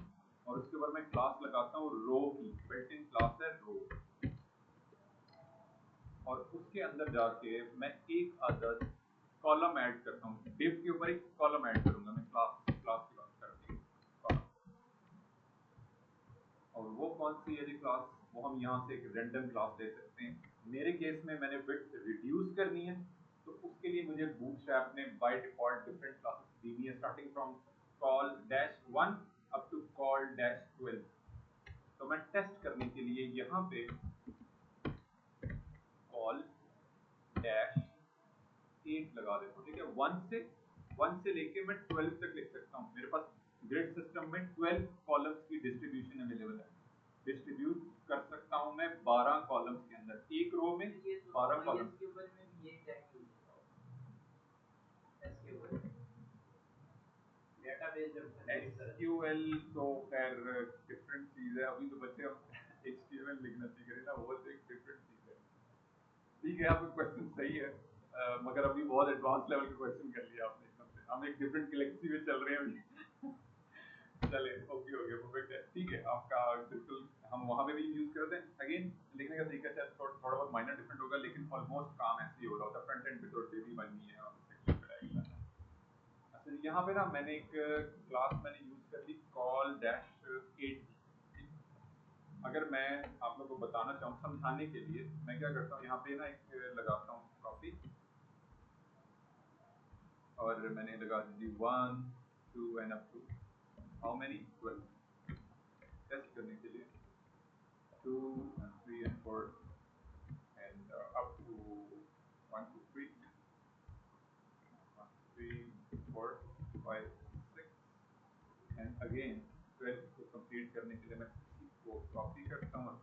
और उसके ऊपर मैं क्लास लगाता हूँ रो की, बिल्ट इन क्लास है रो, और उसके अंदर जाके मैं एक अदद कॉलम ऐड करता हूँ। डिव के ऊपर एक कॉलम ऐड करूंगा मैं, क्लास क्लास की बात कर रही हूँ। और वो कौन सी है जी क्लास, वो हम यहाँ से एक रैंडम क्लास ले सकते हैं। मेरे केस में मैंने विड्थ रिड्यूस करनी है, तो उसके लिए मुझे बूटस्ट्रैप ने बाय डिफॉल्ट डिफरेंट क्लासेस दी हुई है, starting from col dash 1 up to col dash 12। तो मैं टेस्ट करने के लिए यहाँ पे कॉल डैश 8 लगा देता हूँ, ठीक है। 1 से लेके मैं 12 तक लिख सकता हूँ। मेरे पास ग्रिड सिस्टम में 12 कॉलम्स की डिस्ट्रीब्यूशन अवेलेबल है। डिस्ट्रीब्यूट कर सकता हूँ मैं 12 कॉलम्स के अंदर, एक रो में 12 कॉलम। एसक्यूएल में भी यही टैग यूज होता है। एसक्यूएल डेटाबेस जब जनरेट करते हैं, एसक्यूएल तो खैर डिफरेंट चीज है, अभी तो बच्चे हम एचटीएमएल लिखना सीख रहे हैं ना, वो तो एक डिफरेंट चीज है। ठीक है, आपका क्वेश्चन सही है, मगर अभी बहुत एडवांस लेवल का क्वेश्चन कर लिया आपने एकदम से। हम एक डिफरेंट गैलेक्सी में चल रहे हैं अभी। चले ओके हो गया, परफेक्ट है, ठीक है आपका बिल्कुल। हम वहां पे भी यूज करते हैं। अगेन लिखने का तरीका शायद थोड़ा बहुत माइनर डिफरेंट होगा, लेकिन ऑलमोस्ट काम ऐसे ही हो रहा होता है। फ्रंट एंड पे तो डेली बननी है और सेक्शन पे रहेगा। अच्छा, यहाँ पे ना मैंने एक क्लास मैंने यूज कर ली कॉल डैश 8। अगर मैं आप लोगों को बताना चाहूँ समझाने के लिए, मैं क्या करता हूँ यहाँ पे ना एक लगाता हूँ कॉपी, और मैंने लगा दी 1 2 and up to how many 12, test करने के लिए 2 and 3 and 4 and up to 1 2 3 1 3 4 5 6 and again 12 को कंप्लीट करने के लिए मैं इसी को कॉपी करता हूँ।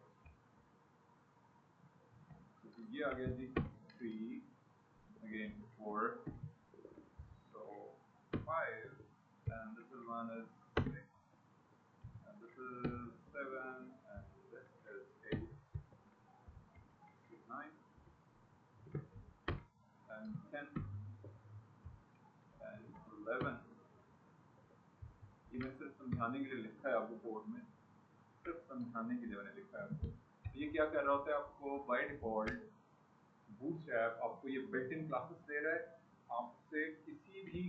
तो ये आ गया जी 3 again 4 so 5 and this is one is 6 and this is 7 and this is 8 9 and 10 and 11। ये मैं सिर्फ समझाने के लिए लिखा है आपको बोर्ड में, सिर्फ समझाने के लिए मैंने लिखा है आपको। तो ये क्या कर रहा होता है, आपको बाय डिफॉल्ट बूटस्ट्रैप आपको ये बिल्ट इन क्लासेस दे रहा है। आपसे किसी भी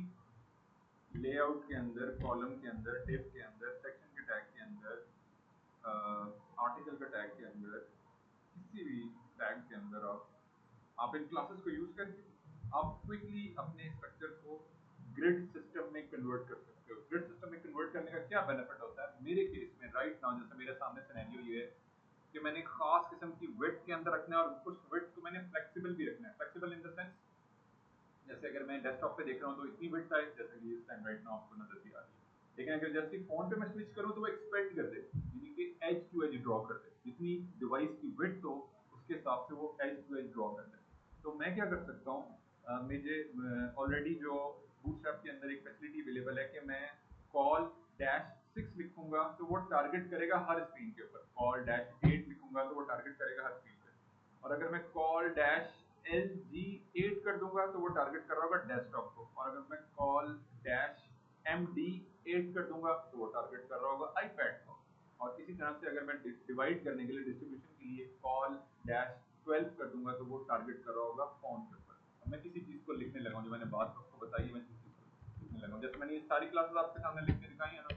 लेआउट के अंदर, कॉलम के अंदर, डिव के अंदर, सेक्शन के टैग के अंदर, आर्टिकल के टैग के अंदर, किसी भी टैग के अंदर आप इन क्लासेस को यूज करके आप क्विकली अपने स्ट्रक्चर को ग्रिड सिस्टम में कन्वर्ट कर सकते हो। ग्रिड सिस्टम में कन्वर्ट करने का क्या बेनिफिट होता है मेरे केस में राइट नाउ, जैसे मेरे सामने सिनेरियो ये है कि मैंने खास किस्म की विड्थ के अंदर रखना है, और उस विड्थ को मैंने फ्लेक्सिबल भी रखना है। फ्लेक्सिबल इन द सेंस, जैसे अगर मैं डेस्कटॉप पे देख रहा हूँ तो इतनी विड्थ है जैसे कि इस टाइम राइट नाउ आपको नजर भी आ रही है, लेकिन अगर जैसे फोन पे मैं स्विच करूँ तो वो एक्सपेंड कर दे, यानी कि एज टू एज ड्रॉ कर दे, जितनी डिवाइस की विड्थ हो उसके हिसाब से वो एज टू एज ड्रॉ कर दे। तो मैं क्या कर सकता हूँ, मुझे ऑलरेडी जो बूटस्ट्रैप के अंदर एक फैसिलिटी अवेलेबल है कि मैं कॉल डैश 6 लिखूंगा तो वो टारगेट करेगा हर स्क्रीन के ऊपर, कॉल डैश 8 लिखूंगा तो वो टारगेट करेगा हर स्क्रीन पे, और अगर मैं कॉल डैश एल जी 8 कर दूंगा तो वो टारगेट कर रहा होगा डेस्कटॉप को, और अगर मैं कॉल डैश एम डी 8 कर दूंगा तो वो टारगेट कर रहा होगा आईपैड को। और इसी तरह से अगर मैं डिवाइड करने के लिए डिस्ट्रीब्यूशन के लिए कॉल डैश 12 कर दूंगा तो वो टारगेट कर रहा होगा फोन के ऊपर। अब मैं किसी चीज़ को लिखने लगा हूँ, जो मैंने बात आपको बताई है, मैं किसी चीज़ को लिखने लगा हूँ, जैसे मैंने ये सारी क्लासेस आपके सामने लिख के दिखाई है ना,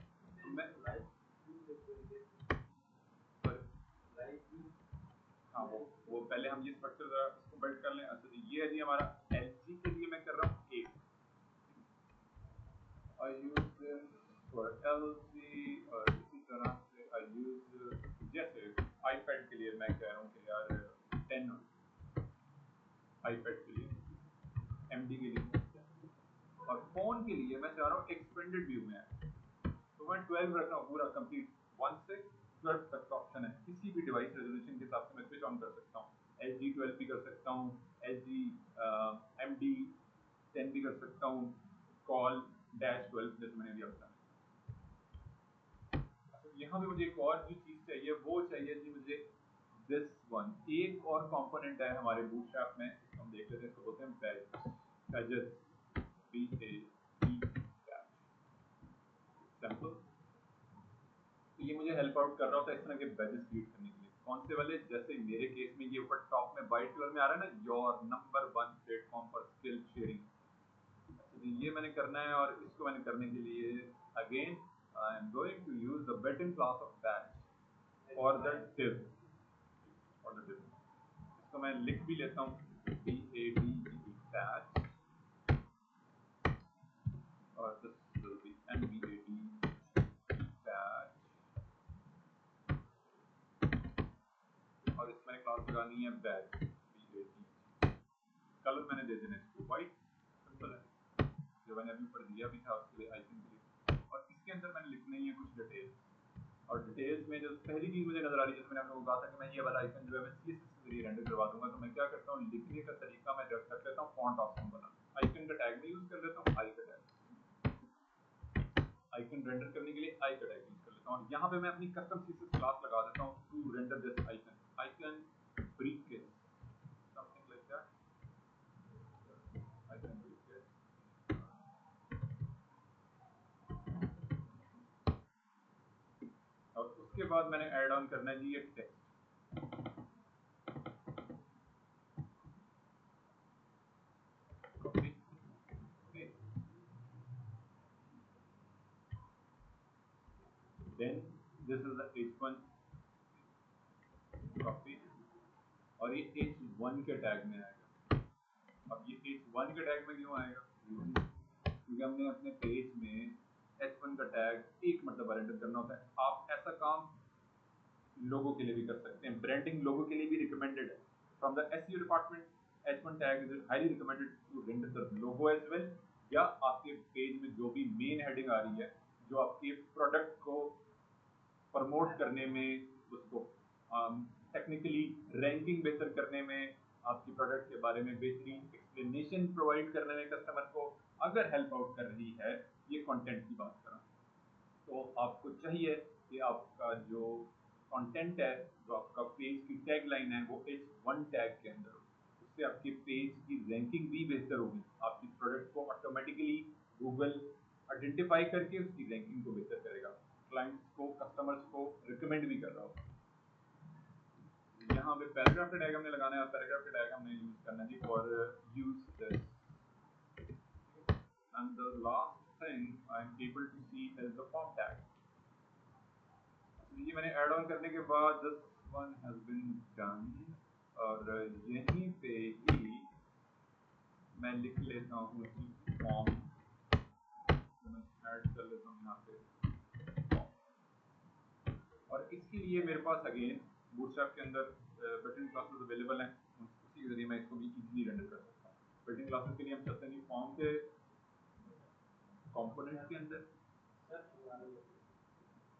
तो मैं हाँ वो पहले हम ये स्ट्रक्चर इसको बिल्ड कर लें। अच्छा जी, ये है जी हमारा एलजी के लिए मैं कर रहा हूँ एक, I use this for LG, और इसी तरह से I use, जैसे iPad के लिए मैं कह रहा हूँ कि यार 10 iPad के लिए MD के लिए, और फोन के लिए मैं चाह रहा हूँ एक्सपेंडेड व्यू में है, तो मैं 12 रख रहा हूँ पूरा कंप्लीट, 1 से 12 तक का ऑप्शन है। किसी भी डिवाइस रेजोल्यूशन के हिसाब से मैं स्विच ऑन कर सकता हूँ, LG 12 भी कर सकता हूँ, LG MD 10 भी कर सकता हूँ, कॉल डैश 12 जैसे मैंने अभी बताया। यहाँ पे मुझे एक और जो चीज चाहिए वो चाहिए जी मुझे दिस वन, एक और कंपोनेंट है हमारे बूटस्ट्रैप में, हम देख लेते हैं, इसको बोलते हैं बैजेस, BAD सैंपल। तो ये मुझे हेल्प आउट कर रहा होता है इस तरह के बैजेस क्रिएट करने के लिए। कौन से वाले? जैसे मेरे केस में ये ऊपर टॉप में वाइट कलर में आ रहा है ना, your number 1 platform for skill sharing, तो ये मैंने करना है, और इसको मैंने करने के लिए again I am going to use the built-in class of badge for the div, और द div इसको मैं लिख भी लेता हूँ, BAD बैच, और this will be MBAD badge, और इसमें क्लास लगानी है बैच BAD, कलर मैंने दे देना इसको व्हाइट, सिंपल है, जो मैंने अभी ऊपर दिया भी था उसके लिए आइकन के लिए। और इसके अंदर मैंने लिखना ही है कुछ डिटेल्स, और डिटेल्स में जो पहली चीज मुझे नजर आ रही है, जैसे मैंने आप लोगों को कहा था कि मैं ये वाला आइकन जो है मैं CSS के जरिए रेंडर करवा दूंगा, तो मैं क्या करता हूँ, लिखने का तरीका मैं रख लेता हूँ फॉन्ट ऑप्शन वाला, आइकन का टैग में यूज कर लेता हूँ, आई का टैग, आइकन रेंडर करने के लिए आई का टैग यूज कर लेता हूँ, और यहाँ पे मैं अपनी कस्टम CSS क्लास लगा देता हूँ to render this icon, icon briefcase, something like that, icon briefcase. और उसके बाद मैंने ऐड ऑन करना है जी ये text, copy, then this is the H1, copy, और ये H1 के टैग में आएगा। अब ये H1 के टैग में क्यों आएगा? क्योंकि हमने अपने पेज में H1 का टैग एक मरतबा रेंडर करना होता है। आप ऐसा काम लोगों के लिए भी कर सकते हैं, ब्रांडिंग लोगों के लिए भी रिकमेंडेड है। From the SEO department H1 tag is highly recommended to render the logo as well, या आपके पेज में जो भी मेन हेडिंग आ रही है, जो आपके प्रोडक्ट को प्रमोट करने में, उसको टेक्निकली रैंकिंग बेहतर करने में, आपकी प्रोडक्ट के बारे में बेहतरीन एक्सप्लेनेशन प्रोवाइड करने में कस्टमर को अगर हेल्प आउट कर रही है, ये कंटेंट की बात करें, तो आपको चाहिए कि आपका जो कंटेंट है, जो आपका पेज की टैग लाइन है, वो H1 टैग के अंदर हो, उससे आपके पेज की रैंकिंग भी बेहतर होगी, आपकी प्रोडक्ट को ऑटोमेटिकली गूगल आइडेंटिफाई करके उसकी रैंकिंग को बेहतर करेगा, क्लाइंट्स को, कस्टमर्स को रिकमेंड भी कर रहा होगा। यहाँ पे पैराग्राफ का टैग हमने लगाना है, पैराग्राफ का टैग हमने यूज करना है जी for use this, and the last thing I am able to see is the form tag। ये मैंने ऐड ऑन करने के बाद this one has been done, और यहीं पे ही मैं लिख लेता हूँ कि फॉर्म, मैं ऐड कर लेता हूँ यहाँ पे form। और इसके लिए मेरे पास अगेन बूटस्ट्रैप के अंदर बिल्ट-इन क्लासेस अवेलेबल हैं, उसी के जरिए मैं इसको भी इजीली रेंडर कर सकता हूँ। बिल्ट-इन क्लासेस के लिए हम चलते हैं जी फॉर्म के कंपोनेंट के अंदर।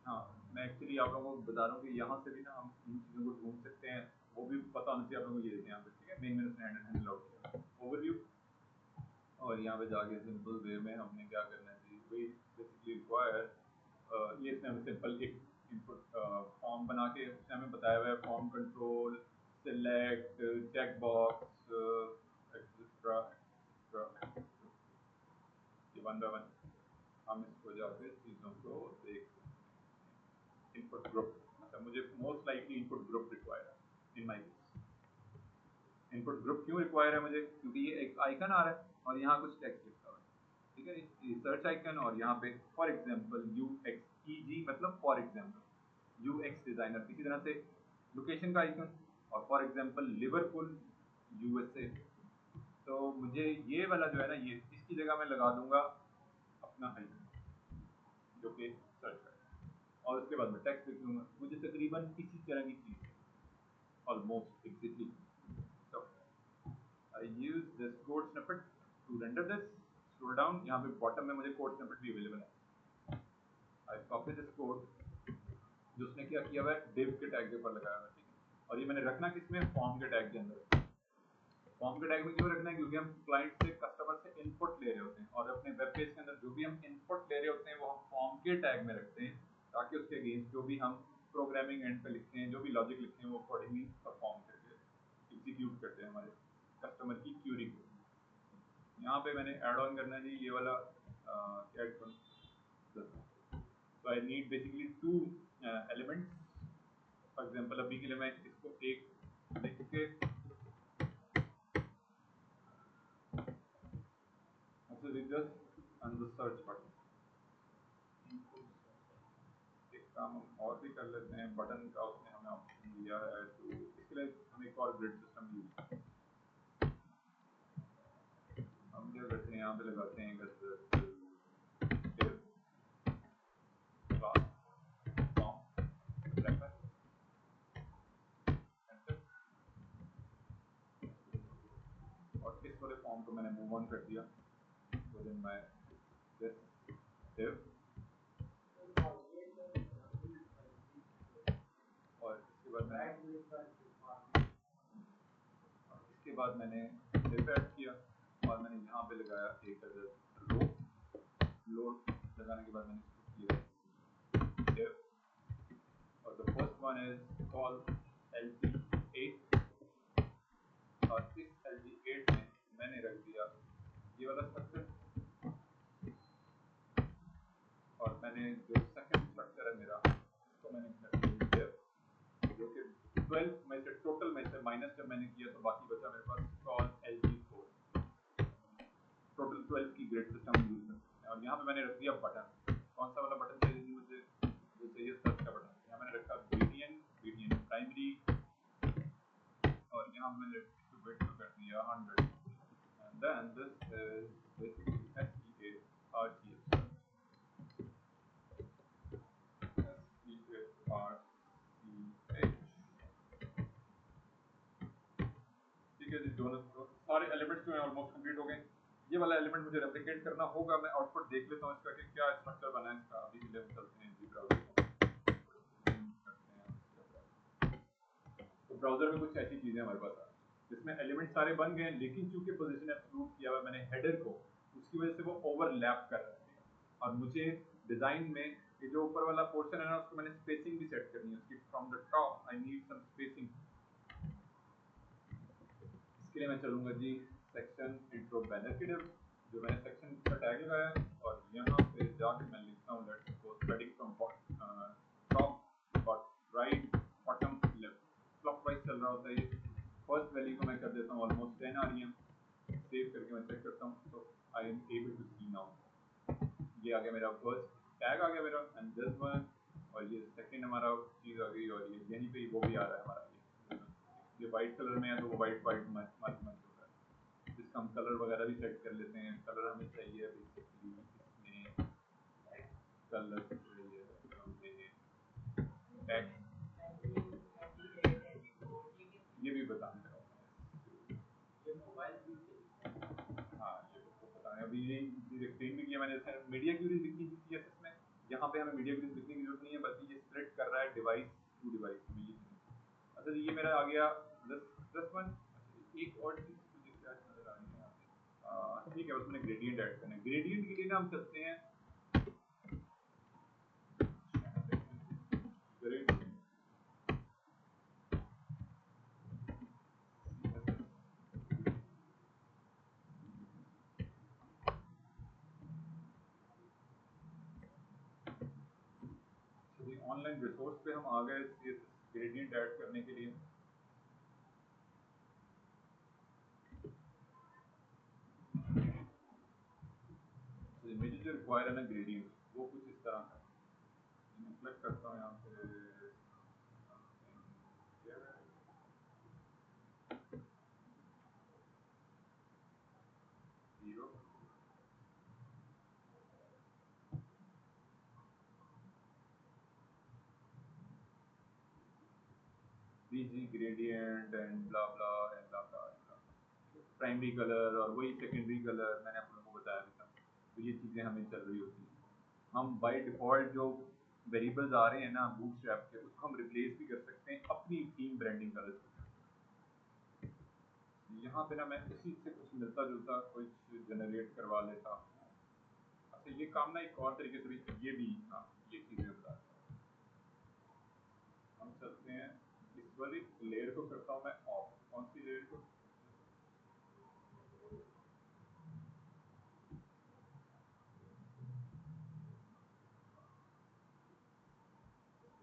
हाँ, मैं एक्चुअली आप लोगों को बता रहा हूँ कि यहाँ से भी ना हम इन चीज़ों को ढूंढ सकते हैं, वो भी पता होना चाहिए आप लोगों को। ये देखें यहाँ पे, ठीक है, मेन मेनू से हैंडल आउट किया ओवरव्यू, और यहाँ पे जाके सिंपल वे में हमने क्या करना है जी, वही बेसिकली रिक्वायर, ये इसमें हमें सिंपल एक इनपुट फॉर्म बना के उसने हमें बताया हुआ है form control, select, check box, etcetera etcetera, one by one हम इसको जाके चीज़ों को देख सकते हैं। इनपुट ग्रुप, अच्छा मुझे most likely input group require है in my case. Input group क्यों रिक्वायर है मुझे, क्योंकि ये एक आइकन आ रहा है और यहाँ कुछ टेक्स्ट लिखा हुआ है, ठीक है, ये सर्च आइकन और यहाँ पे फॉर एग्जांपल UXEG मतलब फॉर एग्जांपल UX डिजाइनर, इसी तरह से लोकेशन का आइकन और फॉर एग्जांपल लिवरपूल USA। तो मुझे ये वाला जो है ना, ये इसकी जगह मैं लगा दूंगा अपना आइकन जो कि सर्च है, और उसके बाद मैं टेक्स्ट लिख दूंगा। मुझे तकरीबन इसी तरह की चीज almost exactly. So I use this code snippet to render this. Scroll down, यहाँ पे बॉटम में मुझे कोड स्निपेट भी अवेलेबल है। I copy this code, जो उसने क्या किया हुआ है div के टैग के ऊपर लगाया हुआ है, ठीक है, और ये मैंने रखना किसमें, फॉर्म के टैग के अंदर। फॉर्म के टैग में क्यों रखना है, क्योंकि हम क्लाइंट से कस्टमर से इनपुट ले रहे होते हैं और अपने वेब पेज के अंदर जो भी हम इनपुट ले रहे होते हैं वो हम फॉर्म के टैग में रखते हैं, ताकि उसके अगेंस्ट जो भी हम प्रोग्रामिंग एंड पे लिखते हैं, जो भी लॉजिक लिखते हैं, वो अकॉर्डिंगली परफॉर्म करके एग्जीक्यूट करते हैं हमारे कस्टमर की क्यूरी को। यहाँ पे मैंने ऐड ऑन करना है जी ये वाला क्या ऐड करूँ, तो I need basically two elements. For example अभी के लिए मैं इसको एक लिख के just on the search button, एक काम हम और भी कर लेते हैं, बटन का उसने हमें ऑप्शन दिया है, तो इसके लिए हम एक और ग्रिड सिस्टम यूज हम क्या करते हैं, यहाँ पे लगाते हैं और इस वाले फॉर्म को मैंने मूव ऑन कर दिया विदिन माय दिस div, और इसके बाद मैंने div ऐड किया और मैंने यहाँ पे लगाया एक रो, लोड लगाने के बाद मैंने इसको किया div, और the first one is call LT8, और इस LT8 में मैंने रख दिया ये वाला स्ट्रक्चर, और मैंने जो सेकंड स्ट्रक्चर है मेरा इसको मैंने कर दिया div, जो कि 12 में से टोटल में से माइनस जब मैंने किया तो बाकी बचा मेरे पास कॉल LT4, टोटल 12 की ग्रिड सिस्टम यूज करते हैं। और यहाँ पे मैंने रख दिया बटन, कौन सा वाला बटन चाहिए मुझे, जो चाहिए सर्च का बटन, यहाँ मैंने रखा BTN प्राइमरी, और यहाँ मैंने वेट कर दिया 100, and then this is basically SEA RTH, ठीक है जी, दोनों सारे एलिमेंट्स जो हैं ऑलमोस्ट कंप्लीट हो गए। ये वाला एलिमेंट मुझे रेप्लिकेट करना होगा, मैं आउटपुट देख लेता हूँ इसका कि क्या स्ट्रक्चर बना है इसका। अभी के लिए हम चलते हैं जी ब्राउजर तो ब्राउजर में कुछ ऐसी चीजें हमारे पास आ जिसमें एलिमेंट सारे बन गए, लेकिन चूंकि पोजीशन एक्सक्लूड किया हुआ मैंने हेडर को, उसकी वजह से वो ओवरलैप कर रहे हैं, और मुझे डिजाइन में ये जो ऊपर वाला पोर्शन है ना, उसको मैंने स्पेसिंग भी सेट करनी है उसकी, from the top I need some spacing. इसके लिए मैं चलूंगा जी सेक्शन इंट्रो बैनर की डिव, जो मैंने सेक्शन का टैग लगाया है, और यहाँ पे जाके मैं लिखता हूँ let's go starting from top right bottom left, clockwise चल रहा होता है ये। फर्स्ट वैल्यू को मैं कर देता हूँ ऑलमोस्ट 10 REM, सेव करके मैं चेक करता हूँ, तो I am able to see now ये आ गया मेरा फर्स्ट टैग आ गया मेरा, एंड दिस वन, और ये सेकंड हमारा चीज आ गई, और ये यहीं पे वो भी आ रहा है हमारा, ये वाइट कलर में है तो वो वाइट मच हो रहा है। इसका हम कलर वगैरह भी सेट कर लेते हैं, कलर हमें चाहिए बेसिकली इसमें कलर चाहिए हमें टेक्स्ट, ये भी बताने का हाँ ये तो बताएं। अभी ये एक्सप्लेन भी किया मैंने, मीडिया क्यूरीज लिखी थी CSS में, यहाँ पे हमें मीडिया क्यूरीज लिखने की जरूरत नहीं है, बल्कि ये स्प्लिट कर रहा है डिवाइस टू डिवाइस में। ये अच्छा ये मेरा आ गया प्लस वन। एक और चीज मुझे क्या नजर आ रही है यहाँ पे, ठीक है उसमें ग्रेडियंट ऐड करना है। ग्रेडियंट के लिए ना हम चलते हैं ग्रेडियंट, ऑनलाइन रिसोर्स पे हम आ गए ग्रेडियंट ऐड करने के लिए। तो इमेजेस जो रिक्वायर है ना ग्रेडियंट, वो कुछ इस तरह है। मैं सेलेक्ट करता हूँ यहाँ पे zero, BG gradient and blah blah and blah blah, primary colour और वही सेकेंडरी कलर मैंने आप लोगों को बताया भी था। तो ये चीज़ें हमें चल रही होती हैं। हम बाय डिफ़ॉल्ट जो वेरिएबल्स आ रहे हैं ना बूटस्ट्रैप के, उसको हम रिप्लेस भी कर सकते हैं अपनी थीम ब्रांडिंग कलर से। यहाँ पे ना मैं इसी से कुछ मिलता जुलता कुछ जनरेट करवा लेता हूँ। अच्छा ये काम ना एक और तरीके से भी, ये भी हाँ ये चीज़ें बता हम चलते हैं इस वाली लेयर को करता हूँ मैं ऑफ। कौन सी लेयर को?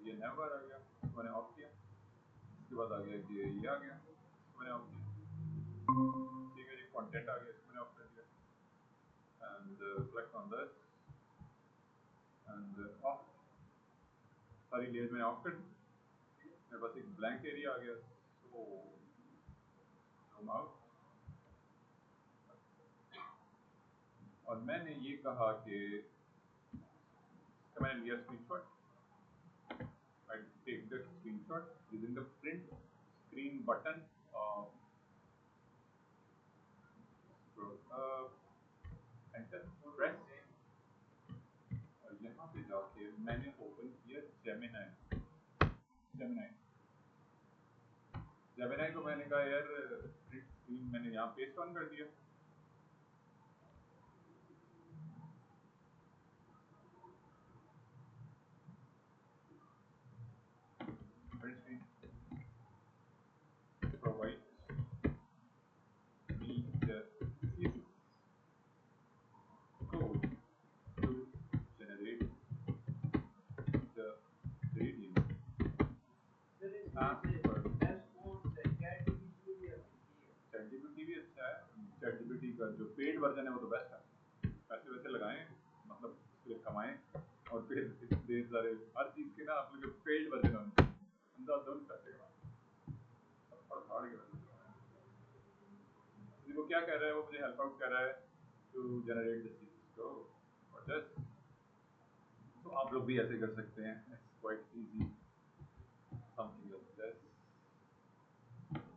ये नेवर आ गया, इसको मैंने ऑफ किया। इसके बाद आ गया कि ये आ गया, इसको मैंने ऑफ किया। ठीक है जी, कंटेंट आ गया, इसको मैंने ऑफ कर दिया। And select on this end of. सारी लेयर्स मैंने ऑफ कर दी। मेरे पास एक ब्लैंक एरिया आ गया। सो जूम आउट और मैंने ये कहा कि इसका मैंने लिया screenshot. I take the screenshot using the print screen button. Scroll up, enter, press और यहाँ पे जाके मैंने ओपन किया जेमिनाई। जेमिनाई को मैंने कहा यार प्रिंट स्क्रीन, मैंने यहाँ पेस्ट ऑन कर दिया। Print screen provide me the code to generate the gradient sir as इसमें से per बेस्ट कौन सा है, चैट जीपीटी या फिर ये? ChatGPT भी अच्छा है। ChatGPT का जो पेड वर्जन है वो तो बेस्ट है। पैसे वैसे लगाएं, मतलब उसके लिए कमाएं और फिर ढेर सारे हर चीज़ के ना आप लोग पेड वर्जन होने चाहिए। अंदाज दो पैसे वो क्या कर रहा है, वो मुझे हेल्प आउट कर रहा है टू जनरेट द सीरीज को और जस्ट। तो आप लोग भी ऐसे कर सकते हैं, it's quite easy. Something like this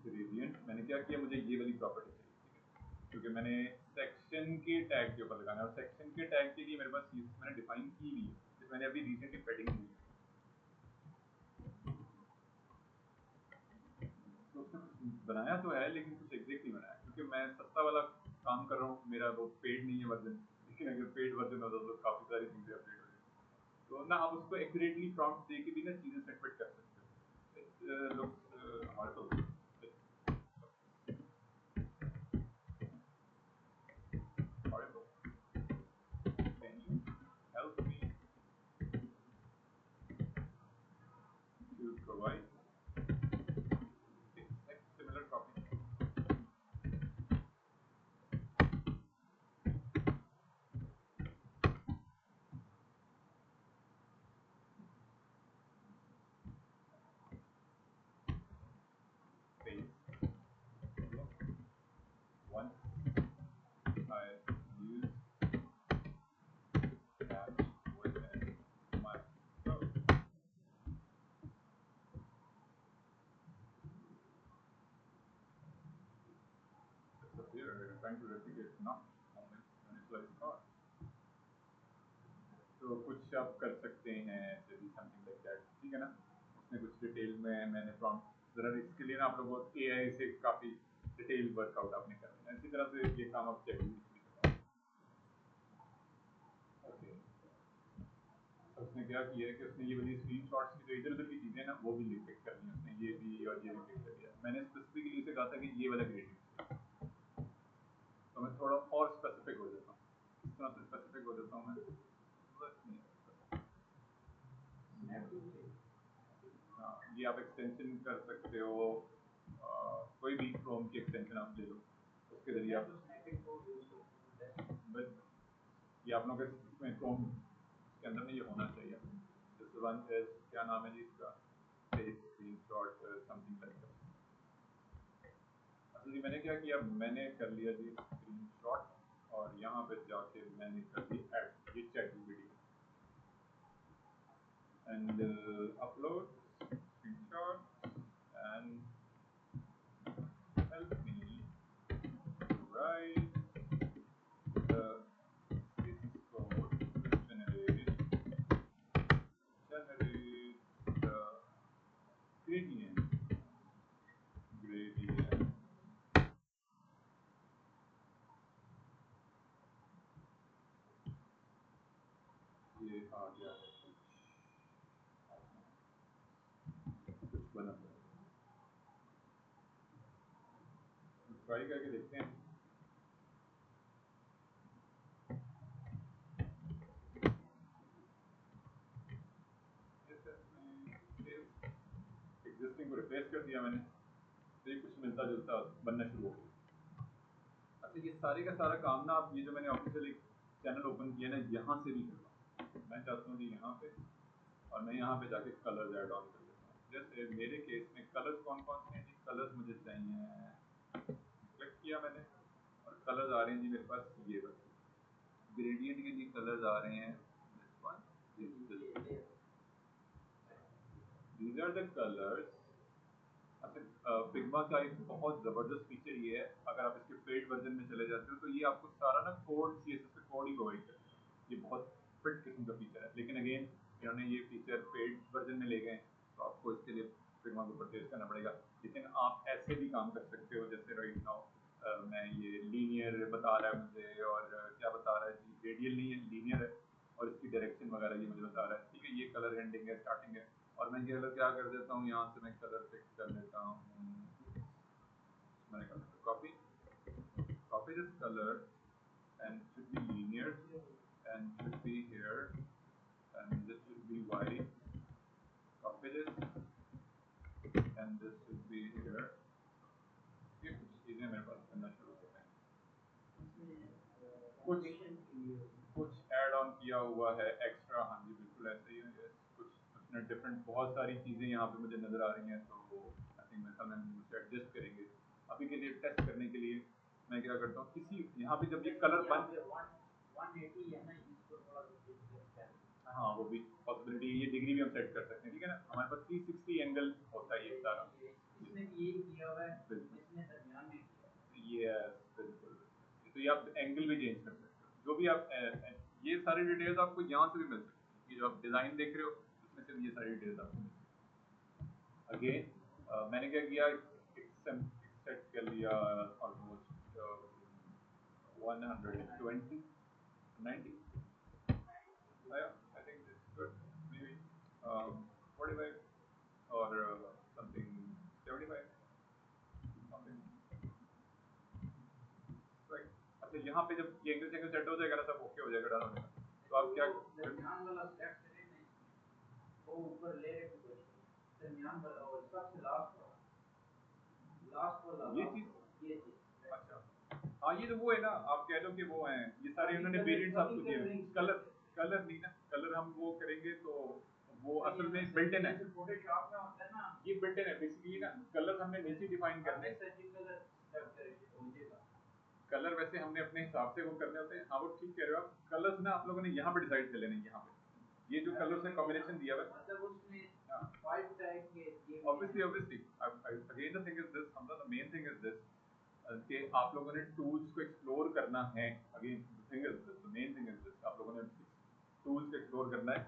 gradient. मैंने क्या किया, मुझे ये वाली प्रॉपर्टी चाहिए, ठीक है, क्योंकि मैंने सेक्शन के टैग के ऊपर लगाना है और सेक्शन के टैग के लिए मेरे पास चीज मैंने डिफाइन की हुई है, जिस मैंने अभी रिसेंटली पेडिंग दी। तो उसने कुछ बनाया तो है लेकिन कुछ एग्जैक्ट नहीं बनाया, क्योंकि मैं सस्ता वाला काम कर रहा हूँ, मेरा वो पेड नहीं है वर्जन। लेकिन अगर पेड वर्जन होता तो काफी सारी चीजें अपडेट हो जाती। तो ना आप उसको एक्यूरेटली प्रॉम्प्ट दे के भी ना चीजें सेटमेंट कर सकते हो। Looks horrible, horrible. Can you help me to provide similar copy paste once I use that within my code. It's up here, I'm trying to replicate not only initialize code. तो कुछ आप कर सकते हैं ऐसे भी, समथिंग लाइक दैट, ठीक है ना। उसमें कुछ डिटेल में मैंने प्रॉम्प्ट जरा इसके लिए ना आप लोगों को एआई से काफी डिटेल वर्कआउट आपने करना है, इसी तरह से ये काम आप चेक भी। ओके, तो उसने क्या किया है कि उसने ये वाली स्क्रीनशॉट्स की जो इधर उधर की चीजें ना वो भी पिक कर ली उसने, ये भी और ये भी पिक कर लिया। मैंने स्पेसिफिकली उसे कहा था कि ये वाला ग्रेडियंट, तो मैं थोड़ा और स्पेसिफिक हो जाता हूँ। किस तरह से स्पेसिफिक हो जाता हूँ मैं? ये आप एक्सटेंशन कर सकते हो, कोई भी क्रोम की एक्सटेंशन आप ले लो, उसके जरिए मैं आप तो स्नैपिंग को यूज करता हूँ। बस ये आप लोगों के इसमें क्रोम के अंदर में ये होना चाहिए। दिस वन इज क्या नाम है जी इसका, स्क्रीनशॉट समथिंग लाइक दैट। अच्छा जी मैंने क्या किया, मैंने कर लिया जी स्क्रीनशॉट और यहाँ पे जाके मैंने कर दी ऐड ये chat video and upload screenshot and help me write the this code to generate the gradient ये आ गया है कुछ बना, ट्राई करके देखते हैं। एग्जिस्टिंग को रिप्लेस कर दिया मैंने, तो ये कुछ मिलता जुलता बनना शुरू हो गया। अच्छा ये सारे का सारा काम ना आप ये जो मैंने ऑफिशियल एक चैनल ओपन किया ना यहाँ से भी करना, मैं चाहता हूँ कि यहाँ पे और मैं यहाँ पे जाके कलर्स ऐड ऑन कर देता हूँ। जैसे मेरे केस में कलर्स कौन कौन से हैं जी, कलर्स मुझे चाहिए, क्लिक किया मैंने और कलर्स आ रहे हैं जी मेरे पास ये बस ग्रेडियंट के लिए कलर्स आ रहे हैं, these are the colors। अच्छा फिग्मा का एक बहुत ज़बरदस्त फीचर ये है, अगर आप इसके पेड वर्जन में चले जाते हो तो ये आपको सारा ना कोड CSS का कोड ही प्रोवाइड करता है, ये बहुत फिट किस्म का फीचर है। लेकिन अगेन इन्होंने ये फीचर पेड वर्जन में ले गए तो आपको इसके लिए फिग्मा को परचेज करना पड़ेगा। लेकिन आप ऐसे भी काम कर सकते हो, जैसे राइट नाउ मैं ये लीनियर बता रहा है मुझे और क्या बता रहा है जी, रेडियल नहीं है लीनियर है और इसकी डायरेक्शन वगैरह ये मुझे बता रहा है, ठीक है। ये कलर एंडिंग है स्टार्टिंग है और मैं ये क्या कर देता हूँ यहाँ से मैं कलर पिक कर लेता हूँ, मैंने कर लिया copy, copy this color and should be linear and should be here and this should be white, copy this and this should be here। ये कुछ चीजें मेरे पास करना शुरू हो गए हैं, कुछ ऐड ऑन किया हुआ है एक्स्ट्रा, हाँ जी बिल्कुल ऐसे ही है, कुछ उसने डिफरेंट बहुत सारी चीजें यहाँ पे मुझे नजर आ रही हैं, तो आई थिंक मैं समय मुझसे एडजस्ट करेंगे। अभी के लिए टेस्ट करने के लिए मैं क्या करता हूँ, किसी यहाँ पे जब ये कलर बन 180 है ना, इसको थोड़ा सा चेंज करके हाँ वो भी पॉसिबिलिटी, ये डिग्री भी हम सेट कर सकते हैं, ठीक है ना, हमारे पास 360 एंगल होता है ये सारा, इसने भी यही किया हुआ है, बिल्कुल इसने दरमियान में किया है। ये बिल्कुल। तो ये आप एंगल भी चेंज कर सकते हो, जो भी आप ये सारी डिटेल्स आपको यहाँ से भी मिल सकती है, ये जो आप डिजाइन देख रहे हो उसमें से भी ये सारी डिटेल्स आपको मिल सकती है। अगेन मैंने क्या किया, सेट कर लिया almost 120 90, I think this is good, maybe 45 or something 75 something right। अच्छा यहाँ पे जब ये एंगल सेट हो जाएगा ना तब ओके हो जाएगा, डन हो जाएगा। तो आप क्या दरमियान वाला सेलेक्ट करें ना, वो ऊपर ले रहे थे, दरमियान वाला और सबसे लास्ट वाला ये चीज, ये चीज। अच्छा हाँ ये तो वो है ना, आप कह लो कि वो है ये सारे उन्होंने वेरिएंट्स आपको दिए हैं, कलर कलर नहीं ना, कलर हम वो करेंगे तो वो असल में बिल्ट इन है, फोटोशॉप में होता है ना, ये बिल्ट इन है बेसिकली ना, कलर हमने नीचे डिफाइन करने, कलर सेट करेंगे हो जाएगा। कलर वैसे हमने अपने हिसाब से वो करने होते हैं, हाँ वो ठीक कह रहे हो आप, कलर्स ना आप लोगों ने यहाँ पे डिसाइड कर लेने, यहाँ पे ये जो कलर्स है कॉम्बिनेशन दिया हुआ है, मतलब उसमें 5 टाइप के ये obviously again the thing is this, Hamza, the main thing is this कि आप लोगों ने टूल्स को एक्सप्लोर करना है, again the thing is this, the main thing is this, आप लोगों ने टूल्स को एक्सप्लोर करना है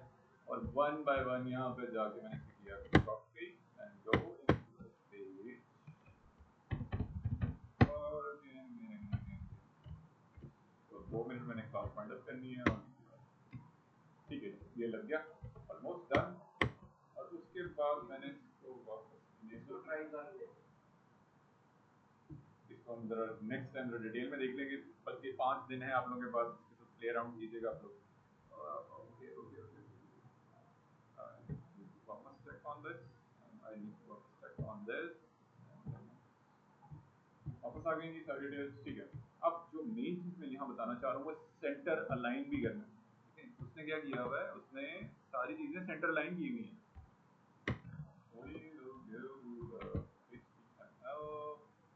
और वन बाय वन यहाँ पे जाके मैंने किया copy and go into the page और तो 2 मिनट मैंने क्लास फाइंड अप करनी है और ठीक है ये लग गया ऑलमोस्ट डन। और उसके बाद मैंने इसको वापस इसको ट्राई कर ले। इसको हम जरा नेक्स्ट टाइम जरा डिटेल में देख लेंगे, बल्कि 5 दिन है आप लोगों के पास, इसके साथ प्ले अराउंड कीजिएगा आप लोग। ओके ओके ओके वापस check on this I need to check on this. वापस आ गई सारी डिटेल्स, ठीक है। अब जो मेन चीज मैं यहाँ बताना चाह रहा हूँ वो सेंटर अलाइन भी करना है, ठीक है। उसने क्या किया हुआ है, उसने सारी चीजें सेंटर अलाइन की हुई हैं।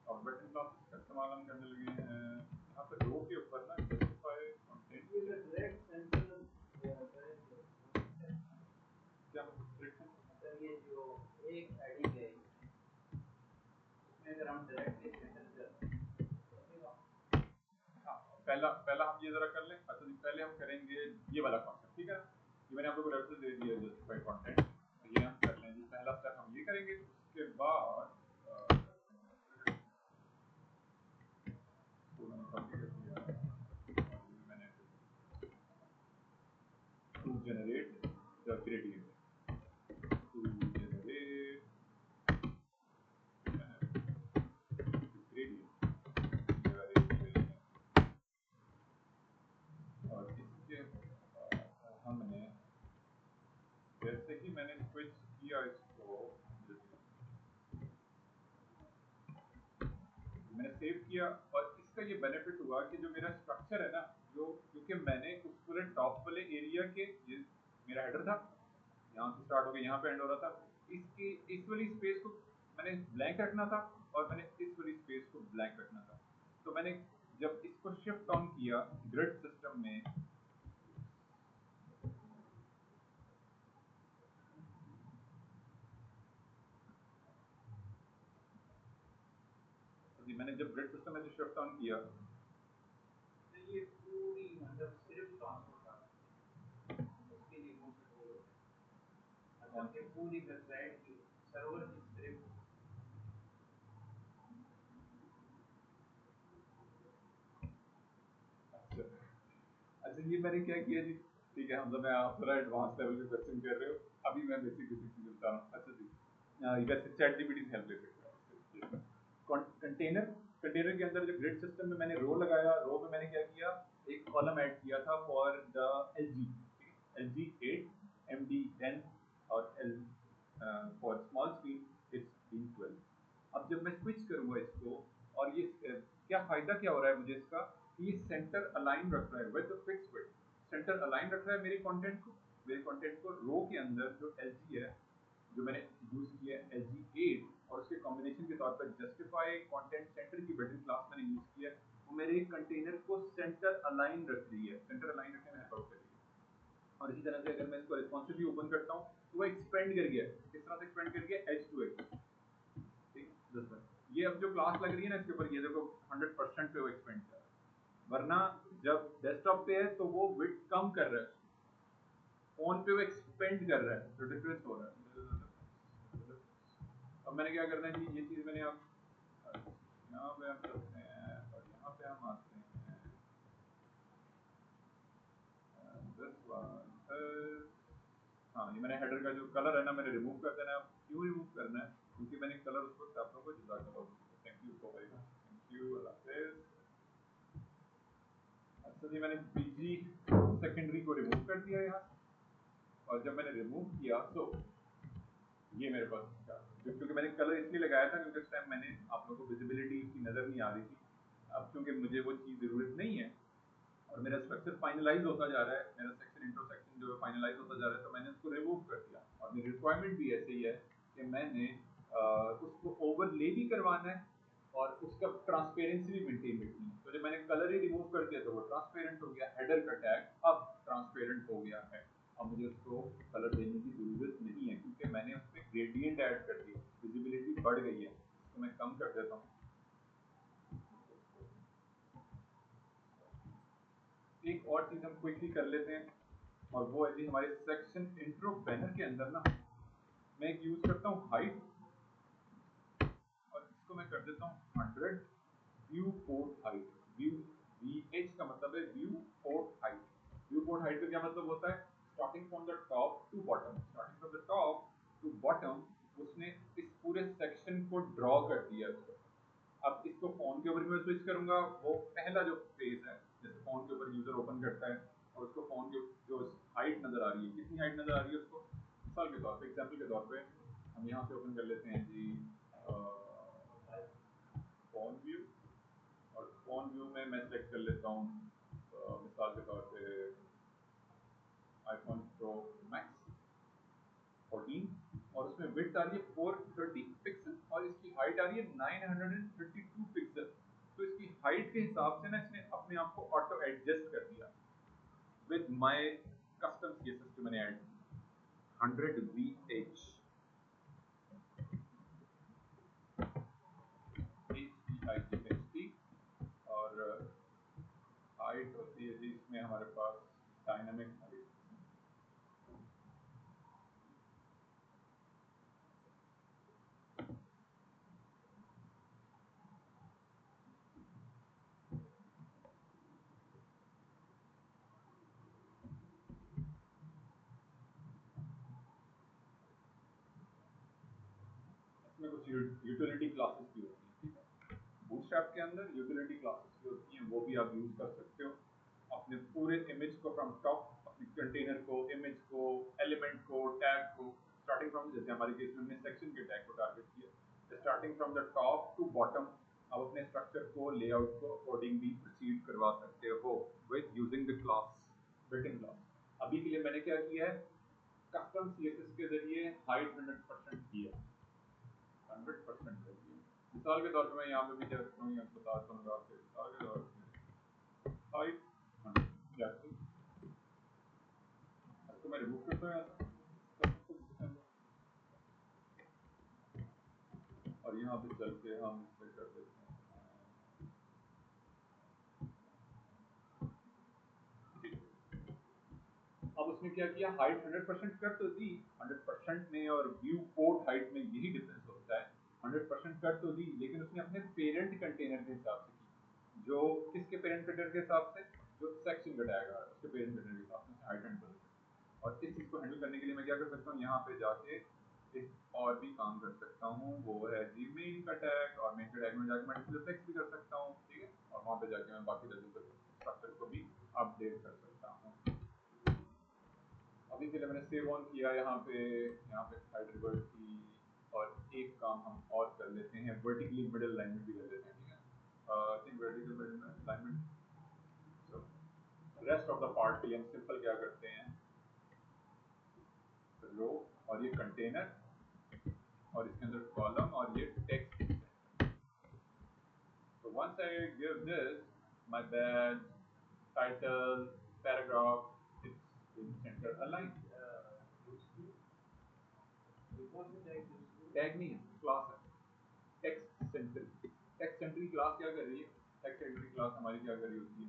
और बटन क्लासेस का इस्तेमाल हम करने लगे हैं यहाँ पे रो के ऊपर ना, जस्टिफाई कंटेंट ये जो डायरेक्ट सेंटर क्या मतलब मतलब ये जो एक हेडिंग है इसमें अगर हम डायरेक्टली सेंटर कर हाँ, पहला पहला हम ये जरा कर लें। अच्छा जी, पहले हम करेंगे ये वाला कॉन्सेप्ट, ठीक है ना। ये मैंने आप लोगों को रेफरेंस दे दिया जस्टिफाई कंटेंट, तो ये हम कर लें जी। पहला स्टेप हम ये करेंगे, उसके बाद इसको मैंने कॉपी कर दिया और ये मैंने to generate the gradient, to generate gradient, और इसके हमने जैसे ही मैंने स्विच किया इसको, मैंने सेव किया, और इसका ये बेनिफिट हुआ कि जो मेरा स्ट्रक्चर है ना, जो क्योंकि मैंने उस पूरे टॉप वाले एरिया के, ये मेरा हेडर था, यहाँ से स्टार्ट हो गया यहाँ पे एंड हो रहा था, इसकी इस वाली स्पेस को मैंने ब्लैंक रखना था, और मैंने इस वाली स्पेस को ब्लैंक रखना था। तो मैंने जब इसको शिफ्ट ऑन किया ग्रिड सिस्टम में, जी मैंने जब ग्रिड सिस्टम में से शिफ्ट ऑन किया, तो ये पूरी मतलब सिर्फ ट्रांसपोर्ट उसके लिए कौन सा टूल होता है, मतलब ये पूरी वेबसाइट की सर्वर की स्क्रिप्ट। अच्छा अच्छा, ये मैंने क्या किया जी, ठीक है, हम तो मैं आप थोड़ा एडवांस लेवल पे क्वेश्चन कर रहे हो, अभी मैं बेसिक बेसिक चीजें बता रहा हूँ। अच्छा जी, ये वैसे चैट जीपीटी से हेल्प ले सकते हो। कंटेनर, कंटेनर के अंदर जो ग्रिड सिस्टम में मैंने रो लगाया, रो में मैंने क्या किया, एक कॉलम ऐड किया था for the L G, L G 8, M D 10, और L for small screen it's been 12। अब जब मैं स्विच करूंगा इसको, और ये क्या फायदा क्या हो रहा है मुझे इसका, कि ये सेंटर अलाइन रख रहा है with fix width, centre align रख रहा है मेरे कंटेंट को, मेरे कंटेंट को रो के अंदर जो एल जी है, जो मैंने यूज किया है एल जी 8, और उसके कॉम्बिनेशन के तौर पर जस्टिफाई कंटेंट सेंटर की बिल्डिंग क्लास मैंने यूज किया है, वो मेरे कंटेनर को सेंटर अलाइन रख रही है, सेंटर अलाइन रखने में हेल्प आउट कर रही है। और इसी तरह से अगर मैं इसको रिस्पॉन्सिवली ओपन करता हूँ, तो वो एक्सपेंड कर गया, किस तरह से एक्सपेंड कर गया, एच टू एच, ठीक है। ये अब जो क्लास लग रही है ना इसके ऊपर, ये देखो 100% पे वो एक्सपेंड कर रहा है, वरना जब डेस्कटॉप पे है तो वो विड्थ कम कर रहा है, फोन पे वो एक्सपेंड कर रहा है, तो डिफरेंस हो रहा है। अब मैंने क्या करना है जी, ये चीज मैंने अब यहाँ पे हम करते हैं, और यहाँ पे हम आते हैं, दिस वन, हाँ ये मैंने हेडर का जो कलर है ना मैंने रिमूव कर देना है। क्यों रिमूव करना है, क्योंकि मैंने कलर उसको आप लोगों को जज़ाकल्लाह, thank you so very much, thank you, अल्लाह हाफिज़। अच्छा जी, मैंने पीजी सेकेंडरी को रिमूव कर दिया यहाँ से, और जब मैंने रिमूव किया तो ये मेरे पास था, क्योंकि मैंने कलर इसलिए लगाया था क्योंकि उस टाइम मैंने आप लोगों को विजिबिलिटी उसकी नज़र नहीं आ रही थी। अब क्योंकि मुझे वो चीज़ ज़रूरत नहीं है, और मेरा स्ट्रक्चर फाइनलाइज होता जा रहा है, मेरा सेक्शन इंट्रो सेक्शन जो है फाइनलाइज होता जा रहा है, तो मैंने उसको रिमूव कर दिया। और मेरी रिक्वायरमेंट भी ऐसे ही है कि मैंने उसको ओवरले भी करवाना है, और उसका ट्रांसपेरेंसी भी मेंटेन रखनी है। तो जब मैंने कलर ही रिमूव कर दिया तो वो ट्रांसपेरेंट हो गया, हेडर का टैग अब ट्रांसपेरेंट हो गया है। अब मुझे उसको कलर देने की जरूरत नहीं है, क्योंकि मैंने उसमें ग्रेडियंट ऐड कर दिया, विजिबिलिटी बढ़ गई है। तो मैं कम कर देता हूँ। एक और चीज हम क्विकली कर लेते हैं, और वो है जी हमारे सेक्शन इंट्रो बैनर के अंदर ना, मैं एक यूज करता हूँ हाइट, और इसको मैं कर देता हूँ 100 view port height. View, V H का मतलब है view port height. View port height का क्या मतलब होता है, starting from the top to bottom, starting from the top to bottom, उसने इस पूरे सेक्शन को ड्रॉ कर दिया उसको। अब इसको फोन के ऊपर भी मैं स्विच करूंगा, वो पहला जो पेज है, जैसे फोन के ऊपर यूजर ओपन करता है, और उसको फोन के जो हाइट नजर आ रही है, कितनी हाइट नजर आ रही है उसको, मिसाल के तौर पे, एग्जाम्पल के तौर पे हम यहाँ से ओपन कर लेते हैं जी फोन व्यू, और फोन व्यू में मैं सेलेक्ट कर लेता हूँ मिसाल के तौर पे आईफोन प्रो मैक्स 14, और उसमें विड्थ आ रही है 430 पिक्सल और इसकी हाइट आ रही है 932 पिक्सल। तो इसकी हाइट के हिसाब से ना इसने अपने आप को ऑटो एडजस्ट कर दिया विद माय कस्टम सीएसएस जो मैंने ऐड 100 VH HDIGHT, और हाइट होती है जी इसमें हमारे पास डायनामिक हाइट। इसमें कुछ यूटिलिटी क्लासेस भी होती हैं, ठीक है। बूटस्ट्रैप के अंदर यूटिलिटी क्लासेस भी होती हैं, वो भी आप यूज कर सकते हो अपने पूरे इमेज को फ्रॉम टॉप, अपने कंटेनर को, इमेज को, एलिमेंट को, टैग को, स्टार्टिंग फ्रॉम, जैसे हमारे केस में हमने सेक्शन के टैग को टारगेट किया, starting from the top to bottom आप अपने स्ट्रक्चर को, लेआउट को अकॉर्डिंगली प्रोसीड करवा सकते हो with using the class, built in class. अभी के लिए मैंने क्या किया है, कस्टम सीएसएस के जरिए हाइट 100% किया, 100% है। मिसाल के तौर पे मैं यहाँ पे भी क्या करता हूँ, बताता हूँ आपको, मिसाल के तौर पे 500 इसको मैं रिमूव करता हूँ यहाँ से, और यहाँ पे चल के हम इसे कर देते हैं। अब उसने क्या किया, हाइट 100% कर तो दी, 100% में और व्यू पोर्ट हाइट में यही डिफरेंस होता है। 100% कर तो दी, लेकिन उसने अपने पेरेंट कंटेनर के हिसाब से की, जो किसके पेरेंट कंटेनर के हिसाब से, जो सेक्शन का टैग है उसके पेरेंट कंटेनर के हिसाब से हाइट 100%। और इस चीज को हैंडल करने के लिए मैं क्या कर सकता हूँ, यहाँ पे जाके एक और भी काम कर सकता हूँ, वो है जी मेन का टैग, और मेन का टैग में जाके मैं डिस्प्ले टेक्स्ट भी कर सकता हूँ, ठीक है, और वहाँ पे जाके मैं बाकी स्ट्रक्चर को भी अपडेट कर सकता हूँ। अभी के लिए मैंने सेव ऑन किया यहाँ पे हाइट रिवर्ट की, और एक काम हम और कर लेते हैं, वर्टिकली मिडिल अलाइनमेंट भी कर लेते हैं, ठीक है। I think vertical middle alignment, rest of the part के लिए हम सिंपल क्या करते हैं, रो और ये कंटेनर और इसके अंदर कॉलम और ये text. So once I give this my badge, title, paragraph, it's in center aligned. Tag नहीं है, क्लास है, text centre. Text centre class क्या कर रही है, टेक्स्ट सेंट्री क्लास हमारी क्या कर रही होती है,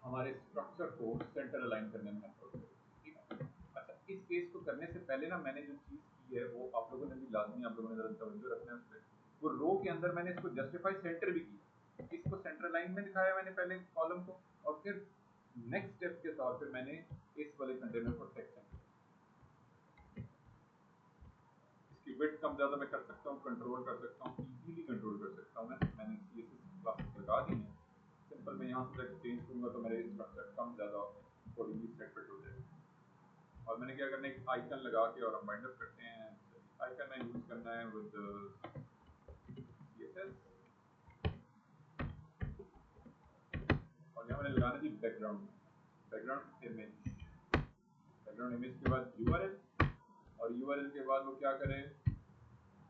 हमारे स्ट्रक्चर को सेंटर अलाइन करने में हेल्प करती है, ठीक है। अच्छा, इस केस को करने से पहले ना मैंने जो चीज की है वो आप लोगों ने भी लाजमी, आप लोगों ने जरा तवज्जो रखना है उस पर। वो रो के अंदर मैंने इसको जस्टिफाई सेंटर भी की, इसको सेंटर लाइन में दिखाया मैंने पहले कॉलम को, और फिर नेक्स्ट स्टेप के तौर पे मैंने इस वाले कंटेनर को टेक्स्ट सेंटर, इसकी विड्थ कम ज्यादा मैं कर सकता हूँ, कंट्रोल कर सकता हूँ, इजीली कंट्रोल कर सकता हूँ मैंने ये क्लासेस लगा दी हैं। सिंपल मैं यहाँ से जाकर चेंज करूंगा तो मेरे स्ट्रक्चर कम ज्यादा अकॉर्डिंगली सेट फिट हो जाएगा। और मैंने क्या करना है, एक आइकन लगा के और हम बाइंड अप करते हैं। आइकन में यूज करना है विद CSS, और यहाँ मैंने लगाना थी background, background image, background image के बाद URL, और URL के बाद वो क्या करे,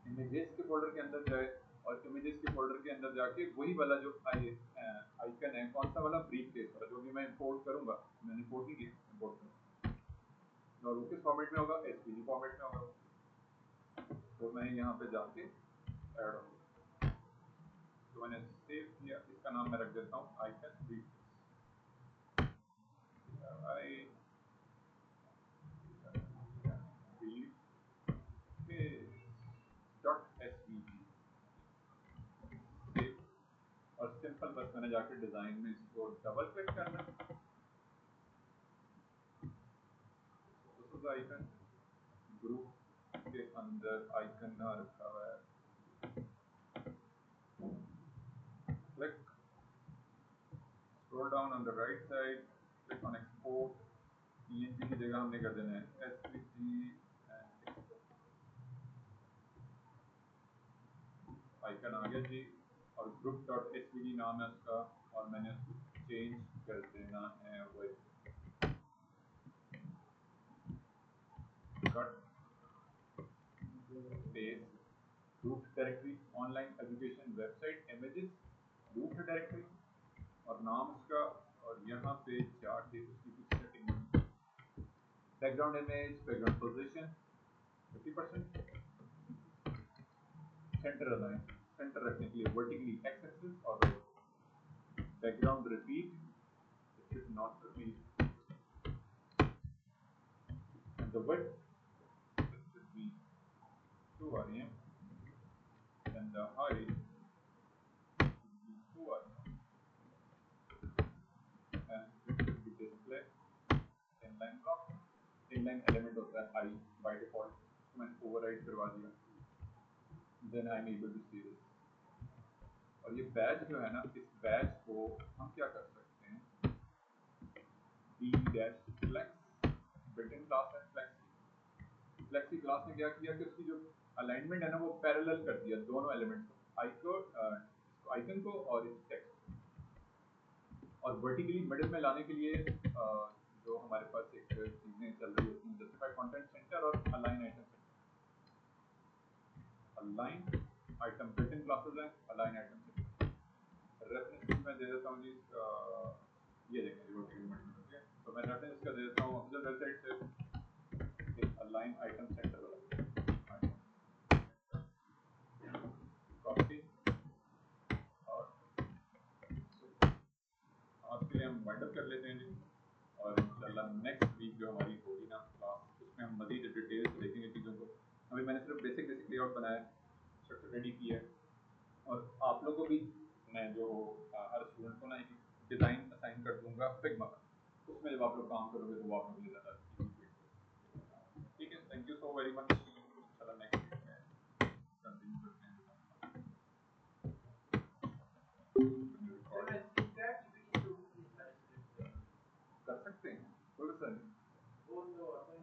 इमेजेस के फोल्डर के अंदर जाए, और इमेजेस के फोल्डर के अंदर जाके वही वाला जो आइकन है, कौन सा वाला, ब्रीफ केस वाला, जो भी मैं इंपोर्ट करूंगा, मैंने इंपोर्ट नहीं किया, इंपोर्ट करूंगा, और वो किस फॉर्मेट में होगा, SVG फॉर्मेट में होगा। तो मैं यहाँ पे जाके ऐड होगा, तो मैंने सेव किया, इसका नाम मैं रख देता हूँ आइकन ब्रीफ डॉट SVG, और सिंपल बस मैंने जाके डिजाइन में इसको डबल क्लिक करना, आइकन ग्रुप के अंदर आइकन ना रखा हुआ है, click, scroll down on the right side, click on export. PNG की जगह हमने कर देना है SVG and export. आइकन आ गया जी और ग्रुप डॉट एसवीजी नाम है उसका और मैंने उसको चेंज कर देना है with cut paste root directory online education website images root directory और नाम उसका और यहाँ पे जाके उसकी कुछ setting background image background position 50% centre align centre रखने के लिए वर्टिकली एक्स एक्सिस और background repeat it should not repeat and the width should be 2 rem and the height should be 2 rem and it should be display inline block inline element होता है I by default उसको मैंने override करवा दिया then I am able to see this और ये batch जो है ना इस बैच को हम क्या कर सकते हैं d-flex built-in class है फ्लेक्सी क्लास ने क्या किया कि उसकी जो अलाइनमेंट है ना वो पैरेलल कर दिया दोनों एलिमेंट को आइकन को और इस टेक्स्ट और वर्टिकली मिडिल में लाने के लिए जो हमारे पास एक चीजें चल रही होती हैं जस्टिफाई कंटेंट सेंटर और align item centre align item built in classes हैं अलाइन आइटम सेंटर रेफरेंस मैं दे देता हूँ जी ये देखें जी वर्टिकल मिडिल में तो मैं रेफरेंस का दे देता हूँ ऑफिशियल वेबसाइट से अलाइन आइटम सेंटर वाला कॉपी और आज के लिए हम वाइंड अप कर लेते हैं जी और इंशाल्लाह नेक्स्ट वीक जो हमारी होगी ना क्लास उसमें हम मज़ीद डिटेल्स देखेंगे चीज़ों को अभी मैंने सिर्फ बेसिक लेआउट बनाया है स्ट्रक्चर रेडी किया है और आप लोगों को भी मैं जो हर स्टूडेंट को ना एक डिज़ाइन असाइन कर दूंगा फिग्मा का उसमें जब आप लोग काम करोगे तो वो आप लोग ज़्यादा ठीक है thank you so very much इंशाल्लाह नेक्स्ट वीक में कंटिन्यू करते हैं कर सकते हैं कोई मसला नहीं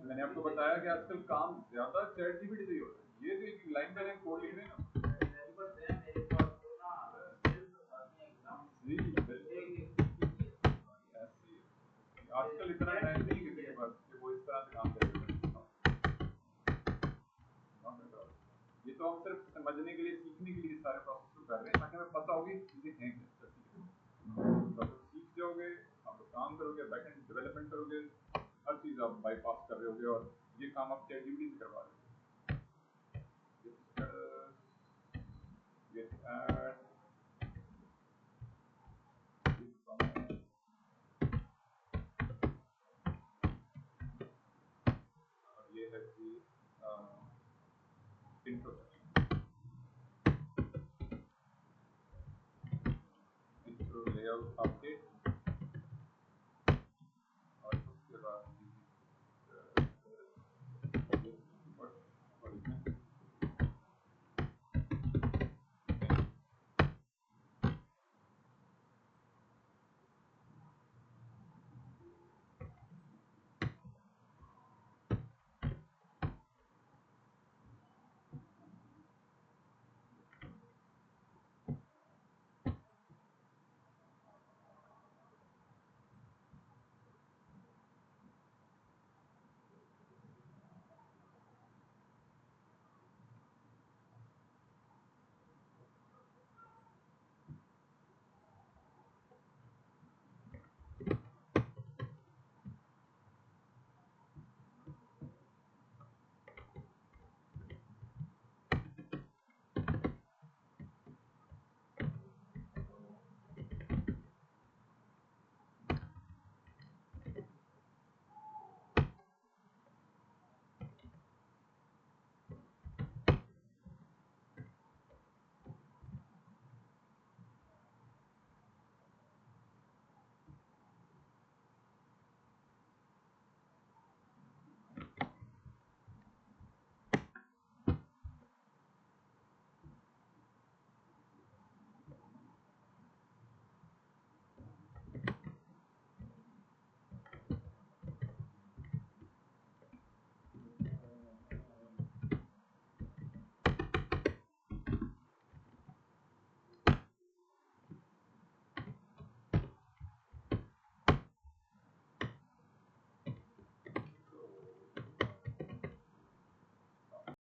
मैंने आपको बताया कि आजकल काम ज्यादा चैट जीपीटी से ही होता है ये जो एक लाइन बाय लाइन कोड लिख रहे हैं ना जी बिल्कुल आजकल इतना टाइम नहीं किसी के पास कि वो इस तरह से काम करेगा ये तो हम सिर्फ समझने के लिए सीखने के लिए सारे प्रोसेस को कर रहे हैं ताकि हमें पता होगी चीजें हैं क्या सीख जाओगे आप लोग काम करोगे बैकएंड डेवलपमेंट करोगे हर चीज आप बाईपास कर रहे होगे और ये काम आप चैट जीपीटी से करवा रहे हो ये है कि इंट्रो लेआउट अपडेट